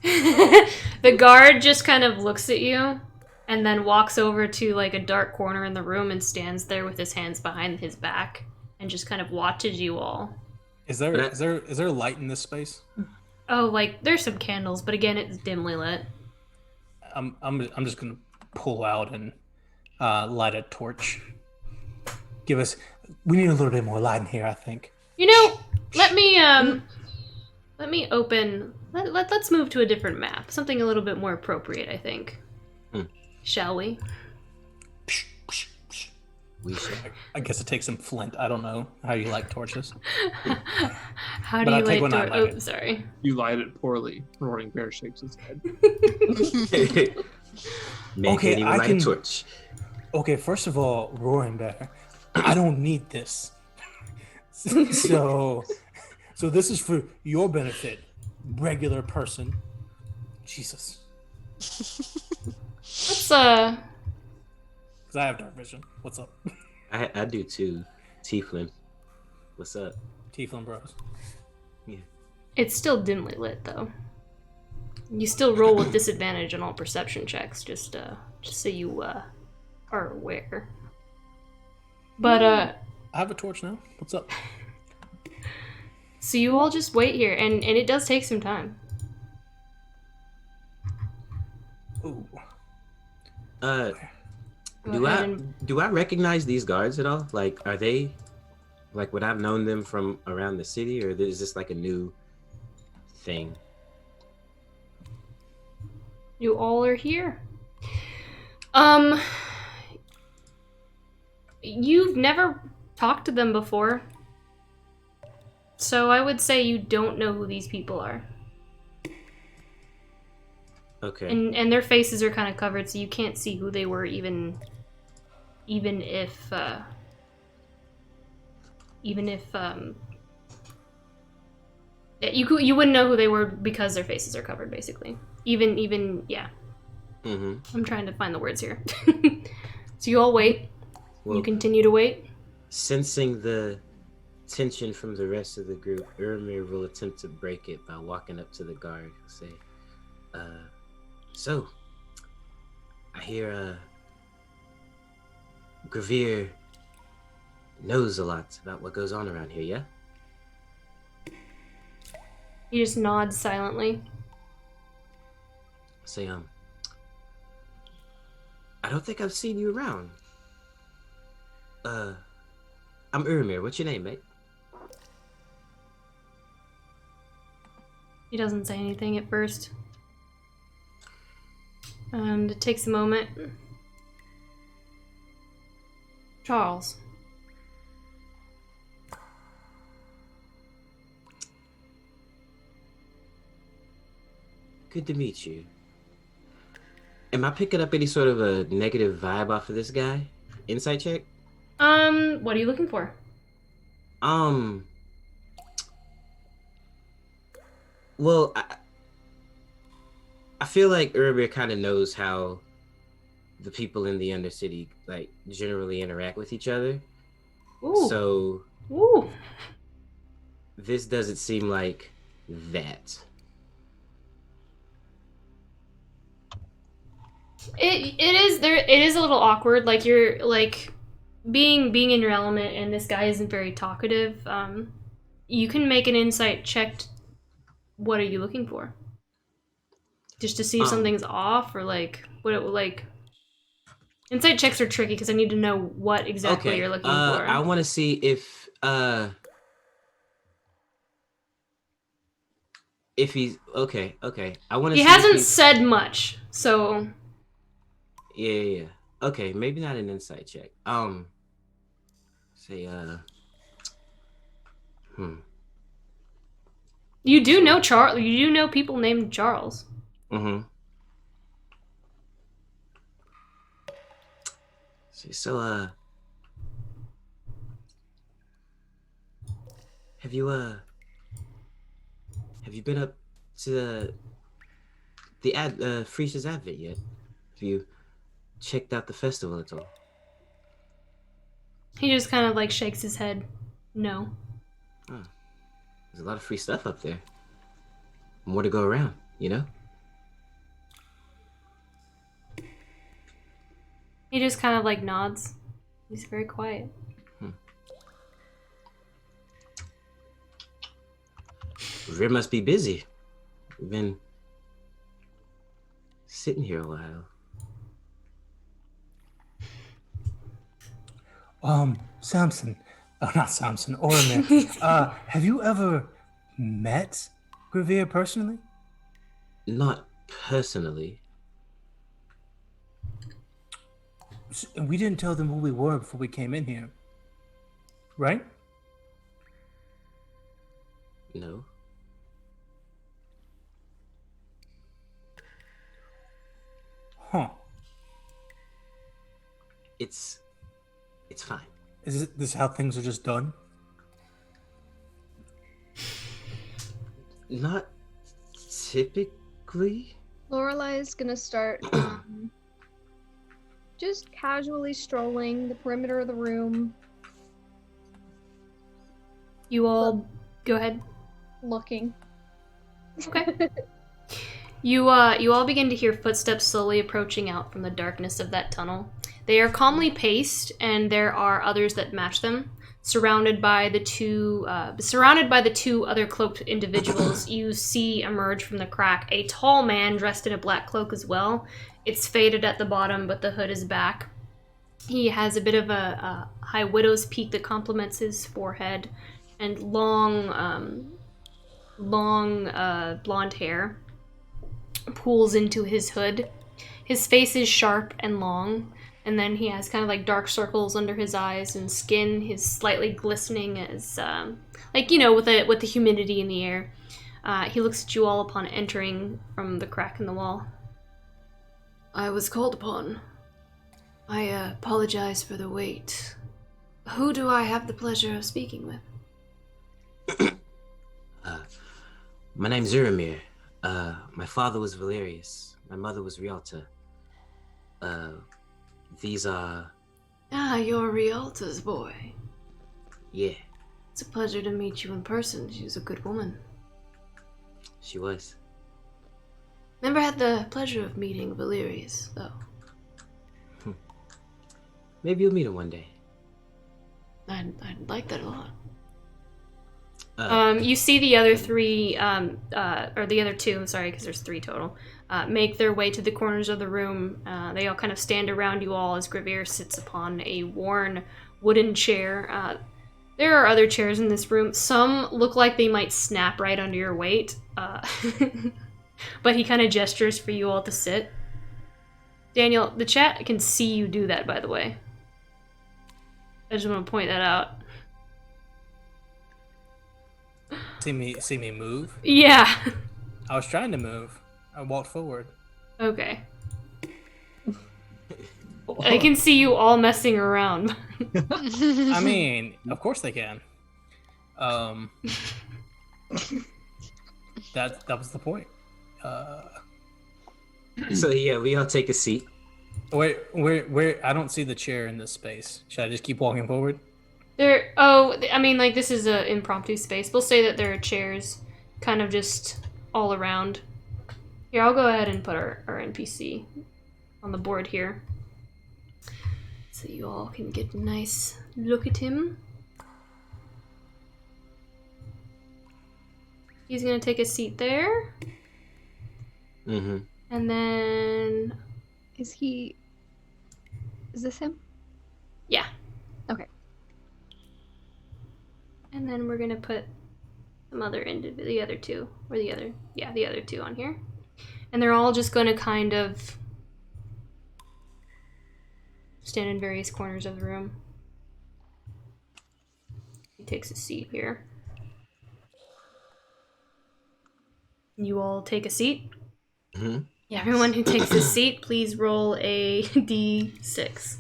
The guard just kind of looks at you and then walks over to like a dark corner in the room and stands there with his hands behind his back and just kind of watches you all. Is there light in this space? Oh, like there's some candles, but again, it's dimly lit. I'm just gonna pull out and light a torch. We need a little bit more light in here, I think. You know, let me open. Let's move to a different map, something a little bit more appropriate, I think. Shall we? We should. I guess it takes some flint. I don't know how you like torches. How do But you I'll take like one I to? like Oh, it. sorry. You light it poorly. Roaring Bear shakes his head. Man Okay, can't even I light can- a torch. Okay, first of all, Roaring Bear, I don't need this. So this is for your benefit, regular person. Jesus. Let's Because I have dark vision. What's up? I do too. Tieflin. What's up? Tieflin bros. It's still dimly lit, though. You still roll with disadvantage on all perception checks, just so you are aware. But I have a torch now. What's up? so you all just wait here, and it does take some time. Ooh. Go Do ahead I and- do I recognize these guards at all? Like, are they like would I've known them from around the city, or is this like a new thing? You all are here. You've never talked to them before. So I would say you don't know who these people are. Okay. And their faces are kind of covered, so you can't see who they were even if I, 'cause You wouldn't know who they were because their faces are covered, basically. Even yeah. I'm trying to find the words here. So you all wait. Well, you continue to wait. Sensing the tension from the rest of the group, Urimir will attempt to break it by walking up to the guard and say, so, I hear, Grevir knows a lot about what goes on around here, yeah? He just nods silently. Say, I don't think I've seen you around. I'm Urimir. What's your name, mate? He doesn't say anything at first. And it takes a moment. Charles. Good to meet you. Am I picking up any sort of a negative vibe off of this guy? Insight check? What are you looking for? Well, I feel like Urimir kind of knows how the people in the Undercity, like, generally interact with each other. Ooh. So, Ooh. this doesn't seem like that. It is a little awkward. Like you're like being in your element, and this guy isn't very talkative. You can make an insight check. What are you looking for? Just to see if something's off, or like what it like. Insight checks are tricky because I need to know what exactly you're looking for. I want to see if he's okay. I want to. He hasn't said much, so. Yeah. Okay, maybe not an insight check. Say You do know Charles. You do know people named Charles. So have you been up to the Fries's Advent yet? Have you checked out the festival at all? He just kind of like shakes his head. No. Huh. There's a lot of free stuff up there. More to go around, you know? He just kind of like nods. He's very quiet. Grevir must be busy. We've been sitting here a while. Samson. Oh, not Samson. Urimir. Have you ever met Grevir personally? Not personally. We didn't tell them who we were before we came in here. Right? No. Huh. It's fine. Is this how things are just done? Not typically. Lorelai is gonna start just casually strolling the perimeter of the room. You all go ahead. Looking. Okay. You all begin to hear footsteps slowly approaching out from the darkness of that tunnel. They are calmly paced, and there are others that match them. Surrounded by the two other cloaked individuals, you see emerge from the crack a tall man dressed in a black cloak as well. It's faded at the bottom, but the hood is back. He has a bit of a high widow's peak that complements his forehead, and long blonde hair pools into his hood. His face is sharp and long, and then he has kind of like dark circles under his eyes, and skin is slightly glistening as like, you know, with the humidity in the air. He looks at you all upon entering from the crack in the wall. I was called upon. I apologize for the wait. Who do I have the pleasure of speaking with? My name's Urimir. My father was Valerius. My mother was Rialta. These are... Ah, you're Rialta's boy. Yeah, It's a pleasure to meet you in person. She was a good woman. she was. Never had the pleasure of meeting Valerius, though. Maybe you'll meet her one day. I'd like that a lot. Uh, You see the other three, or the other two, I'm sorry, because there's three total, make their way to the corners of the room. They all kind of stand around you all as Grevir sits upon a worn wooden chair. There are other chairs in this room. Some look like they might snap right under your weight, but he kind of gestures for you all to sit. Daniel, the chat can see you do that, by the way. I just want to point that out. See me move? Yeah. I was trying to move. I walked forward. Okay. I can see you all messing around. I mean, of course they can. That was the point. So yeah, we all take a seat. Where? I don't see the chair in this space. Should I just keep walking forward? I mean, like, this is an impromptu space. We'll say that there are chairs kind of just all around. Here, I'll go ahead and put our NPC on the board here. So you all can get a nice look at him. He's gonna take a seat there. Mm-hmm. And then... Is this him? Yeah. Okay. And then we're gonna put some other the other two, or the other two on here. And they're all just gonna kind of stand in various corners of the room. He takes a seat here. You all take a seat. Mm-hmm. Yes. Everyone who takes a seat, please roll a d6.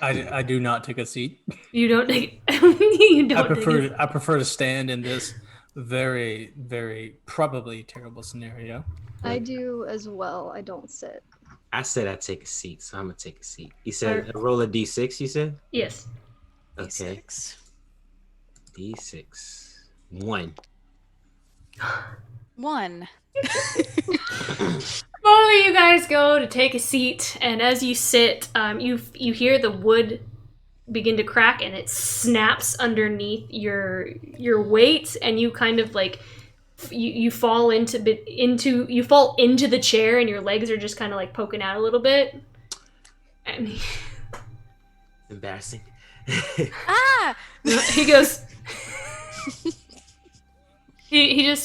I do not take a seat. You don't take. You don't. I prefer to stand in this very, very probably terrible scenario. I do as well. I don't sit. I said I'd take a seat, so I'm gonna take a seat. You said roll a d6, you said? Yes. Okay. D6. 1. 1. Both of you guys go to take a seat, and as you sit, you hear the wood begin to crack, and it snaps underneath your weight, and you kind of like you fall into the chair, and your legs are just kind of like poking out a little bit. And Embarrassing. Ah! he goes. He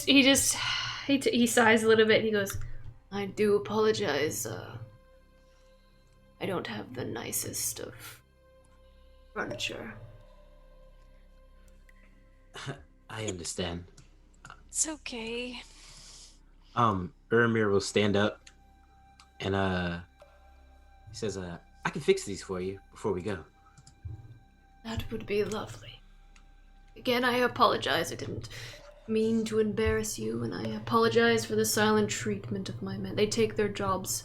sighs a little bit. And he goes, "I do apologize. I don't have the nicest of furniture." I understand. It's okay. Urimir will stand up and he says, I can fix these for you before we go. That would be lovely. Again, I apologize. I didn't mean to embarrass you, and I apologize for the silent treatment of my men. They take their jobs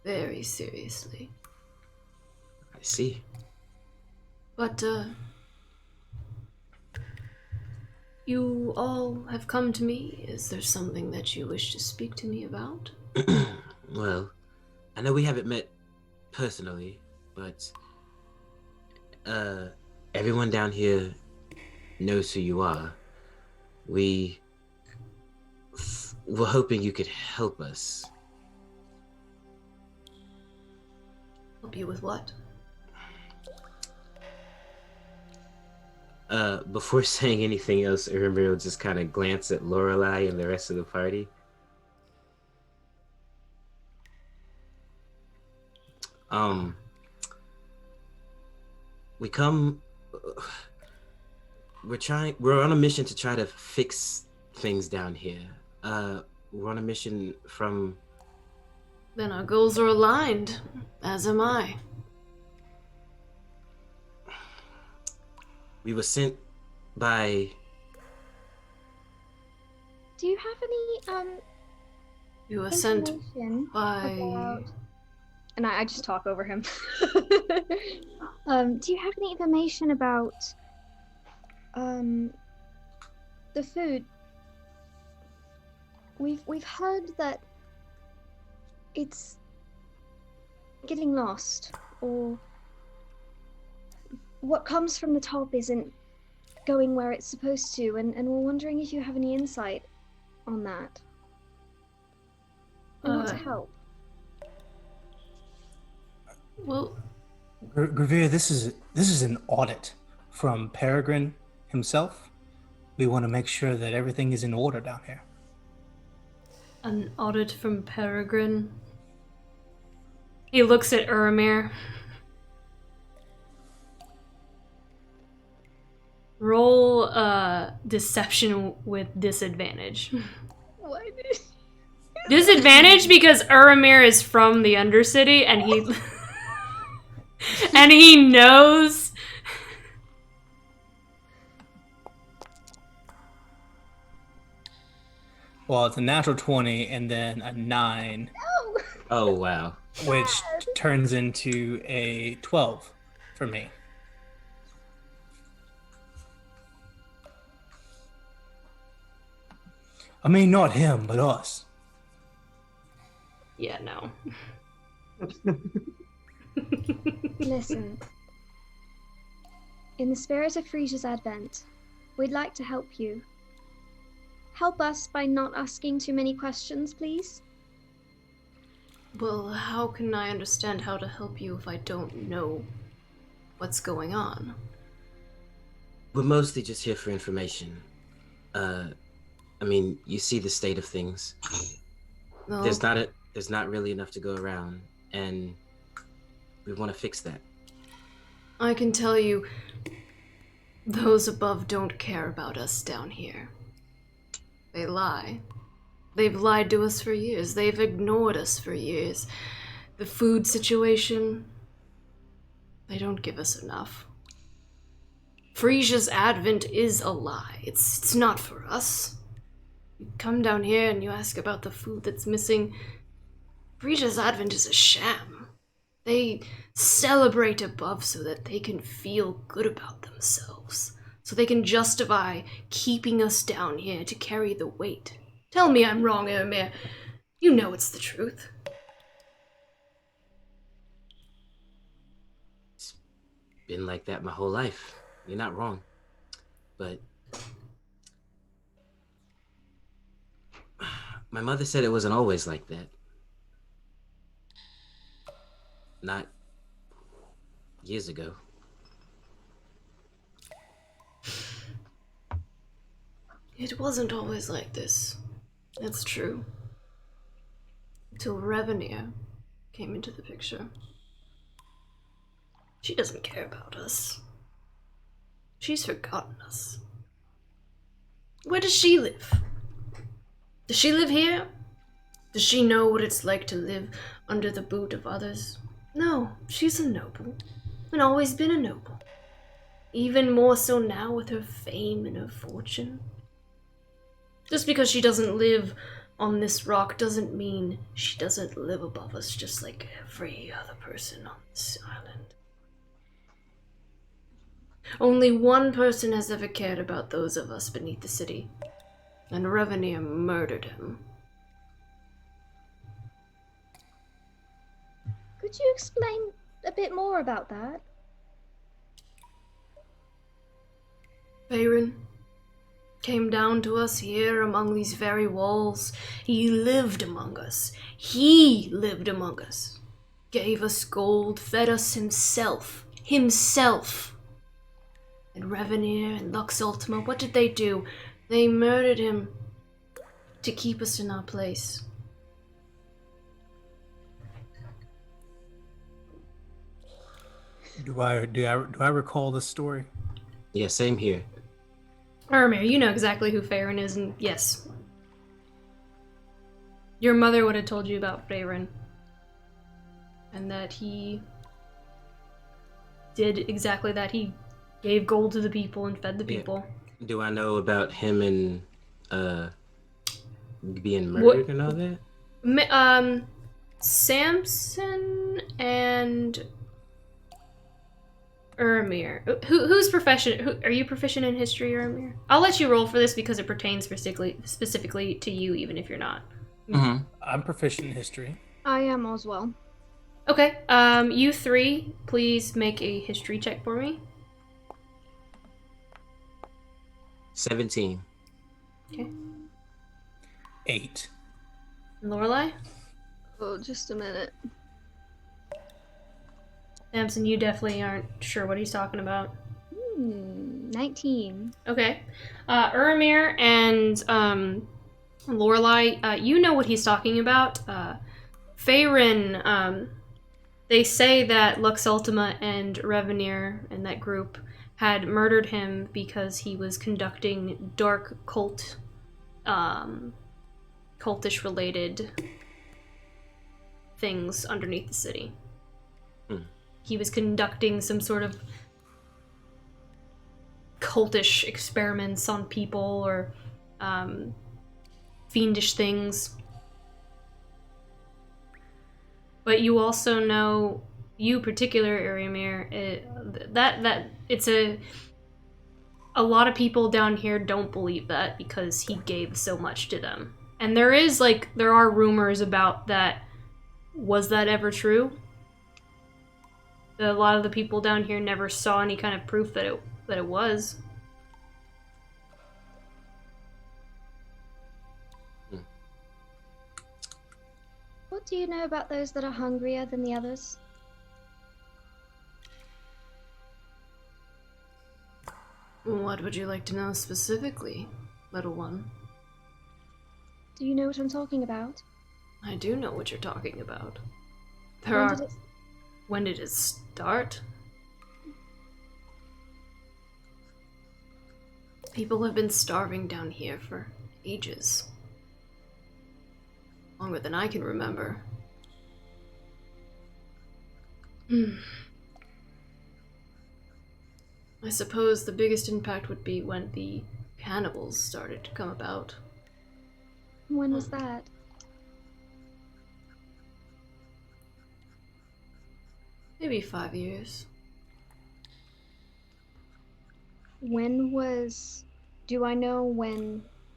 very seriously. I see. But, you all have come to me. Is there something that you wish to speak to me about? Well, I know we haven't met personally, but everyone down here knows who you are. We were hoping you could help us. Help you with what? Before saying anything else, Urimir will just kind of glance at Lorelei and the rest of the party. We're on a mission to try to fix things down here. We're on a mission from... Then our goals are aligned, as am I. We were sent by Do you have any You were sent information by... about... And I just talk over him. Do you have any information about the food? We've heard that it's getting lost, or what comes from the top isn't going where it's supposed to, and we're wondering if you have any insight on that. We want to help. Well, Grevir, this is an audit from Peregrine himself. We want to make sure that everything is in order down here. an audit from Peregrine. He looks at Urimir. Roll deception with disadvantage. Why Disadvantage because Urimir is from the Undercity and he and he knows. Well, it's a natural 20 and then a 9, No! Oh, wow. which turns into a 12 for me. I mean, not him, but us. Yeah, no. Listen. In the spirit of Frisia's advent, we'd like to help you. Help us by not asking too many questions, please. Well, how can I understand how to help you if I don't know what's going on? We're mostly just here for information. I mean, you see the state of things. Well, There's not really enough to go around, and we want to fix that. I can tell you, those above don't care about us down here. They lie. They've lied to us for years. They've ignored us for years. The food situation, they don't give us enough. Frisia's advent is a lie. It's not for us. You come down here and you ask about the food that's missing. Frisia's advent is a sham. They celebrate above so that they can feel good about themselves. So they can justify keeping us down here to carry the weight. Tell me I'm wrong, Urimir. You know it's the truth. It's been like that my whole life. You're not wrong. But my mother said it wasn't always like that. Not years ago. It wasn't always like this. That's true. Until Revenir came into the picture. She doesn't care about us. She's forgotten us. Where does she live? Does she live here? Does she know what it's like to live under the boot of others? No, she's a noble, and always been a noble. Even more so now with her fame and her fortune. Just because she doesn't live on this rock doesn't mean she doesn't live above us just like every other person on this island. Only one person has ever cared about those of us beneath the city, and Revenir murdered him. Could you explain a bit more about that? Bayron came down to us here among these very walls. He lived among us. He lived among us. Gave us gold, fed us himself. Himself. And Revenir and Lux Ultima, what did they do? They murdered him to keep us in our place. Do I recall this story? Yeah, same here. Urimir, you know exactly who Farron is, and yes. Your mother would have told you about Farron. And that he did exactly that. He gave gold to the people and fed the people. Do I know about him and being murdered and all that? Samson and Urimir. Who's proficient? Are you proficient in history, Urimir? I'll let you roll for this because it pertains specifically to you, even if you're not. Mm-hmm. I'm proficient in history. I am as well. Okay. You three, please make a history check for me. 17. Okay. 8. Lorelai? Oh, just a minute. Samson, you definitely aren't sure what he's talking about. 19. Okay. Urimir and Lorelai, you know what he's talking about. Faerun, they say that Lux Ultima and Revenir and that group had murdered him because he was conducting dark cultish related things underneath the city. He was conducting some sort of cultish experiments on people or fiendish things. But you also know, you particular Urimir, that it's a lot of people down here don't believe that because he gave so much to them. And there are rumors about that. Was that ever true? A lot of the people down here never saw any kind of proof that it was. What do you know about those that are hungrier than the others? What would you like to know specifically, little one? Do you know what I'm talking about? I do know what you're talking about. When did it start? People have been starving down here for ages. Longer than I can remember. I suppose the biggest impact would be when the cannibals started to come about. When was that? Maybe 5 years. Do I know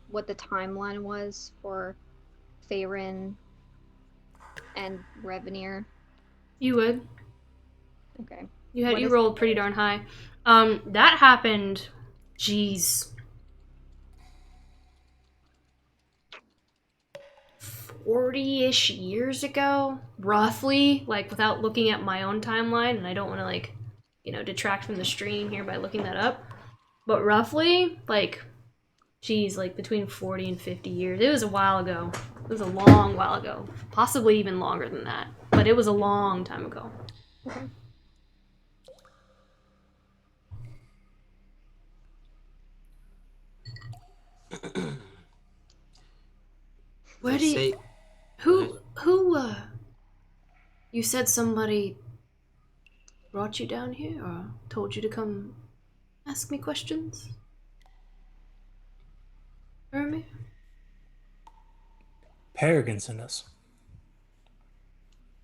what the timeline was for Faerun and Revenir? You would. Okay. You rolled pretty darn high. That happened, geez, 40-ish years ago, roughly, like without looking at my own timeline, and I don't want to detract from the stream here by looking that up, but roughly, between 40 and 50 years. It was a while ago. It was a long while ago. Possibly even longer than that, but it was a long time ago. Okay. Where do you... Who, you said somebody brought you down here, or told you to come ask me questions? Urimir? Peregrine sent us.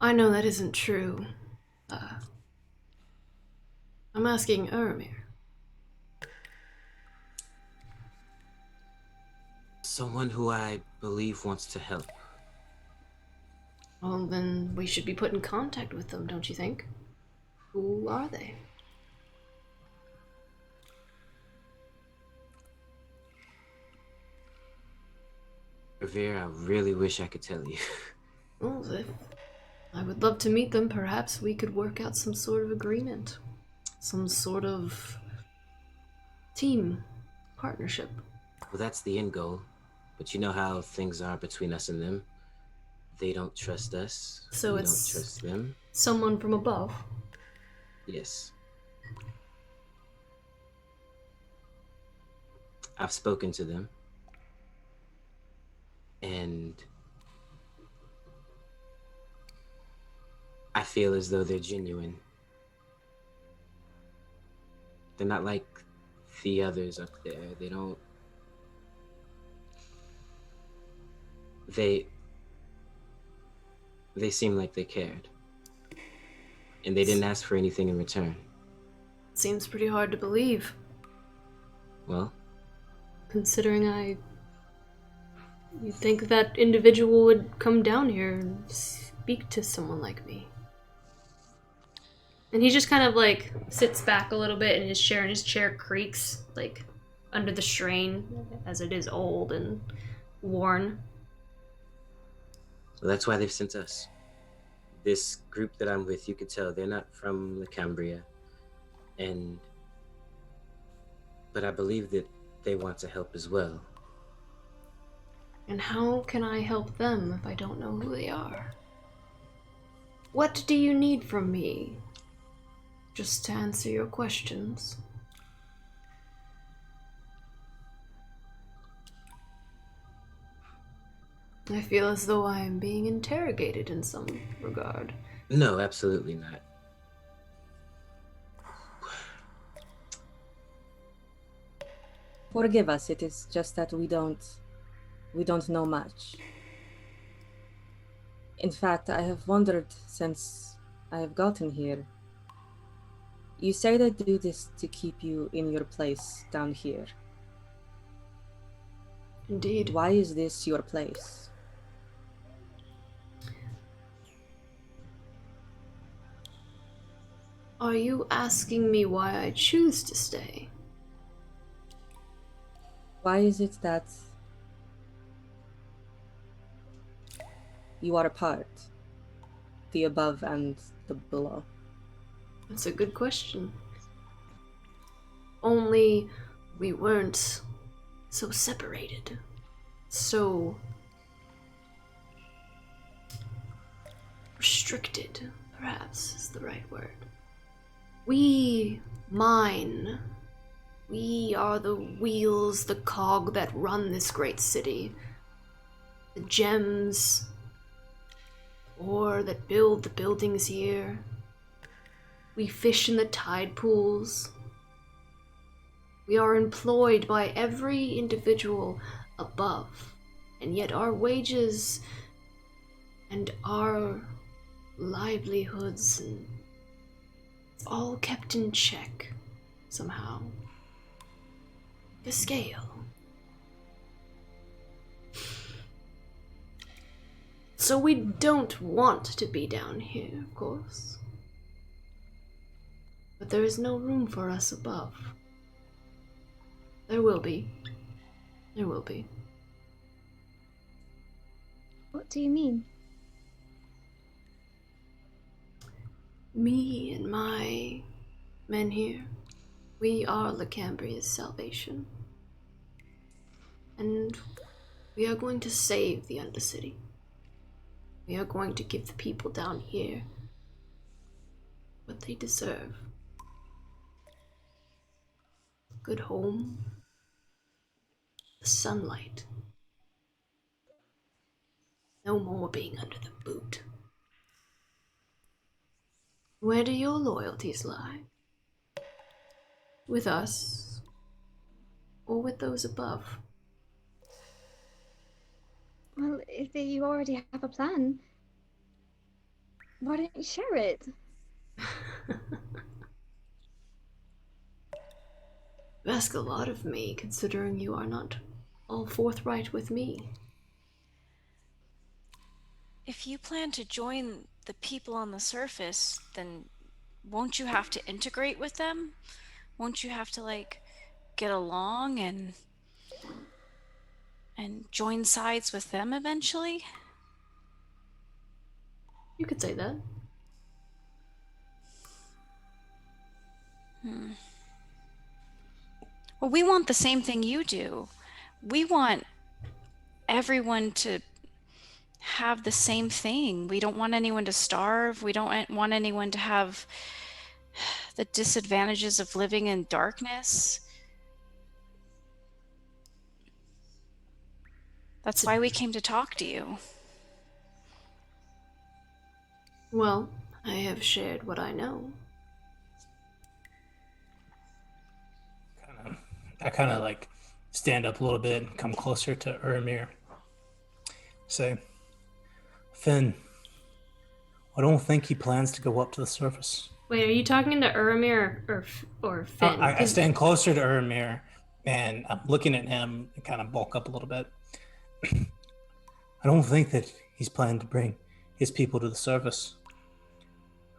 I know that isn't true. I'm asking Urimir. Someone who I believe wants to help. Well, then we should be put in contact with them, don't you think? Who are they? Grevir, I really wish I could tell you. Well, I would love to meet them. Perhaps we could work out some sort of agreement. Some sort of team partnership. Well, that's the end goal. But you know how things are between us and them. They don't trust us. So we it's don't trust them. Someone from above. Yes. I've spoken to them. And I feel as though they're genuine. They're not like the others up there. They don't... they seem like they cared. And they didn't ask for anything in return. Seems pretty hard to believe, Well, considering you'd think that individual would come down here and speak to someone like me. And he just kind of like sits back a little bit in his chair, and his chair creaks like under the strain as it is old and worn. so that's why they've sent us. This group that I'm with, you could tell they're not from Cambria, but I believe that they want to help as well. And how can I help them if I don't know who they are? What do you need from me? Just to answer your questions. I feel as though I am being interrogated in some regard. No, absolutely not. Forgive us, it is just that we don't know much. In fact, I have wondered since I have gotten here. You say they do this to keep you in your place down here. Indeed. Why is this your place? Are you asking me why I choose to stay? Why is it that you are apart? The above and the below. That's a good question. Only we weren't so separated. So restricted, perhaps is the right word. We mine. We are the wheels, the cog that run this great city. The gems, ore that build the buildings here. We fish in the tide pools. We are employed by every individual above, and yet our wages and our livelihoods and it's all kept in check somehow. The scale. So we don't want to be down here, of course. But there is no room for us above. There will be. There will be. What do you mean? Me and my men here, we are Lacambria's salvation. And we are going to save the Undercity. We are going to give the people down here what they deserve. Good home, the sunlight. No more being under the boot. Where do your loyalties lie? With us, or with those above? Well, if you already have a plan, why don't you share it? You ask a lot of me, considering you are not all forthright with me. If you plan to join the people on the surface, then won't you have to integrate with them? Won't you have to, like, get along and join sides with them eventually? You could say that. Well, we want the same thing you do. We want everyone to have the same thing. We don't want anyone to starve. We don't want anyone to have the disadvantages of living in darkness. That's why we came to talk to you. Well, I have shared what I know. I kind of like stand up a little bit and come closer to Urimir. Say, Finn, I don't think he plans to go up to the surface. Wait, are you talking to Urimir or Finn? I stand closer to Urimir, and I'm looking at him and kind of bulk up a little bit. I don't think that he's planning to bring his people to the surface.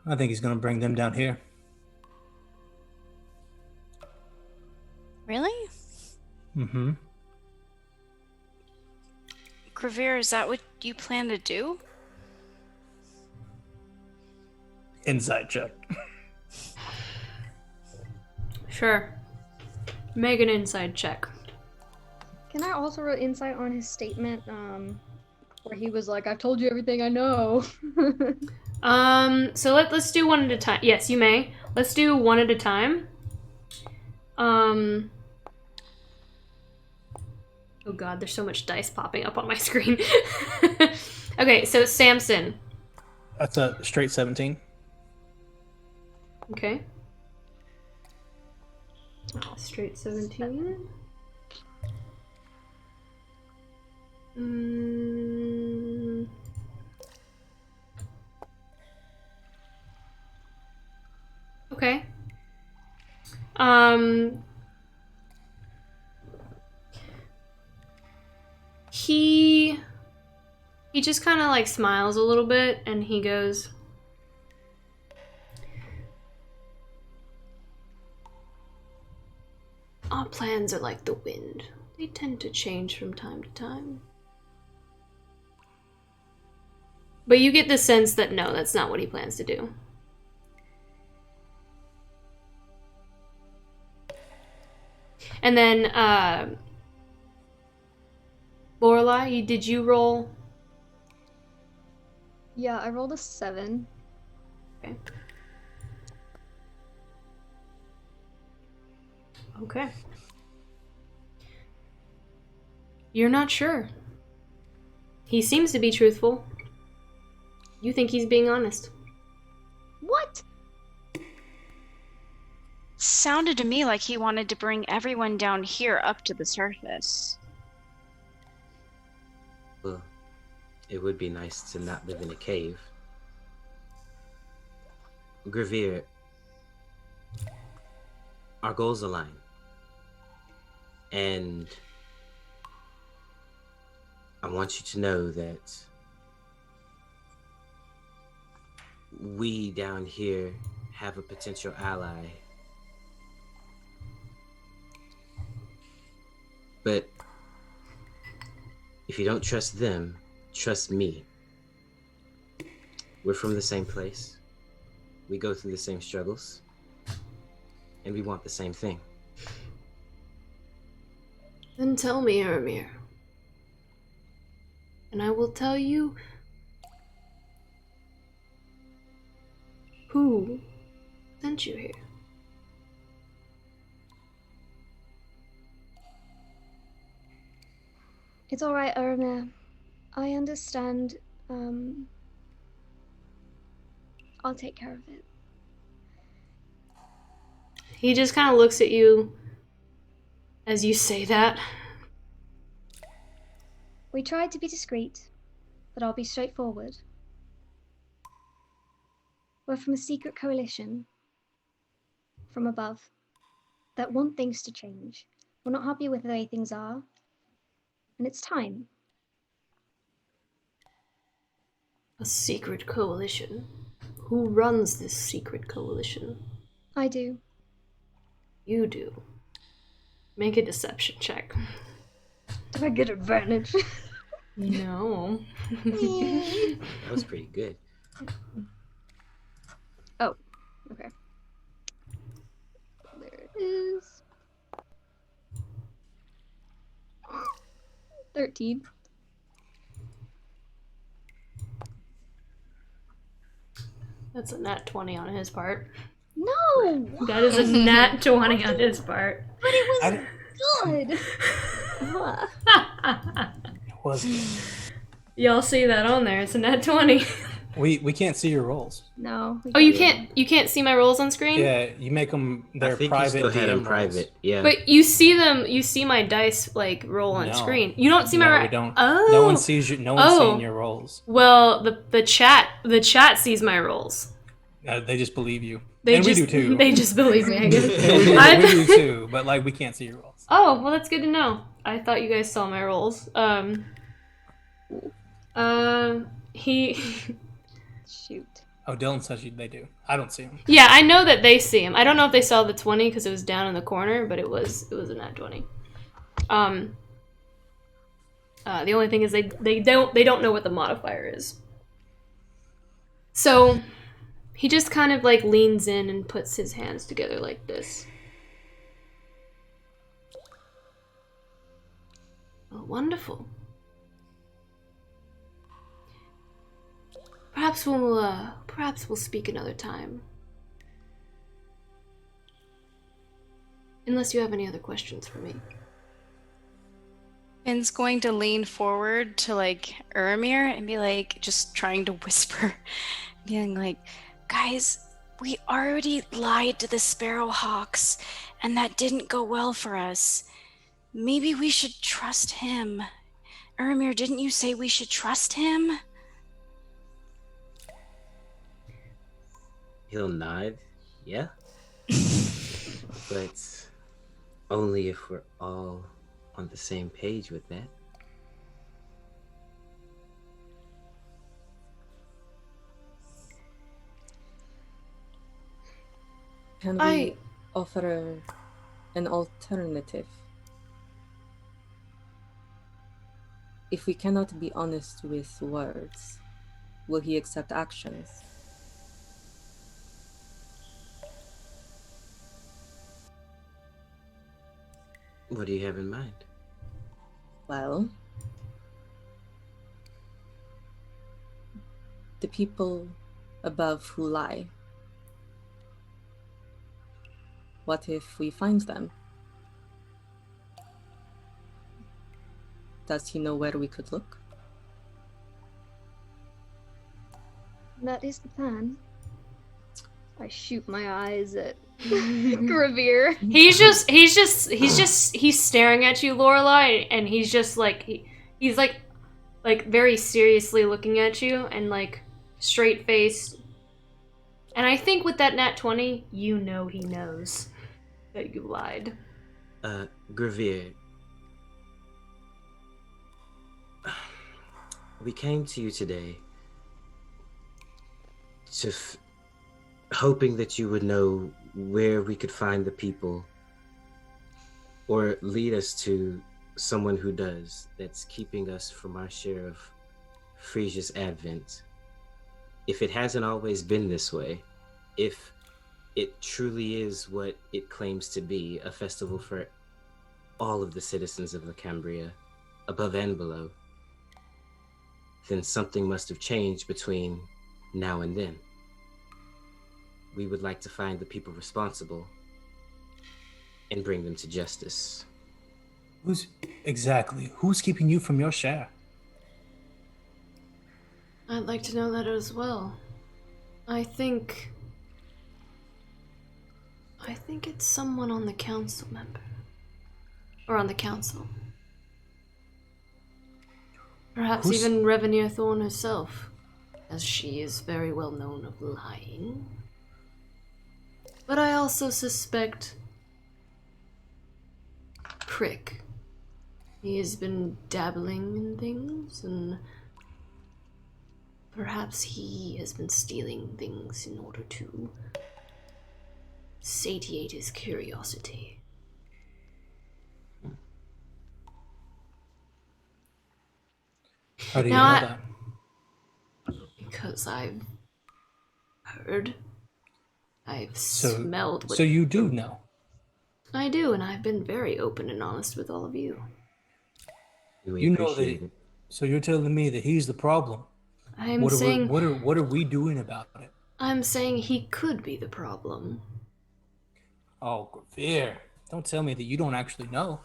I think he's going to bring them down here. Really? Mm-hmm. Grevir, is that what you plan to do? Inside check. Sure. Make an inside check. Can I also roll insight on his statement, where he was like, "I've told you everything I know." So let's do one at a time. Yes, you may. Let's do one at a time. Oh god, there's so much dice popping up on my screen. Okay, so Samson. That's a straight 17. Okay. Straight 17. Okay. He just kind of like smiles a little bit and he goes, "Our plans are like the wind. They tend to change from time to time." But you get the sense that no, that's not what he plans to do. And then, Lorelai, did you roll? Yeah, I rolled a 7. Okay. Okay. You're not sure. He seems to be truthful. You think he's being honest. What? Sounded to me like he wanted to bring everyone down here up to the surface. Well, it would be nice to not live in a cave. Grevir, our goals align. And I want you to know that we down here have a potential ally. But if you don't trust them, trust me. We're from the same place. We go through the same struggles. And we want the same thing. Then tell me, Urimir. And I will tell you who sent you here. It's alright, Urimir. I understand. I'll take care of it. He just kind of looks at you as you say that. We tried to be discreet, but I'll be straightforward. We're from a secret coalition from above that want things to change. We're not happy with the way things are, and it's time. A secret coalition? Who runs this secret coalition? I do. You do. Make a deception check. Do I get advantage? No. That was pretty good. Oh, okay. There it is. 13. That's a nat 20 on his part. No! That is a nat 20 on his part. But it was good! It was. Y'all see that on there. It's a nat 20. We can't see your rolls. No. Oh, you can't see my rolls on screen? Yeah, you make them. They're I think private. you still had them DM private. rolls. Yeah. But you see them. You see my dice like roll on No. screen. You don't see No, my. we don't. Oh. No one sees you. No one's seeing your rolls. Well, the chat sees my rolls. They just believe you. We do too. They just believe me. I guess. we do too, but like we can't see your rolls. Oh, well, that's good to know. I thought you guys saw my rolls. He. Shoot. Oh, Dylan says they do. I don't see them. Yeah, I know that they see him. I don't know if they saw the 20 because it was down in the corner, but it was a nat 20. The only thing is they don't know what the modifier is. So he just kind of like leans in and puts his hands together like this. Oh, wonderful. Perhaps we'll speak another time. Unless you have any other questions for me. Finn's going to lean forward to like Urimir and be like, just trying to whisper, being like, guys, we already lied to the Sparrowhawks, and that didn't go well for us. Maybe we should trust him. Urimir, didn't you say we should trust him? He'll nod, yeah. But only if we're all on the same page with that. Can we offer an alternative? If we cannot be honest with words, will he accept actions? What do you have in mind? Well, the people above who lie. What if we find them? Does he know where we could look? That is the plan. I shoot my eyes at Grevir. He's staring at you, Lorelai, and he's just like he's like very seriously looking at you and like straight faced. And I think with that nat 20, you know he knows that you lied. Grevir, we came to you today to hoping that you would know where we could find the people or lead us to someone who does, that's keeping us from our share of Frisia's advent. If it hasn't always been this way, if it truly is what it claims to be, a festival for all of the citizens of Lacambria, above and below, then something must have changed between now and then. We would like to find the people responsible and bring them to justice. Who's keeping you from your share? I'd like to know that as well. I think it's someone on the council member. Or on the council. Perhaps even Revenir Thorn herself, as she is very well known of lying. But I also suspect Prick. He has been dabbling in things, and perhaps he has been stealing things in order to satiate his curiosity. How do you know that? Because I've heard. I've smelled what... So you do know? I do, and I've been very open and honest with all of you. You know that. So you're telling me that he's the problem? I'm saying... What are we doing about it? I'm saying he could be the problem. Oh, Grevir, don't tell me that you don't actually know.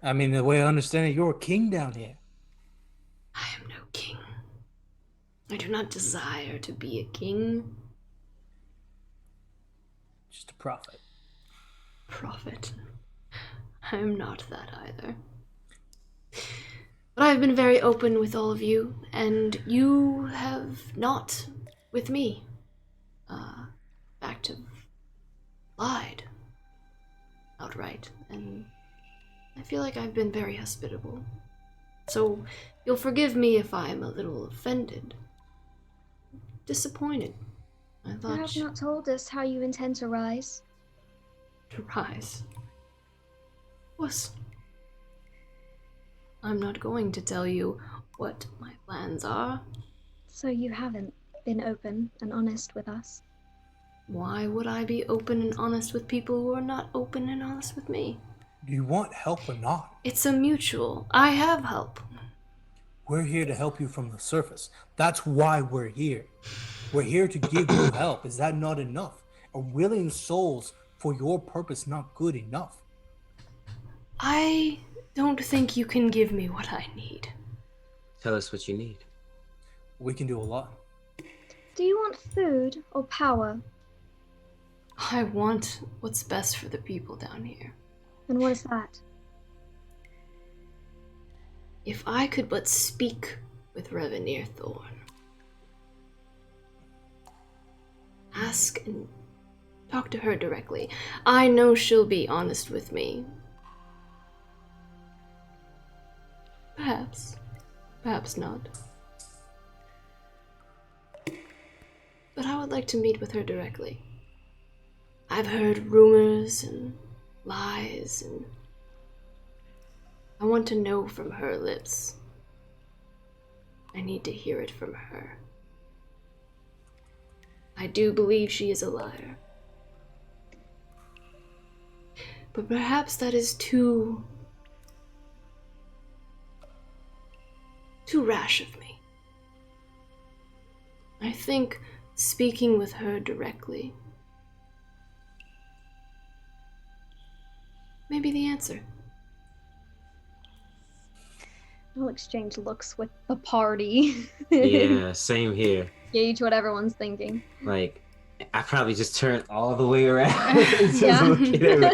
I mean, the way I understand it, you're a king down here. I am no king. I do not desire to be a king. Just a prophet. Prophet. I am not that either. But I've been very open with all of you, and you have not with me. Fact, have lied outright, and I feel like I've been very hospitable. So you'll forgive me if I'm a little offended. Disappointed. I You thought have not told us how you intend to rise. to rise. Was I'm not going to tell you what my plans are. So you haven't been open and honest with us. Why would I be open and honest with people who are not open and honest with me? Do you want help or not? It's a mutual. I have help. We're here to help you from the surface. That's why we're here. We're here to give you help. Is that not enough? Are willing souls for your purpose not good enough? I don't think you can give me what I need. Tell us what you need. We can do a lot. Do you want food or power? I want what's best for the people down here. And what is that? If I could but speak with Revenir Thorn. Ask and talk to her directly. I know she'll be honest with me. Perhaps. Perhaps not. But I would like to meet with her directly. I've heard rumors and lies, and I want to know from her lips. I need to hear it from her. I do believe she is a liar. But perhaps that is too rash of me. I think speaking with her directly may be the answer. I'll exchange looks with the party. Yeah, same here. Gauge what everyone's thinking. Like, I probably just turned all the way around. Yeah.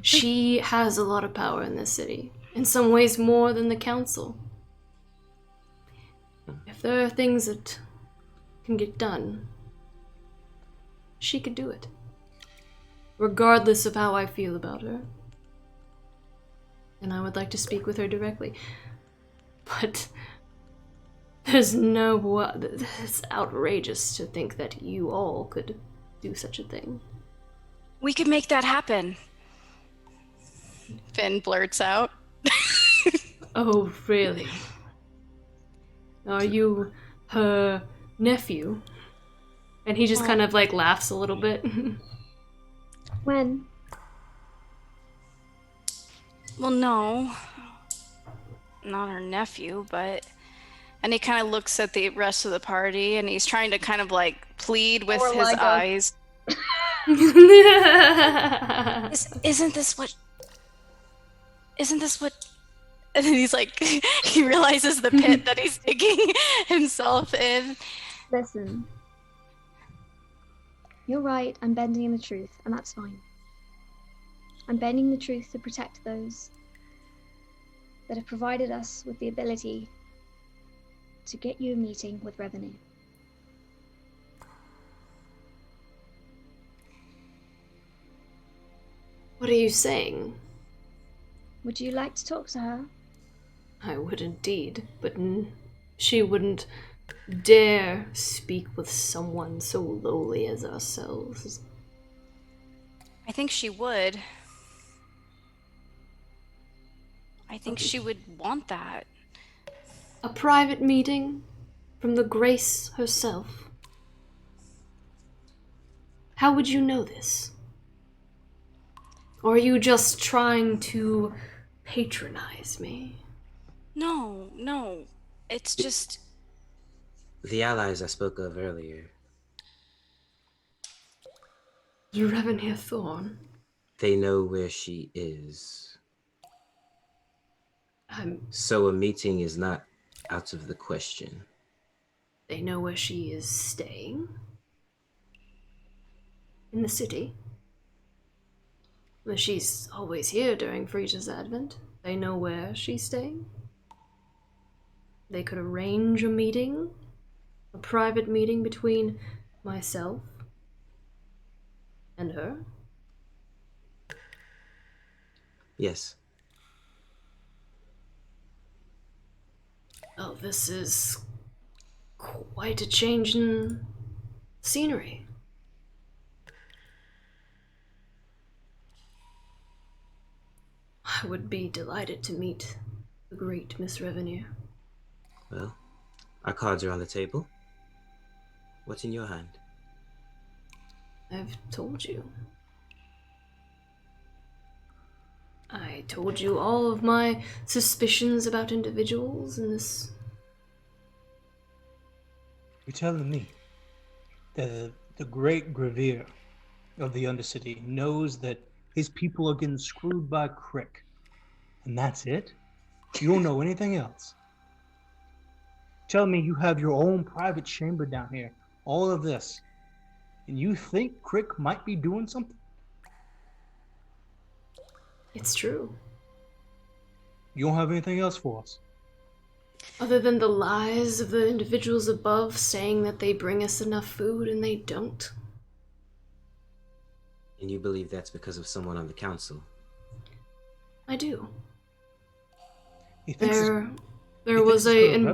She has a lot of power in this city. In some ways more than the council. If there are things that can get done, she could do it. Regardless of how I feel about her. And I would like to speak with her directly. But there's no... It's outrageous to think that you all could do such a thing. We could make that happen. Finn blurts out. Oh, really? Are you her nephew? And he just kind of like laughs a little bit. When? Well, no. Not her nephew, but... And he kind of looks at the rest of the party, and he's trying to kind of like plead with his eyes. Isn't this what... And then he's like, he realizes the pit that he's digging himself in. Listen. You're right, I'm bending in the truth, and that's fine. I'm bending the truth to protect those that have provided us with the ability to get you a meeting with Revenue. What are you saying? Would you like to talk to her? I would indeed, but she wouldn't dare speak with someone so lowly as ourselves. I think she would. I think she would want that. A private meeting from the Grace herself. How would you know this? Or are you just trying to patronize me? No. It's just... The allies I spoke of earlier, Revenir Thorn. they know where she is. So a meeting is not out of the question. They know where she is staying? In the city? Well, she's always here during Frisia's advent. They know where she's staying? They could arrange a meeting? A private meeting between myself and her? Yes. Oh, this is quite a change in scenery. I would be delighted to meet the great Miss Revenue. Well, our cards are on the table. What's in your hand? I've told you. I told you all of my suspicions about individuals in this. You're telling me that the great Grevir of the Undercity knows that his people are getting screwed by Crick, and that's it? You don't know anything else? Tell me you have your own private chamber down here, all of this, and you think Crick might be doing something? It's true. You don't have anything else for us? Other than the lies of the individuals above saying that they bring us enough food and they don't. And you believe that's because of someone on the council? I do. He thinks There was an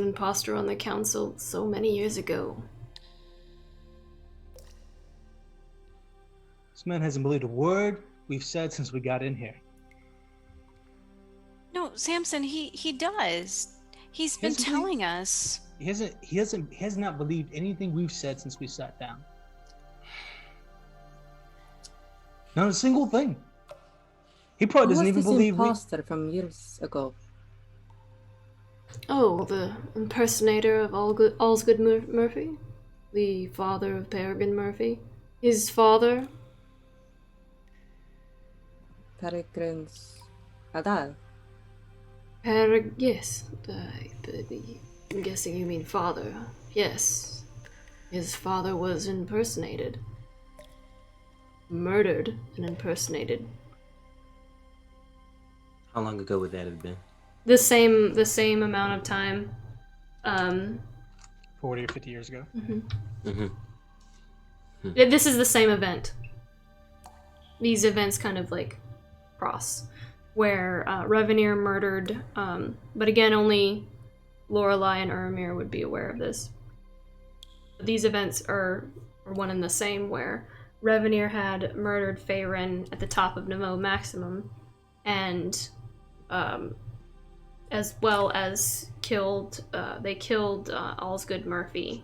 imposter on the council so many years ago. This man hasn't believed a word we've said since we got in here. No, Samson, he does. He's been Hasn't he? telling us. He has not believed anything we've said since we sat down. Not a single thing. He probably doesn't even believe we. Imposter from years ago. Oh, the impersonator of Allsgood Murphy? The father of Peregrine Murphy? His father? Peregrine's Adal. Yes. I'm guessing you mean father. Yes. His father was impersonated. Murdered and impersonated. How long ago would that have been? The same amount of time. 40 or 50 years ago. This is the same event. These events kind of like cross, where Revenir murdered, but again, only Lorelei and Urimir would be aware of this. But these events are one and the same, where Revenir had murdered Feyren at the top of Nemo Maximum, and as well as killed Allsgood Murphy.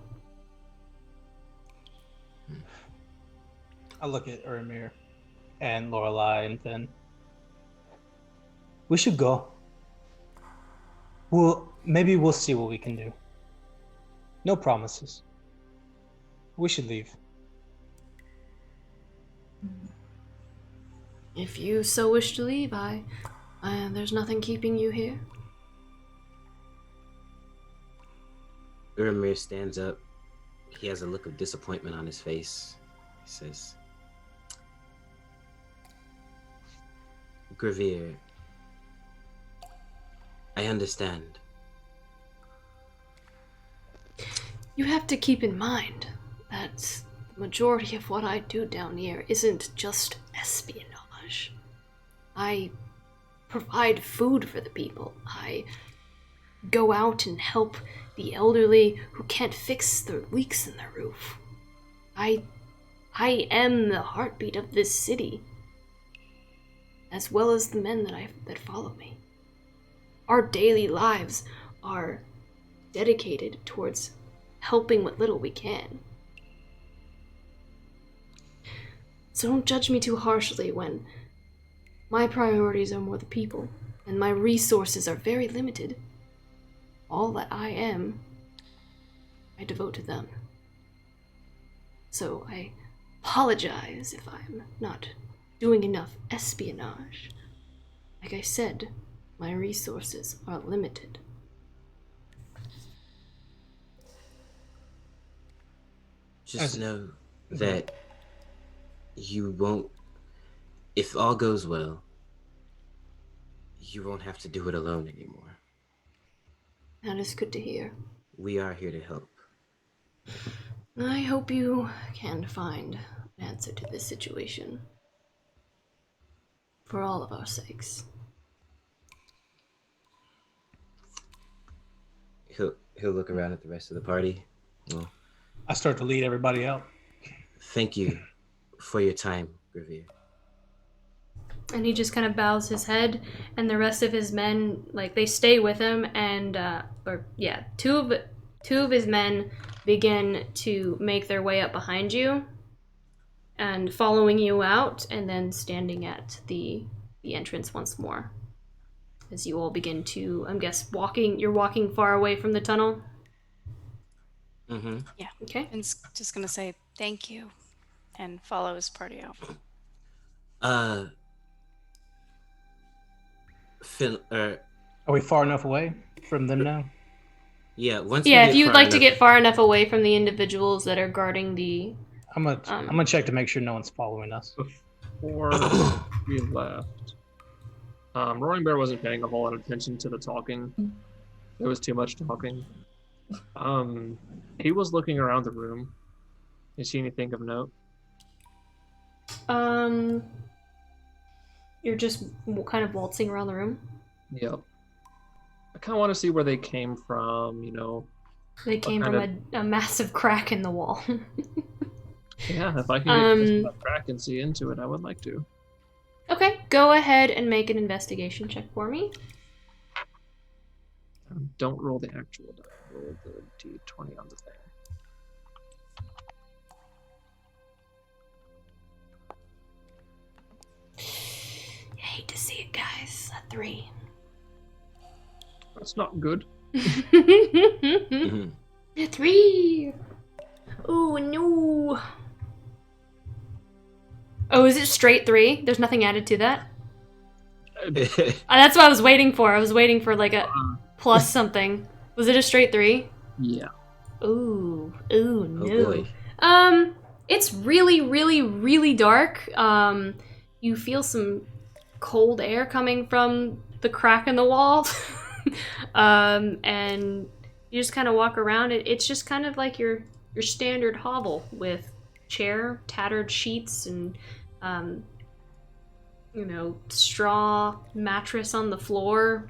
I look at Urimir and Lorelei and then we should go. Maybe we'll see what we can do. No promises. We should leave. If you so wish to leave, there's nothing keeping you here. Urimir stands up. He has a look of disappointment on his face. He says, Grevir, I understand. You have to keep in mind that the majority of what I do down here isn't just espionage. I provide food for the people. I go out and help the elderly who can't fix the leaks in the roof. I am the heartbeat of this city, as well as the men that follow me. Our daily lives are dedicated towards helping what little we can. So don't judge me too harshly when my priorities are more the people, and my resources are very limited. All that I am, I devote to them. So I apologize if I'm not doing enough espionage. Like I said, My resources are limited. Just know that you won't, if all goes well, you won't have to do it alone anymore. That is good to hear. We are here to help. I hope you can find an answer to this situation. For all of our sakes. He'll look around at the rest of the party. Well, I start to lead everybody out. thank you for your time, Grevir. And he just kind of bows his head, and the rest of his men, like, they stay with him, and two of his men begin to make their way up behind you and following you out, and then standing at the entrance once more as you all begin to, I'm guess, you're walking far away from the tunnel. Mm-hmm. Yeah. Okay. And just gonna say thank you and follow his party out. Phil, Are we far enough away from them now? yeah, If you'd like to get far enough away from the individuals that are guarding the... I'm gonna check to make sure no one's following us. Before we left, Roaring Bear wasn't paying a whole lot of attention to the talking. It was too much talking. He was looking around the room. Did you see anything of note? You're just kind of waltzing around the room? Yep. I kind of want to see where they came from, you know. They came from a massive crack in the wall. Yeah, if I can get that crack and see into it, I would like to. Okay, go ahead and make an investigation check for me. Don't roll the actual die. Roll the d20 on the thing. I hate to see it, guys. A 3. That's not good. Mm-hmm. A 3! Oh, no. Oh, is it straight 3? There's nothing added to that? That's what I was waiting for. I was waiting for like a plus something. Was it a straight 3? Yeah. Ooh, no. Oh boy. It's really, really, really dark. You feel some cold air coming from the crack in the wall. And you just kind of walk around. It's just kind of like your standard hovel with chair, tattered sheets, and straw mattress on the floor.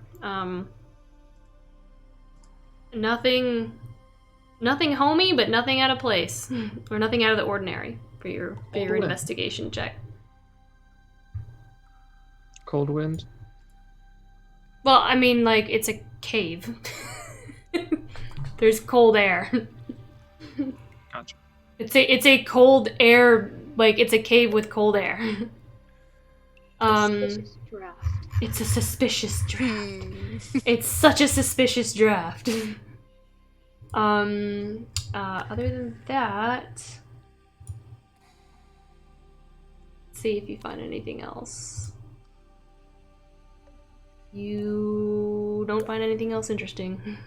Nothing homey, but nothing out of place, or nothing out of the ordinary for your investigation check. Cold wind? Well, I mean, like, it's a cave. There's cold air. Gotcha. It's a cold air, like, it's a cave with cold air. Suspicious draft. It's a suspicious draft. It's such a suspicious draft. Other than that, let's see if you find anything else. You don't find anything else interesting.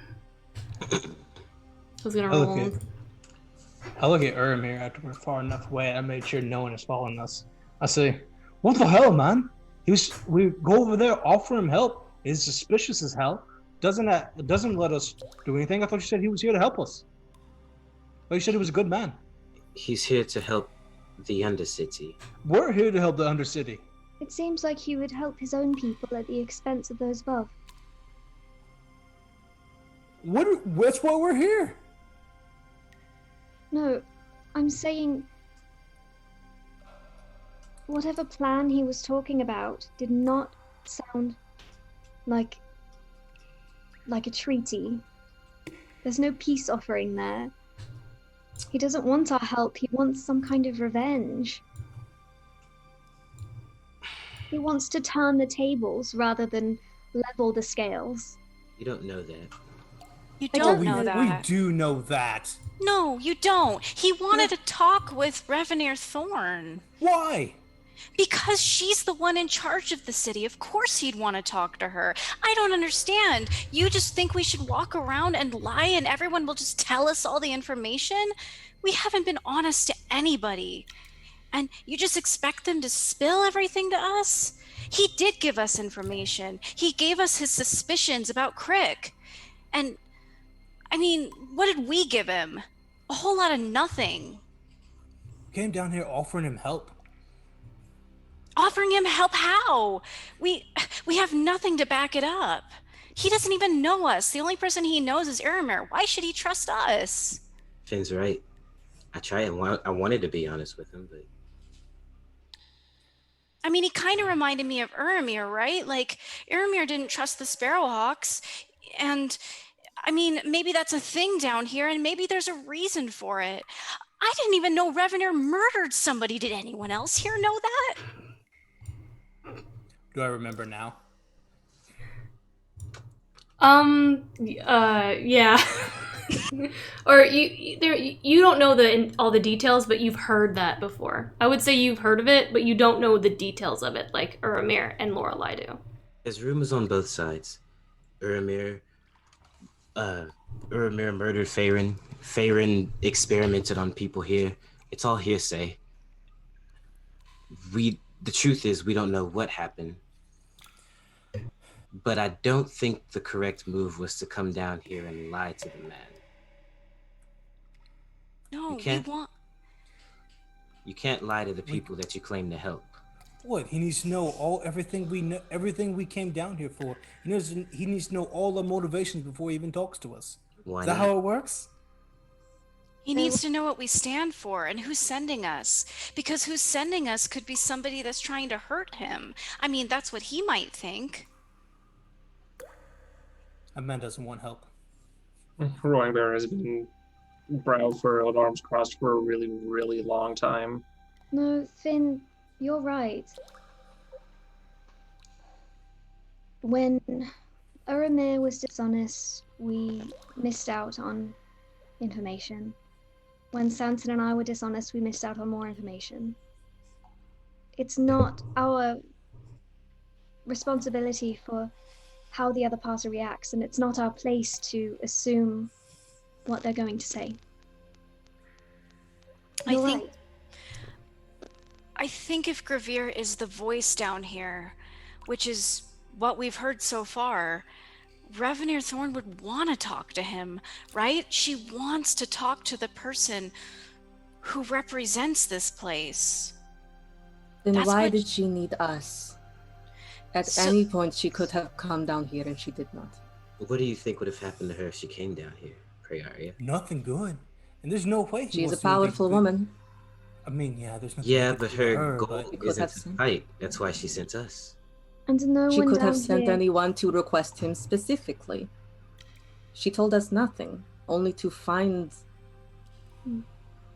I was gonna roll. I look at Urimir after we're far enough away. I made sure no one is following us. I say, "What the hell, man? We go over there, offer him help. He's suspicious as hell. Doesn't let us do anything. I thought you said he was here to help us. Oh, you said he was a good man. He's here to help the Undercity. We're here to help the Undercity. It seems like he would help his own people at the expense of those above. That's why we're here. No, I'm saying whatever plan he was talking about did not sound like a treaty. There's no peace offering there. He doesn't want our help. He wants some kind of revenge. He wants to turn the tables rather than level the scales. You don't know that. You I don't don't know know that. We do know that. No, you don't. He wanted to talk with Revenir Thorn. Why? Because she's the one in charge of the city. Of course he'd want to talk to her. I don't understand. You just think we should walk around and lie and everyone will just tell us all the information? We haven't been honest to anybody. And you just expect them to spill everything to us? He did give us information. He gave us his suspicions about Crick. And, I mean, what did we give him? A whole lot of nothing. Came down here offering him help. Offering him help how? We have nothing to back it up. He doesn't even know us. The only person he knows is Urimir. Why should he trust us? Finn's right. I wanted to be honest with him, but I mean, he kind of reminded me of Urimir, right? Like, Urimir didn't trust the Sparrowhawks. And, I mean, maybe that's a thing down here, and maybe there's a reason for it. I didn't even know Revenir murdered somebody. Did anyone else here know that? Do I remember now? Yeah. Or you don't know all the details, but you've heard that before. I would say you've heard of it, but you don't know the details of it, like Urimir and Lorelei do. there's rumors on both sides. Urimir murdered Farron. Farron experimented on people here. It's all hearsay. The truth is, we don't know what happened. But I don't think the correct move was to come down here and lie to the man. No, You can't lie to the people that you claim to help. What? He needs to know everything we came down here for. He needs to know all the motivations before he even talks to us. Why Is that not? how it works? He needs to know what we stand for and who's sending us. Because who's sending us could be somebody that's trying to hurt him. I mean, that's what he might think. A man doesn't want help. Roingbear has been brow furrowed, arms crossed for a really, really long time. No, Finn, you're right. When Urimir was dishonest, we missed out on information. When Samson and I were dishonest, we missed out on more information. It's not our responsibility for how the other party reacts, and it's not our place to assume what they're going to say. You're right. I think if Grevir is the voice down here, which is what we've heard so far, Revenir Thorn would want to talk to him, right? She wants to talk to the person who represents this place. Then That's why what- did she need us? At any point, she could have come down here, and she did not. What do you think would have happened to her if she came down here, Prayaria? Nothing good. And there's no way. She is a powerful woman. I mean, yeah, there's nothing. Yeah, good but to her goal but- could isn't have to sent- fight. That's why she sent us. And no She one could down have sent here. anyone to request him specifically. She told us nothing, only to find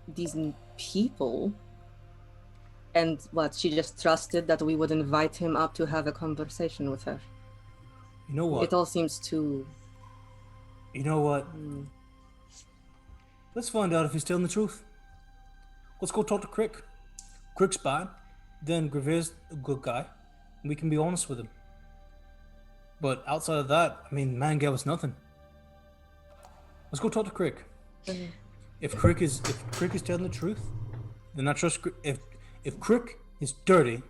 these people. And what, she just trusted that we would invite him up to have a conversation with her. You know what? It all seems too... You know what? Let's find out if he's telling the truth. Let's go talk to Crick. Crick's bad. Then Grevir's a good guy. And we can be honest with him. But outside of that, I mean, man gave us nothing. Let's go talk to Crick. If Crick is telling the truth, then I trust. If Crick is dirty,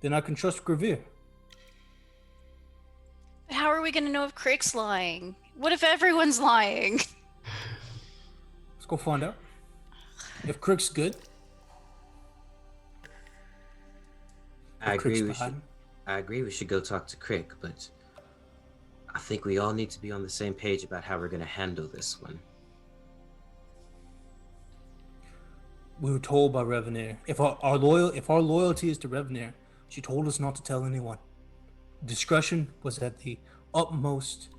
then I can trust Grevir. But how are we going to know if Crick's lying? What if everyone's lying? Let's go find out. If Crick's good, I Crick's agree. bad. I agree. We should go talk to Crick, but I think we all need to be on the same page about how we're going to handle this one. We were told by Revenir. If our loyalty is to Revenir, she told us not to tell anyone. Discretion was at the utmost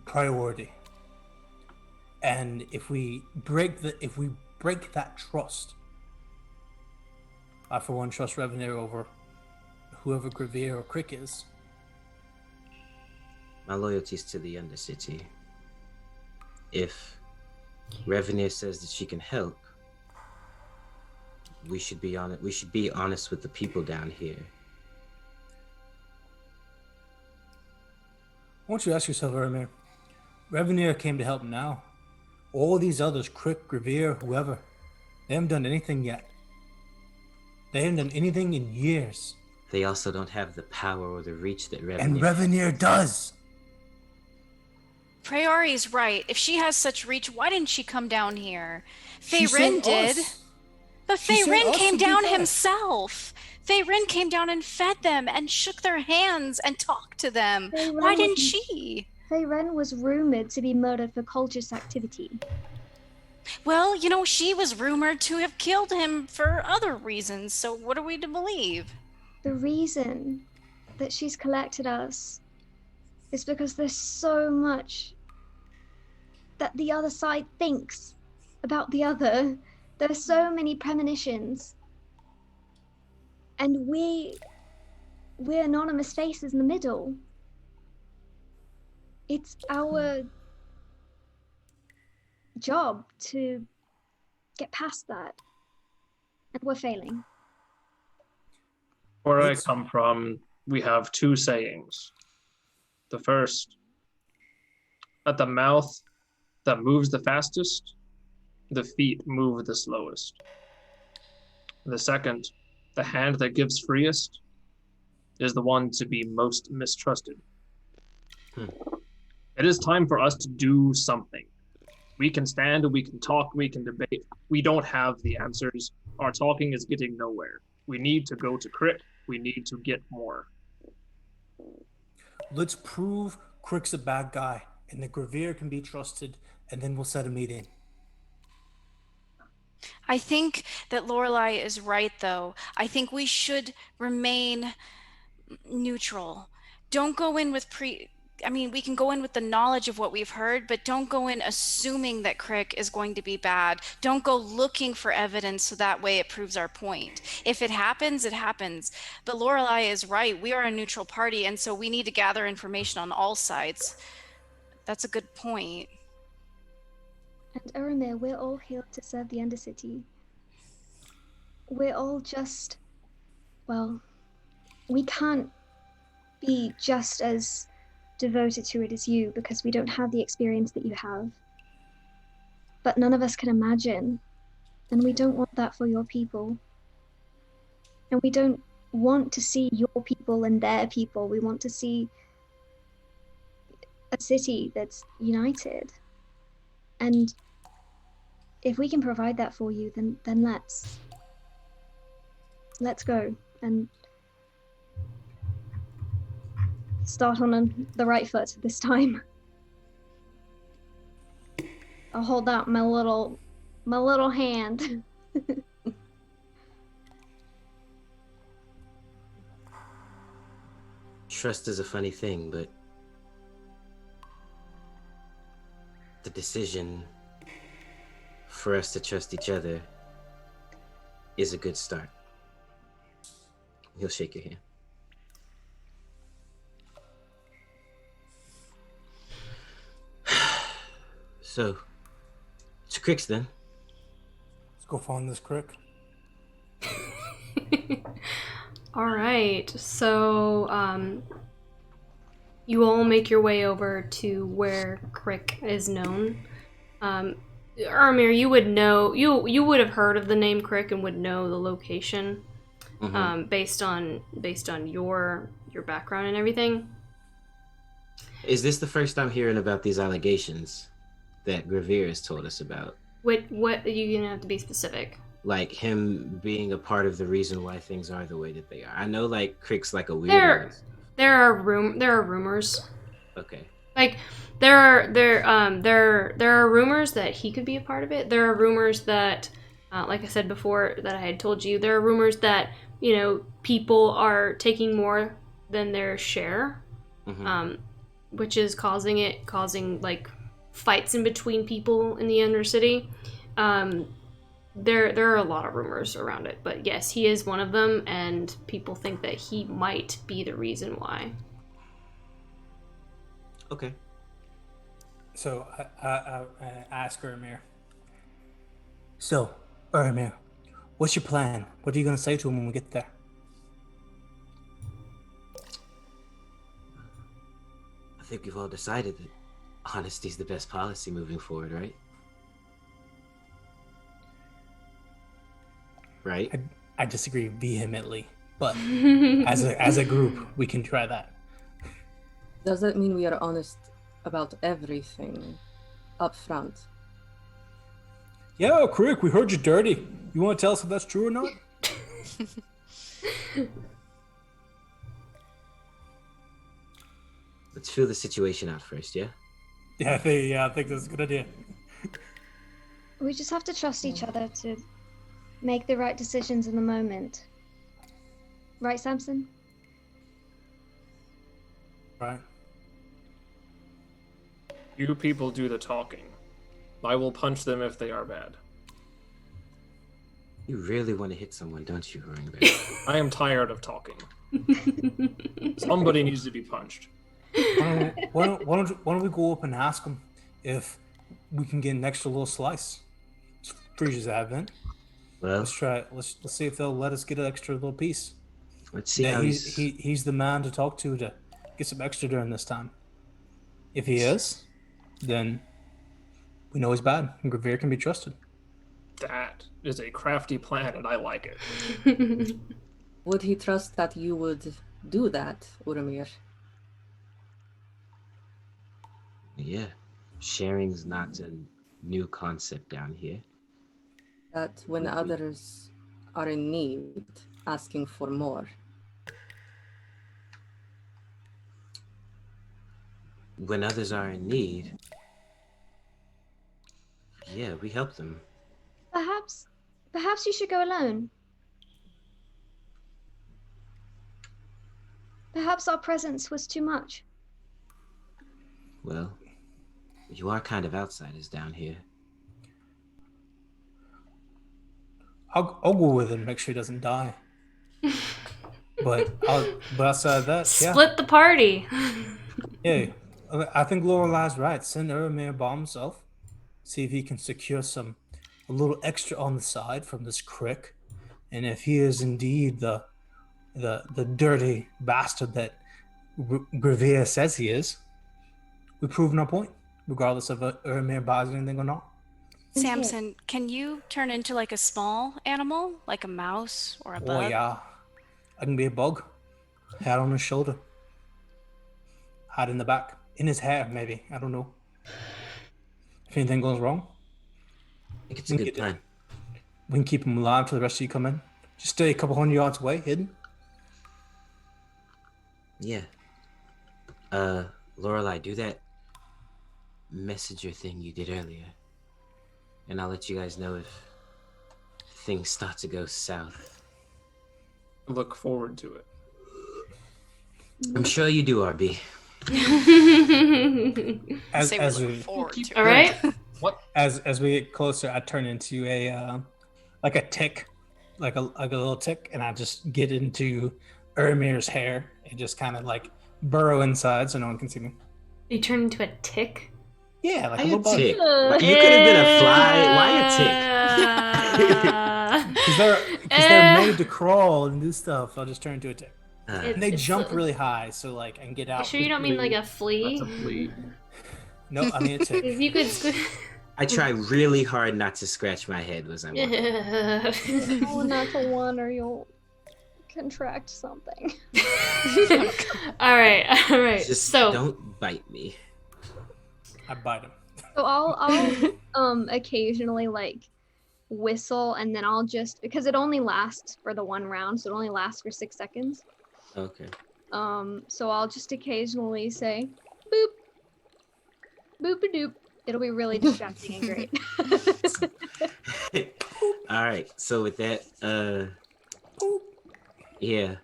priority. And if we break that trust, I for one trust Revenir over whoever Grevir or Crick is. My loyalty's to the Undercity. If Revenir says that she can help, we should be on it. We should be honest with the people down here. I want you to ask yourself, Urimir. Revenir came to help now. All these others, Crick, Grevir, whoever, they haven't done anything yet. They haven't done anything in years. They also don't have the power or the reach that Revenir And Revenir does. Priori's right. If she has such reach, why didn't she come down here? She Feyrin sent did. us. But She sent Feyrin us came to do down that. himself. Feyrin came down and fed them and shook their hands and talked to them. Feyrin Why didn't was- she? Feyrin was rumored to be murdered for cultist activity. Well, she was rumored to have killed him for other reasons, so what are we to believe? The reason that she's collected us is because there's so much that the other side thinks about the other. There are so many premonitions. And we're anonymous faces in the middle. It's our job to get past that. And we're failing. Where I come from, we have two sayings. The first, at the mouth that moves the fastest, the feet move the slowest. The second, the hand that gives freest is the one to be most mistrusted. It is time for us to do something. We can stand, we can talk, we can debate. We don't have the answers. Our talking is getting nowhere. We need to go to Crit. We need to get more. Let's prove Crick's a bad guy and that Grevir can be trusted, and then we'll set a meeting. I think that Lorelai is right, though. I think we should remain neutral. Don't go in with we can go in with the knowledge of what we've heard, but don't go in assuming that Crick is going to be bad. Don't go looking for evidence so that way it proves our point. If it happens, it happens. But Lorelai is right. We are a neutral party, and so we need to gather information on all sides. That's a good point. And Urimir, we're all here to serve the Undercity. We're all just, well, we can't be just as devoted to it as you because we don't have the experience that you have. But none of us can imagine, and we don't want that for your people. And we don't want to see your people and their people. We want to see a city that's united. And if we can provide that for you, then let's go and start on the right foot this time. I'll hold out my little hand. Trust is a funny thing, but the decision for us to trust each other is a good start. He'll shake your hand. So, it's Crick's then. Let's go find this Crick. All right, so you all make your way over to where Crick is known. Urimir, you would know, you would have heard of the name Crick and would know the location, based on your background and everything. Is this the first time hearing about these allegations that Grevir has told us about? What you're gonna have to be specific. Like him being a part of the reason why things are the way that they are. I know like Crick's like a weirdo. There are rumors. Okay. Like there are rumors that he could be a part of it. There are rumors that, like I said before, that I had told you, there are rumors that people are taking more than their share, which is causing like fights in between people in the Undercity. There are a lot of rumors around it, but yes, he is one of them, and people think that he might be the reason why. Okay. So I ask Urimir. So, Urimir, What's your plan? What are you going to say to him when we get there? I think we've all decided that honesty is the best policy moving forward, right? Right? I disagree vehemently, but as a group, we can try that. Does that mean we are honest about everything up front? Yeah, Crick, we heard you're dirty. You want to tell us if that's true or not? Let's feel the situation out first, yeah? Yeah, I think that's a good idea. We just have to trust each other to make the right decisions in the moment. Right, Samson? Right. You people do the talking. I will punch them if they are bad. You really want to hit someone, don't you, Urimir? I am tired of talking. Somebody needs to be punched. Why don't we go up and ask him if we can get an extra little slice? It's Frasia's advent. Well, Let's try it. Let's see if they'll let us get an extra little piece. let's see Yeah, how he's the man to talk to get some extra during this time. If he is, then we know he's bad, and Grevir can be trusted. That is a crafty plan, and I like it. Would he trust that you would do that, Urimir? Yeah. Sharing's not a new concept down here. That when others are in need, asking for more. When others are in need, yeah, we help them. Perhaps you should go alone. Perhaps our presence was too much. Well, you are kind of outsiders down here. I'll go with him, make sure he doesn't die. but outside of that, yeah. Split the party. Yeah, I think Lorelai's right. Send Urimir by himself. See if he can secure a little extra on the side from this crick. And if he is indeed the dirty bastard that Grevir says he is, we've proven our point, regardless of Urimir buys anything or not. Samson, can you turn into like a small animal, like a mouse or a bug? Oh yeah, I can be a bug. Hat on his shoulder. Hide in the back. In his hair, maybe. I don't know. If anything goes wrong, I think it's a good plan. we can keep him alive till the rest of you come in. Just stay a couple hundred yards away, hidden. Yeah. Lorelai, do that messenger thing you did earlier. And I'll let you guys know if things start to go south. Look forward to it. I'm sure you do, RB. All right. What? As we get closer, I turn into a tick, like a little tick, and I just get into Urimir's hair and just kind of like burrow inside so no one can see me. You turn into a tick? Yeah, like Why a little bug. tick? Like, you could have been a fly. Why a tick? Because they're made to crawl and do stuff. I'll just turn into a tick. And they It's jump really high, so like I can get out. Sure you don't mean like a flea? That's a flea. No, I mean a tick. You could I try really hard not to scratch my head as I'm walking. Oh, not to one, or you'll contract something. all right. Just So don't bite me. I bite him. So I'll occasionally like whistle, and then I'll just, because it only lasts for the one round, so it only lasts for 6 seconds. Okay. So I'll just occasionally say boop, boop-a-doop. It'll be really distracting and great. All right. So with that, yeah,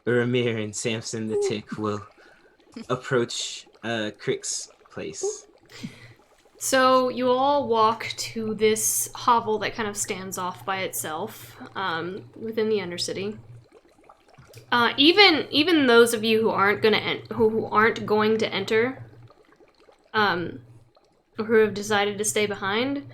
Urimir and Samson the Tick will approach Crick's place. So you all walk to this hovel that kind of stands off by itself within the Undercity. Even those of you who aren't going to enter, or who have decided to stay behind,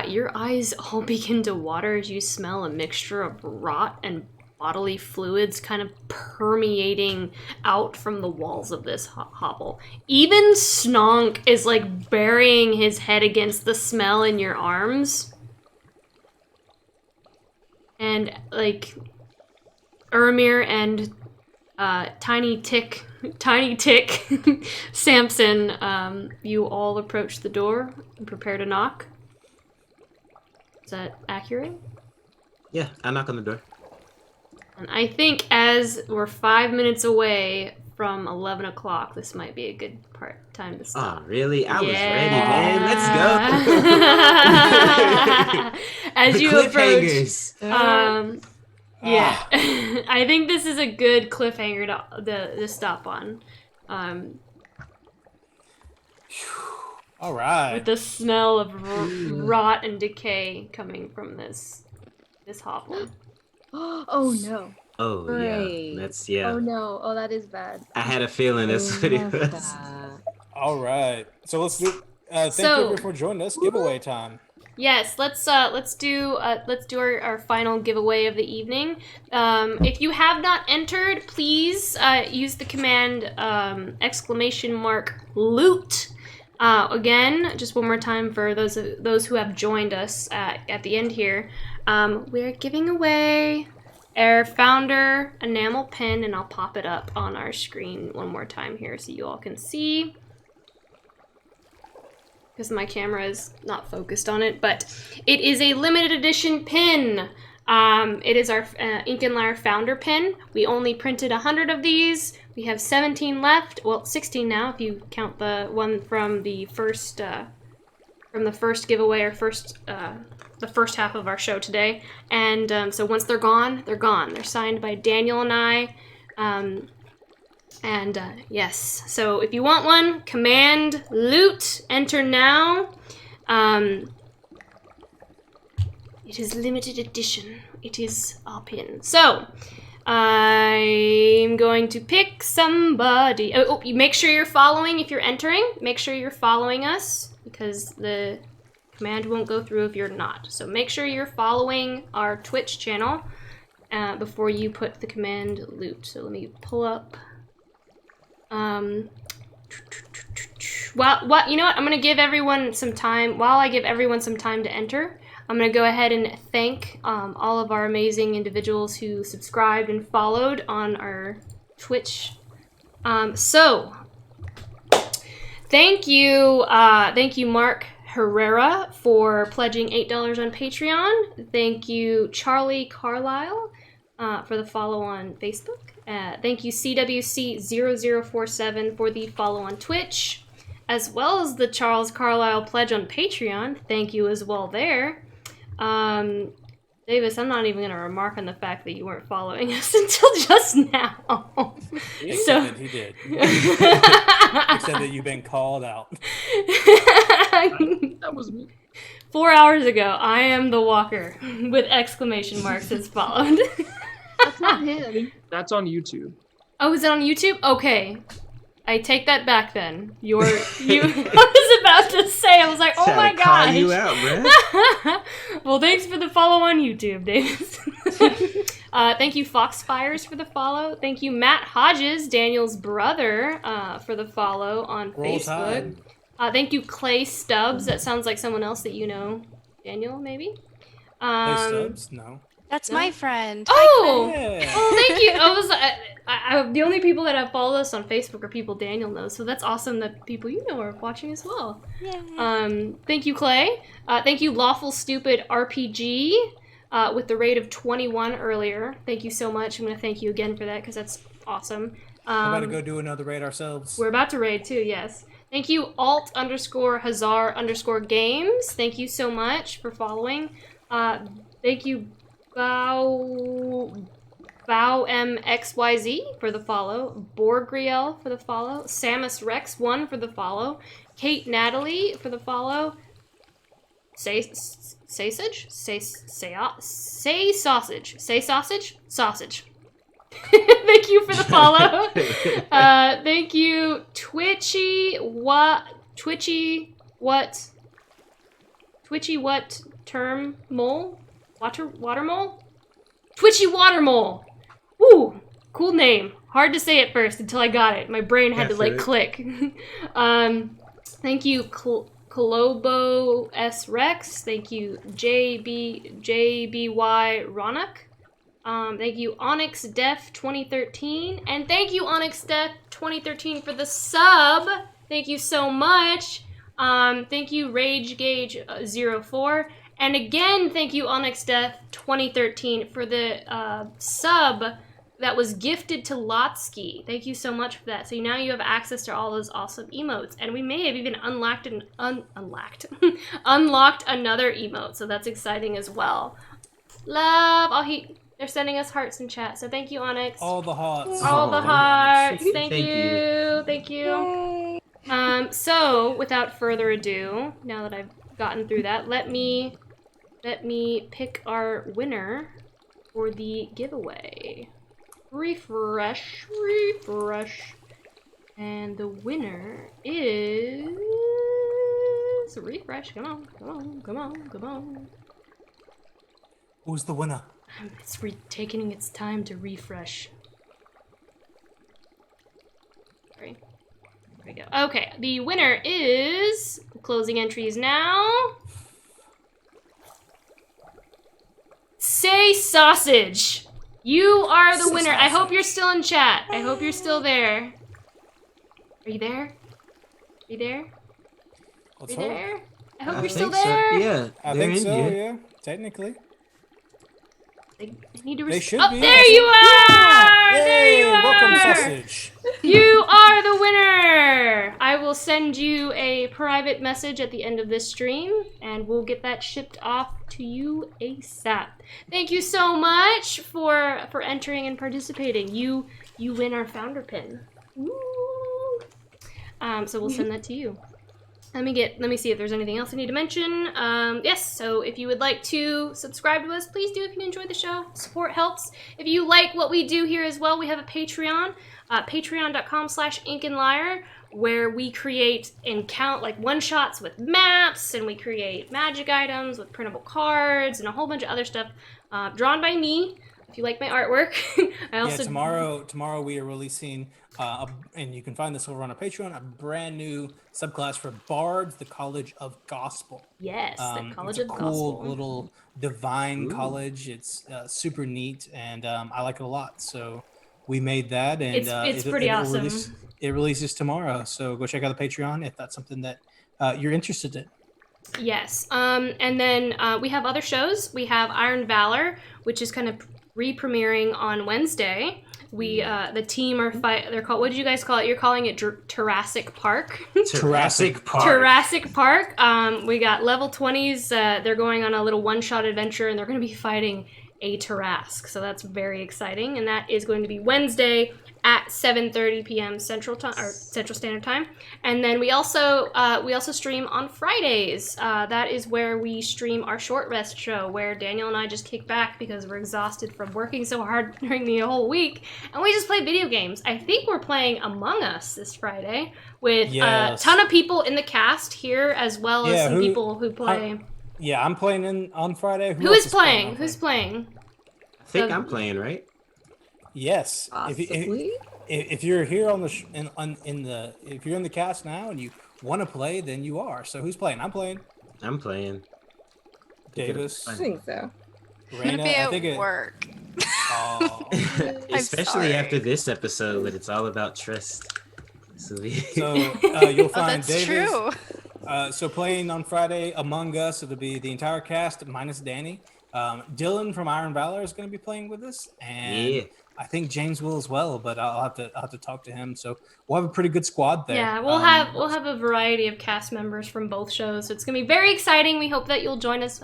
Your eyes all begin to water as you smell a mixture of rot and bodily fluids kind of permeating out from the walls of this hovel. Even Snonk is like burying his head against the smell in your arms. And like Urimir and Tiny Tick, Samson, you all approach the door and prepare to knock. Is that accurate? Yeah, I knock on the door. And I think as we're 5 minutes away from 11 o'clock, this might be a good time to stop. Oh, really? I was ready, Yeah. man. Let's go. As The you approach, cliffhangers. yeah, I think this is a good cliffhanger to stop on. All right. With the smell of rot and decay coming from this hovel. Oh no. Oh, Great. yeah. That's, yeah. Oh no. Oh, that is bad. I had a feeling that's what it Love was. that. All right. So let's do. Thank you So- everyone for joining us. Giveaway time. Yes, let's do our final giveaway of the evening. If you have not entered, please use the command !loot. Again, just one more time for those who have joined us at the end here. We're giving away our founder enamel pin, and I'll pop it up on our screen one more time here so you all can see. Because my camera is not focused on it, but it is a limited edition pin. It is our Ink and Lyre founder pin. We only printed 100 of these. We have 17 left. Well, 16 now if you count the one from the first giveaway or the first half of our show today. And so once they're gone, they're gone. They're signed by Daniel and I. Yes, so if you want one, command loot, enter now. It is limited edition. It is our pin. So, I'm going to pick somebody. Oh, you make sure you're following if you're entering. Make sure you're following us because the command won't go through if you're not. So make sure you're following our Twitch channel before you put the command loot. So let me pull up. Well, you know what? I'm gonna give everyone some time. While I give everyone some time to enter, I'm gonna go ahead and thank all of our amazing individuals who subscribed and followed on our Twitch. So thank you, Mark Herrera for pledging $8 on Patreon. Thank you, Charlie Carlisle, for the follow on Facebook. Thank you, CWC0047, for the follow on Twitch, as well as the Charles Carlisle pledge on Patreon. Thank you as well there. Davis, I'm not even going to remark on the fact that you weren't following us until just now. He did. Except that you've been called out. That was me. 4 hours ago, I am the walker with exclamation marks has followed. That's not him. That's on YouTube. Oh, is it on YouTube? Okay. I take that back then. I was about to say, I was like, oh my Call gosh. you out, bro. Well, thanks for the follow on YouTube, Davis. Thank you, Foxfires, for the follow. Thank you, Matt Hodges, Daniel's brother, for the follow on Roll Facebook. Tide. Thank you, Clay Stubbs. That sounds like someone else that you know. Daniel, maybe? Play subs? No. That's my friend. Oh! Yeah. Oh, thank you. The only people that have followed us on Facebook are people Daniel knows, so that's awesome that people you know are watching as well. Yeah. Thank you, Clay. Thank you, Lawful Stupid RPG, with the rate of 21 earlier. Thank you so much. I'm going to thank you again for that because that's awesome. We're about to go do another raid ourselves. We're about to raid too, yes. Thank you, Alt_Hazar_Games. Thank you so much for following. Thank you, BowMXYZ for the follow, Borgriel for the follow, Samus Rex 1 for the follow, Kate Natalie for the follow, Say Sausage? Say Sausage. Thank you for the follow. Thank you, Twitchy what Twitchy what term mole? Water mole? Twitchy water mole. Woo! Cool name. Hard to say at first until I got it. My brain had to like click. Thank you, Colobo S Rex. Thank you, JBY Ronak. Thank you, Onyx Def 2013, and thank you, Onyx Def 2013 for the sub. Thank you so much. Thank you, Rage Gauge 04, and again, thank you, Onyx Def 2013 for the sub that was gifted to Lotsky. Thank you so much for that. So now you have access to all those awesome emotes, and we may have even unlocked another emote. So that's exciting as well. Love. They're sending us hearts in chat. So thank you, Onyx. All the hearts. All the hearts. Thank Thank you. Thank you. So without further ado, now that I've gotten through that, let me pick our winner for the giveaway. Refresh. And the winner is refresh. Come on. Who's the winner? It's taking its time to refresh. Sorry. There we go. Okay, the winner is closing entries now. Say Sausage. You are the winner. I hope you're still in chat. I hope you're still there. Are you there? Are you there? Are you there? I hope you're still there. So. Yeah, I think so. Yeah, technically. They need to They should oh, be. there you are! Yay! There you are! Welcome, Sausage. You are the winner! I will send you a private message at the end of this stream, and we'll get that shipped off to you ASAP. Thank you so much for entering and participating. You win our founder pin. Woo! So we'll send that to you. Let me see if there's anything else I need to mention. Yes, so if you would like to subscribe to us, please do if you enjoy the show. Support helps. If you like what we do here as well, we have a Patreon, patreon.com/InkandLyre, where we create and count like one-shots with maps, and we create magic items with printable cards, and a whole bunch of other stuff drawn by me. If you like my artwork. I also tomorrow we are releasing, and you can find this over on our Patreon, a brand new subclass for Bards, the College of Gospel. Yes, the College of Gospel. It's a cool Gospel. little divine college. It's super neat, and I like it a lot. So we made that, and it's pretty awesome. It releases tomorrow, so go check out the Patreon if that's something that you're interested in. Yes, and then we have other shows. We have Iron Valor, which is kind of re-premiering on Wednesday. We the team are they're called, what did you guys call it? You're calling it Jurassic Park. Jurassic Park. Jurassic Park. We got level 20s. They're going on a little one-shot adventure, and they're going to be fighting a Tarrasque. So that's very exciting, and that is going to be Wednesday at 7:30 p.m. Central Standard Time. And then we also stream on Fridays. That is where we stream our short rest show, where Daniel and I just kick back because we're exhausted from working so hard during the whole week, and we just play video games. I think we're playing Among Us this Friday with a ton of people in the cast here, as well as some people who play. I'm playing on Friday. Who is playing? Who's playing? I think I'm playing, right? Yes. Possibly. If you're here on the if you're in the cast now and you want to play, then you are. So who's playing? I'm playing. Davis. I think so. Raina, I'm gonna be at work. Especially after this episode, when it's all about trust. So you'll find that's Davis. True. So playing on Friday, Among Us, it'll be the entire cast minus Danny. Dylan from Iron Valor is going to be playing with us, and I think James will as well. But I'll have to talk to him. So we'll have a pretty good squad there. Yeah, we'll have a variety of cast members from both shows. So it's going to be very exciting. We hope that you'll join us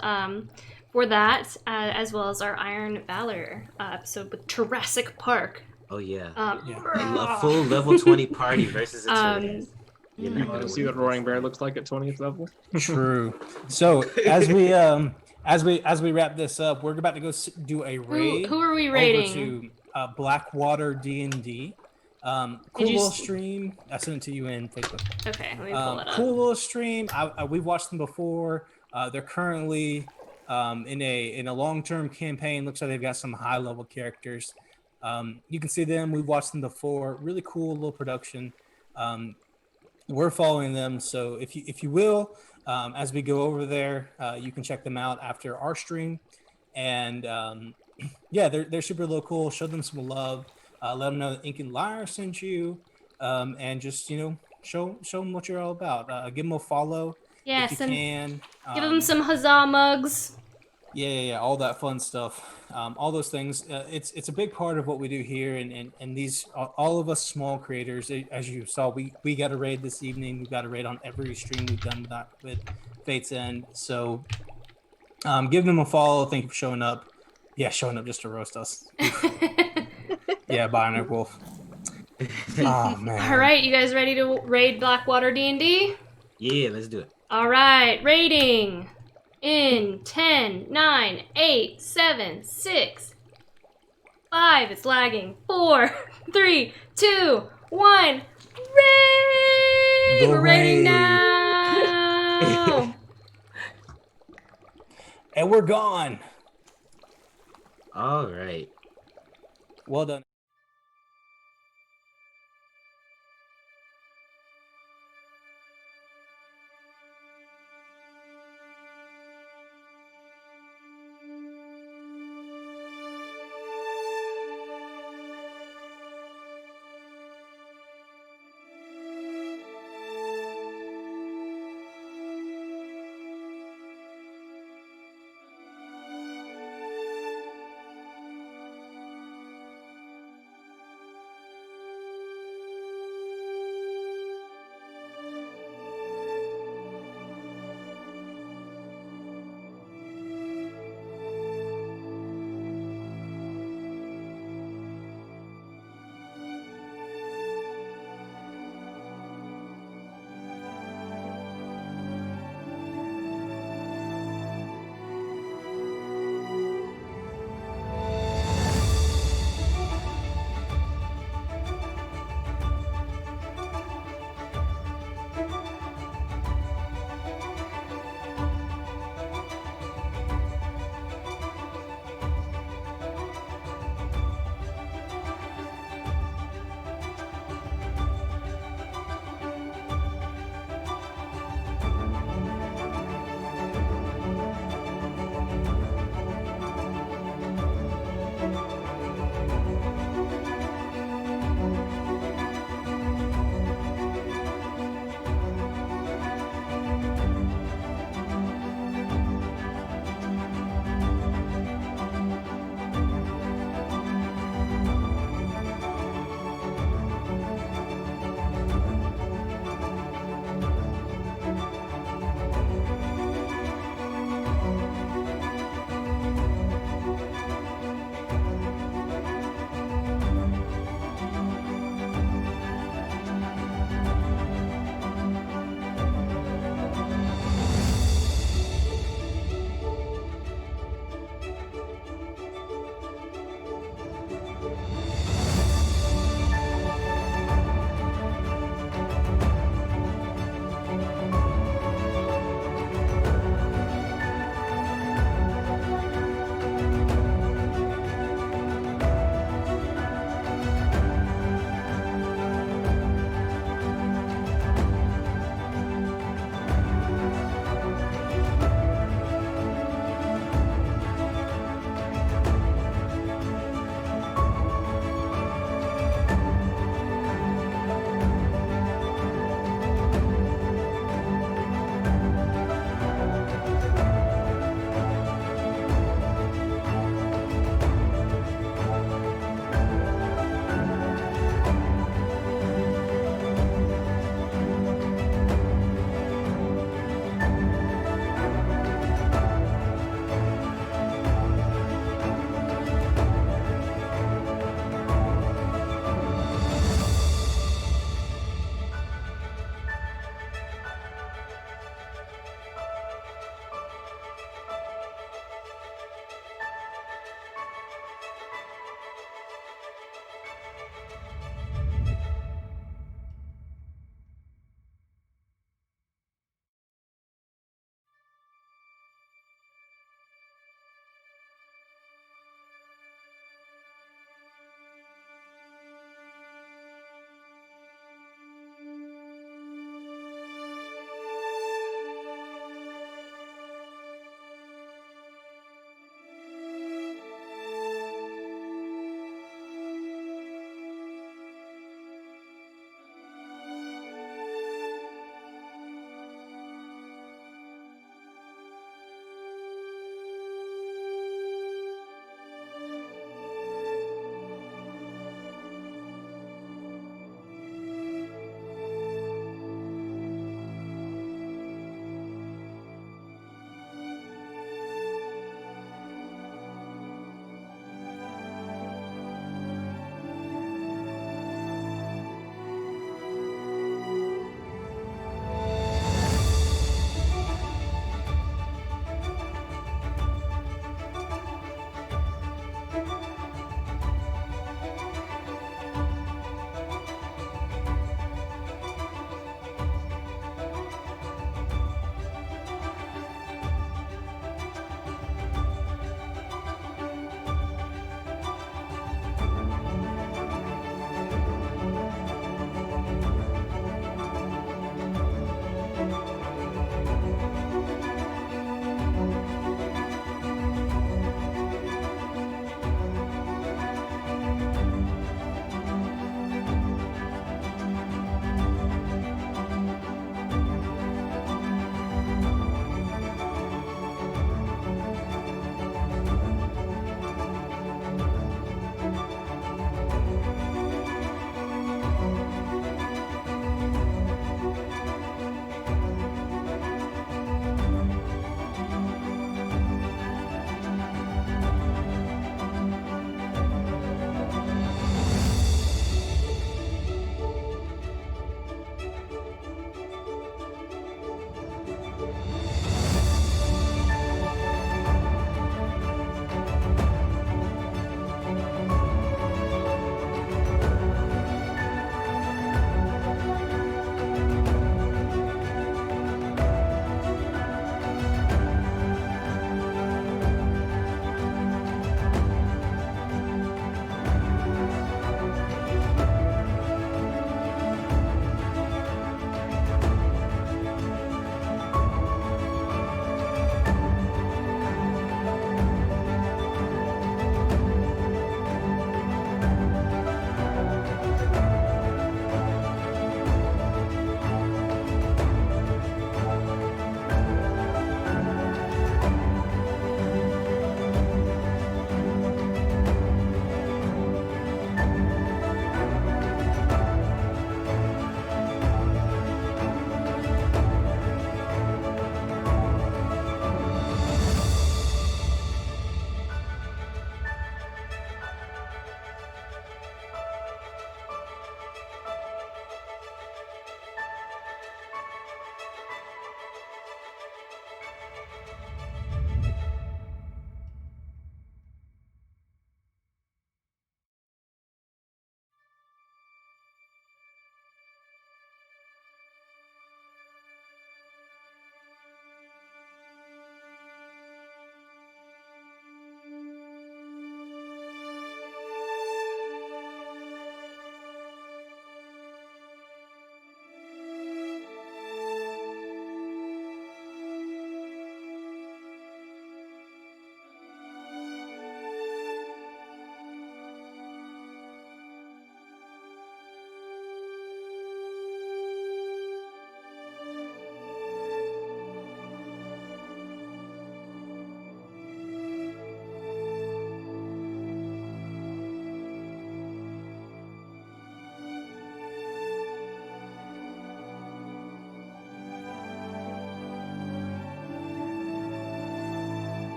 for that, as well as our Iron Valor episode with Jurassic Park. Oh yeah, a full level 20 party versus a Tarrasque. You want to see what Roaring Bear looks like at 20th level? True. So as we wrap this up, we're about to go do a raid. Who are we raiding? Over to Blackwater D&D. Cool little stream. I sent it to you in Facebook. Okay, let me pull it up. Cool little stream. We've watched them before. They're currently in a long-term campaign. Looks like they've got some high-level characters. You can see them. We've watched them before. Really cool little production. We're following them, so if you will, as we go over there, you can check them out after our stream. And yeah, they're super little cool. Show them some love. Let them know that Ink and Lyre sent you, and just show them what you're all about. Give them a follow if you can. Give them some huzzah mugs. Yeah, all that fun stuff, all those things. It's a big part of what we do here, and these all of us small creators. As you saw, we got a raid this evening. We got a raid on every stream we've done that with Fate's End. So give them a follow. Thank you for showing up. Yeah, showing up just to roast us. Yeah, Bionic Wolf. Oh man. All right, you guys ready to raid Blackwater D&D? Yeah, let's do it. All right, raiding in 10, 9, 8, 7, 6, 5. It's lagging. 4, 3, 2, 1. Raid! We're raiding now. And we're gone. All right. Well done.